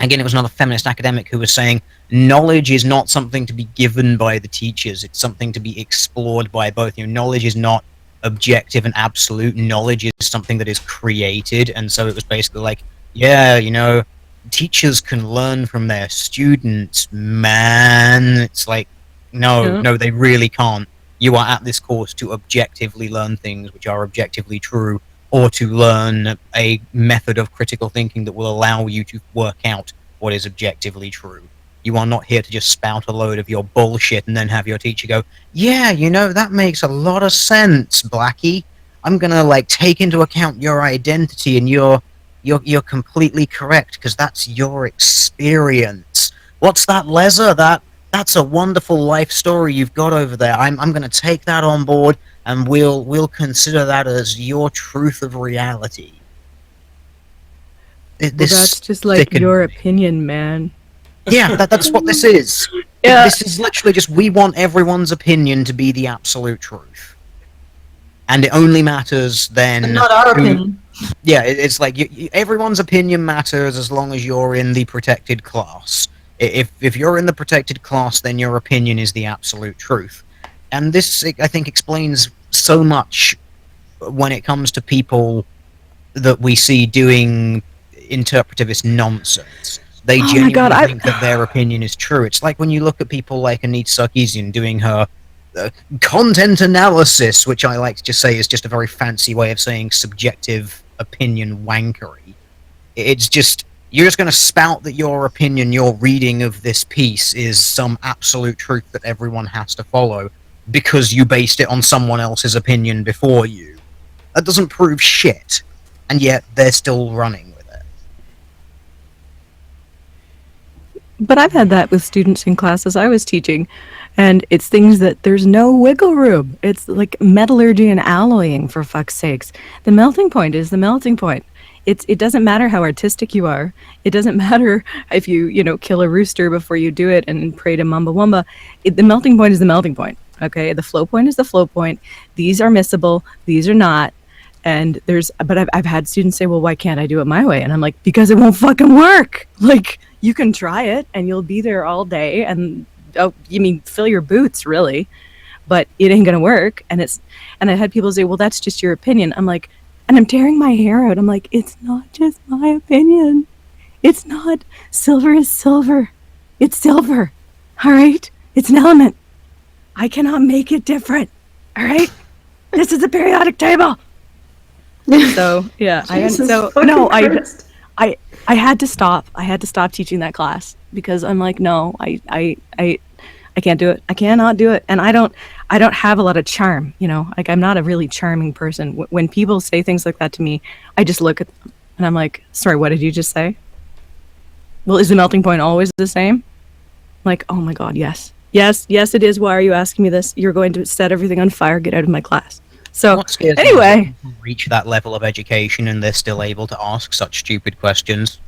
it was another feminist academic who was saying knowledge is not something to be given by the teachers, it's something to be explored by both. Knowledge is not objective and absolute. Knowledge is something that is created. And so it was basically like, yeah, teachers can learn from their students, man. It's like, no, they really can't. You are at this course to objectively learn things which are objectively true, or to learn a method of critical thinking that will allow you to work out what is objectively true. You are not here to just spout a load of your bullshit and then have your teacher go, yeah, that makes a lot of sense, Blackie. I'm gonna take into account your identity, and you're completely correct because that's your experience. What's that, Leza? That's a wonderful life story you've got over there. I'm gonna take that on board, and we'll consider that as your truth of reality. That's just your opinion, man. Yeah, that's what this is. Yeah. This is literally just, we want everyone's opinion to be the absolute truth. And it only matters then... Not our opinion. Yeah, it's like, everyone's opinion matters as long as you're in the protected class. If you're in the protected class, then your opinion is the absolute truth. And this, I think, explains so much when it comes to people that we see doing interpretivist nonsense. They Oh my God, genuinely think that their opinion is true. It's like when you look at people like Anita Sarkeesian doing her content analysis, which I like to just say is just a very fancy way of saying subjective opinion wankery. It's just, you're just going to spout that your opinion, your reading of this piece is some absolute truth that everyone has to follow because you based it on someone else's opinion before you. That doesn't prove shit, and yet they're still running with it. But I've had that with students in classes I was teaching, and it's things that there's no wiggle room. It's like metallurgy and alloying, for fuck's sakes. The melting point is the melting point. It doesn't matter how artistic you are. It doesn't matter if you kill a rooster before you do it and pray to Mamba. The melting point is the melting point. Okay, the flow point is the flow point. These are missable. These are not. And but I've had students say, well, why can't I do it my way? And I'm like, because it won't fucking work. Like, you can try it and you'll be there all day and fill your boots, really, but it ain't gonna work. And I had people say, well, that's just your opinion. I'm like, and I'm tearing my hair out. I'm like, it's not just my opinion. It's not. Silver is silver. It's silver. All right? It's an element. I cannot make it different. All right? This is a periodic table. So, yeah. I had to stop. I had to stop teaching that class because I'm like, no, I can't do it. I cannot do it. And I don't have a lot of charm, like I'm not a really charming person. When people say things like that to me, I just look at them and I'm like, sorry, what did you just say? Well, is the melting point always the same? Like, oh my God, yes, it is. Why are you asking me this? You're going to set everything on fire. Get out of my class. So anyway, reach that level of education and they're still able to ask such stupid questions.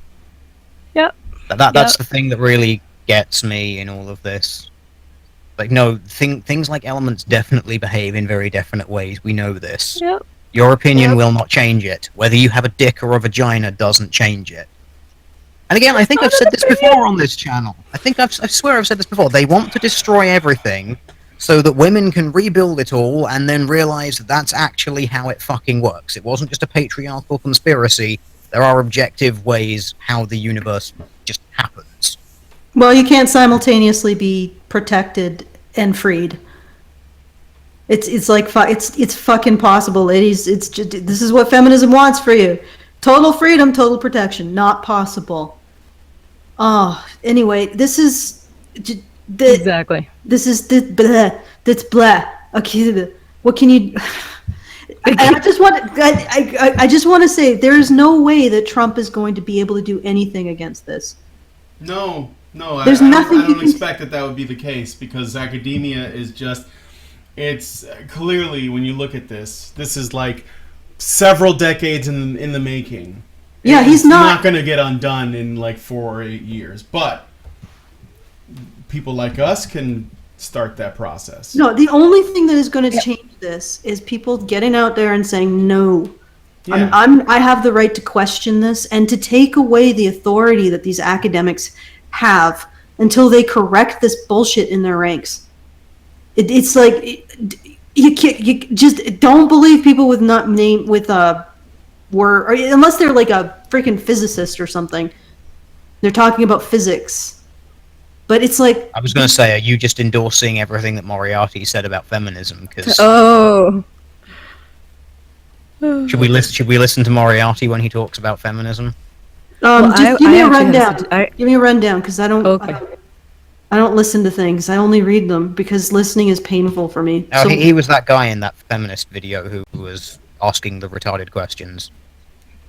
Yep. That's the thing that really gets me in all of this. Like, no, things like elements definitely behave in very definite ways. We know this. Yep. Your opinion will not change it. Whether you have a dick or a vagina doesn't change it. And again, I think I've said this before on this channel. I swear I've said this before. They want to destroy everything so that women can rebuild it all and then realize that that's actually how it fucking works. It wasn't just a patriarchal conspiracy. There are objective ways how the universe just happens. Well, you can't simultaneously be protected and freed. It's like it's fucking possible, ladies. It's just, this is what feminism wants for you: total freedom, total protection. Not possible. Anyway, this is exactly. This is blah. That's blah. Okay, what can you? I just want to say there is no way that Trump is going to be able to do anything against this. No, there's nothing. I don't expect that would be the case because academia is just. It's clearly, when you look at this is like several decades in the making. Yeah, he's not going to get undone in like 4 or 8 years, but people like us can start that process. No, the only thing that is going to change this is people getting out there and saying no. Yeah. I have the right to question this and to take away the authority that these academics have until they correct this bullshit in their ranks. It's like you just don't believe people with or unless they're like a freaking physicist or something. They're talking about physics, but it's like I was going to say, are you just endorsing everything that Moriarty said about feminism? Because should we listen to Moriarty when he talks about feminism? Just give me a rundown. Give me a rundown because I don't. Okay. I don't listen to things. I only read them because listening is painful for me. Oh, he was that guy in that feminist video who was asking the retarded questions.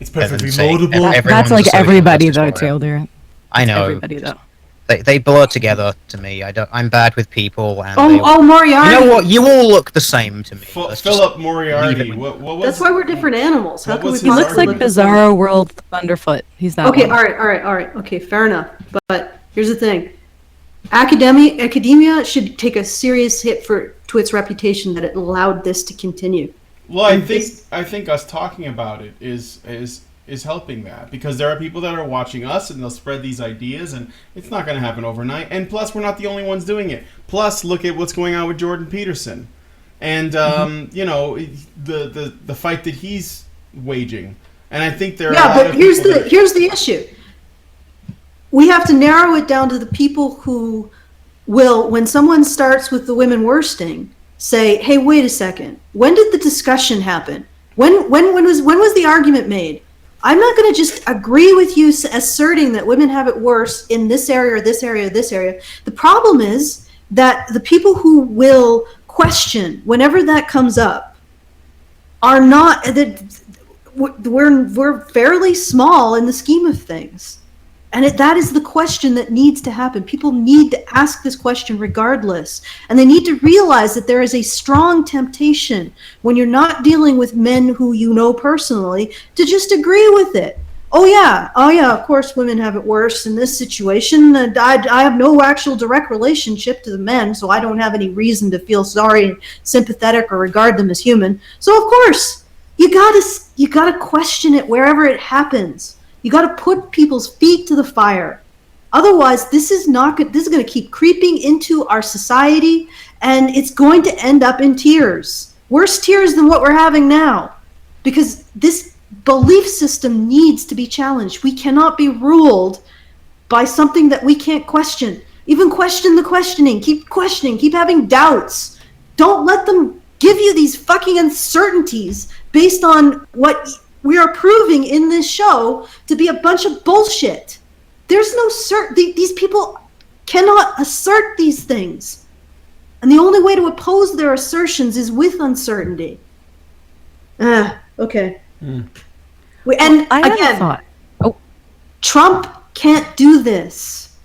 It's perfectly laudable. That's like everybody though, Taylor. I know. Everybody though. They blur together to me. I'm bad with people. And Moriarty. You know what? You all look the same to me. Philip Moriarty. What was? That's why we're different animals. How can we? He looks like Bizarro World Thunderfoot. He's that. Okay. All right. Okay. Fair enough. But here's the thing. Academia should take a serious hit to its reputation that it allowed this to continue. Well, I think us talking about it is is helping that, because there are people that are watching us and they'll spread these ideas, and it's not going to happen overnight. And plus, we're not the only ones doing it. Plus, look at what's going on with Jordan Peterson, and you know, the fight that he's waging. And I think there are. Yeah, but here's the issue. We have to narrow it down to the people who will, when someone starts with the women worsting, say, "Hey, wait a second. When did the discussion happen? When was the argument made? I'm not going to just agree with you asserting that women have it worse in this area or this area or this area." The problem is that the people who will question whenever that comes up are not, we're fairly small in the scheme of things. And that is the question that needs to happen. People need to ask this question regardless. And they need to realize that there is a strong temptation when you're not dealing with men who you know personally to just agree with it. Oh yeah, of course women have it worse in this situation. And I have no actual direct relationship to the men, so I don't have any reason to feel sorry and sympathetic or regard them as human. So of course, you gotta question it wherever it happens. You got to put people's feet to the fire. Otherwise, this is going to keep creeping into our society, and it's going to end up in tears. Worse tears than what we're having now. Because this belief system needs to be challenged. We cannot be ruled by something that we can't question. Even question the questioning. Keep questioning. Keep having doubts. Don't let them give you these fucking uncertainties based on what we are proving in this show to be a bunch of bullshit. There's no these people cannot assert these things. And the only way to oppose their assertions is with uncertainty. Okay. And I had again, a thought. Oh, Trump can't do this.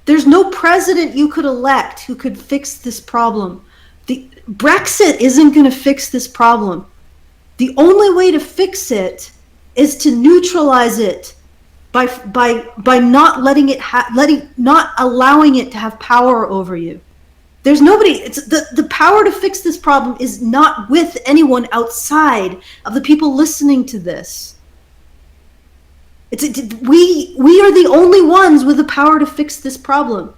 There's no president you could elect who could fix this problem. The Brexit isn't going to fix this problem. The only way to fix it is to neutralize it by not not allowing it to have power over you. There's nobody. It's the power to fix this problem is not with anyone outside of the people listening to this. We are the only ones with the power to fix this problem.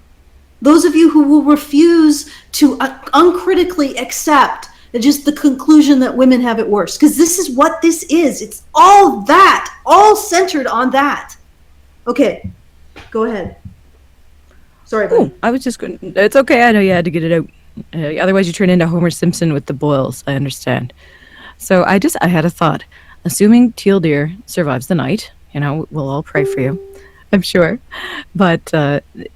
Those of you who will refuse to uncritically accept just the conclusion that women have it worse, because this is what this is. It's all that, all centered on that. Okay, go ahead. Sorry, buddy. I was just going. It's okay. I know you had to get it out. Otherwise, you turn into Homer Simpson with the boils. I understand. So I had a thought. Assuming Teal Deer survives the night, we'll all pray for you, I'm sure. But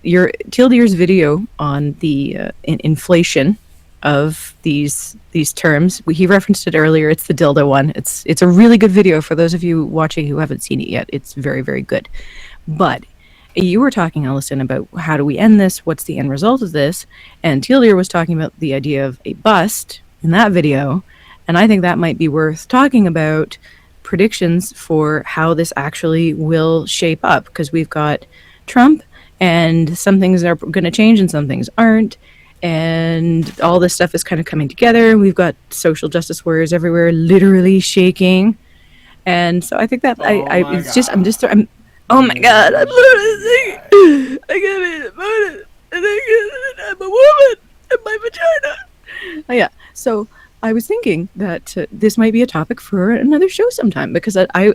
your Teal Deer's video on the inflation of these terms, he referenced it earlier. It's the dildo one. It's a really good video for those of you watching who haven't seen it yet. It's very, very good. But you were talking, Allison, about how do we end this? What's the end result of this? And Teal was talking about the idea of a bust in that video. And I think that might be worth talking about predictions for how this actually will shape up, because we've got Trump and some things are going to change and some things aren't. And all this stuff is kind of coming together. We've got social justice warriors everywhere, literally shaking. And so I think that oh my God, I'm losing. I can't be emoted. I'm a woman in my vagina. Oh yeah. So I was thinking that this might be a topic for another show sometime, because I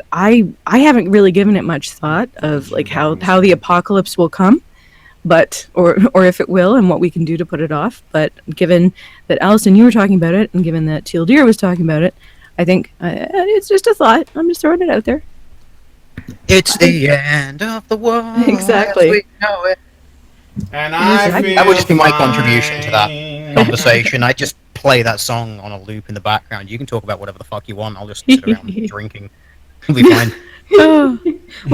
haven't really given it much thought of like how the apocalypse will come. But or if it will, and what we can do to put it off. But given that Allison, you were talking about it, and given that Teal Deer was talking about it, I think it's just a thought. I'm just throwing it out there. It's the end of the world. Exactly. As we know it. And that would just be my contribution to that conversation. I just play that song on a loop in the background. You can talk about whatever the fuck you want. I'll just sit around drinking. It'll be fine. Well,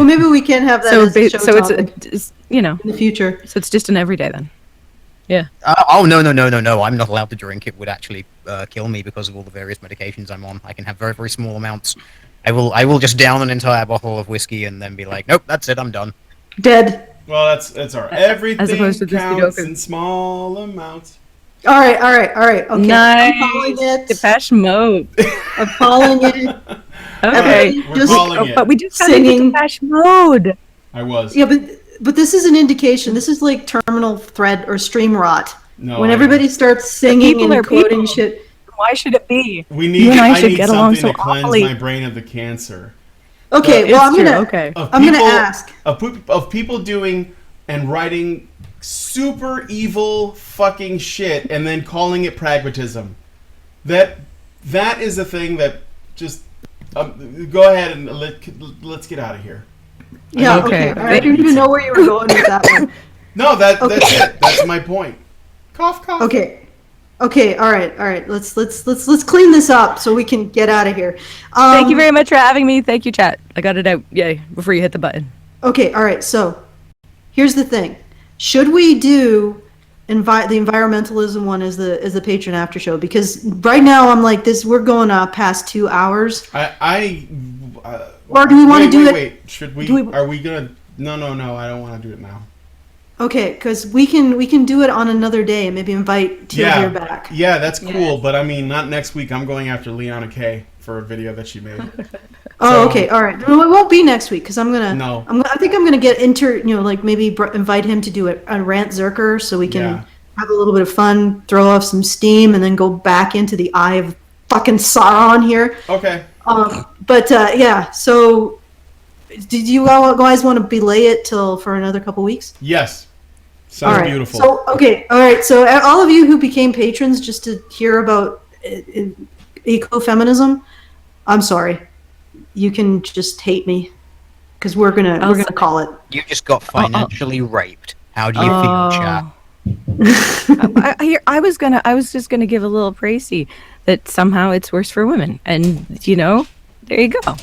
maybe we can have that as a show topic it's in the future. So it's just an everyday then. Yeah. No. I'm not allowed to drink. It would actually kill me because of all the various medications I'm on. I can have very, very small amounts. I will just down an entire bottle of whiskey and then be like, nope, that's it, I'm done. Dead. Well, that's all right. Everything As opposed to counts in small amounts. All right. Okay. Nice. I'm calling it. Depeche Mode. I'm calling it. Okay. We're Just calling it. But we just got Singing. into Depeche Mode. I was. Yeah, but this is an indication. This is like terminal thread or stream rot. No, when I- everybody starts singing People are and quoting people. shit. Why should it be? We need. You and I I should need get something along so to cleanse awfully. my brain of the cancer. Okay, It's well I'm true, gonna okay. I'm gonna ask. Of people doing and writing super evil fucking shit and then calling it pragmatism. That is a thing that just go ahead and let's get out of here. Yeah, Okay. okay. I didn't even know where you were going with that one. No, that's it. That's my point. Cough, cough. Okay. Okay, all right. Let's clean this up so we can get out of here. Thank you very much for having me. Thank you, chat. I got it out. Yay! Before you hit the button. Okay, all right. So, here's the thing: should we do the environmentalism one as the patron after show? Because right now I'm like this. We're going past 2 hours. Or do we want to do it? Wait. Should we? Are we gonna? No. I don't want to do it now. Okay, because we can do it on another day and maybe invite Teal here back. Yeah, that's cool. But I mean, not next week. I'm going after Leona K for a video that she made. Oh, okay, all right. No, it won't be next week because I'm gonna. No. I think I'm gonna get like maybe invite him to do a rant Zerker so we can have a little bit of fun, throw off some steam, and then go back into the eye of fucking Sauron here. Okay. Yeah. So, did you guys want to belay it for another couple weeks? Yes. Sounds all right. beautiful. So okay, all right. So all of you who became patrons just to hear about ecofeminism, I'm sorry. You can just hate me because we're gonna call it. You just got financially raped. How do you feel, chat? I was just gonna give a little précis that somehow it's worse for women, and there you go.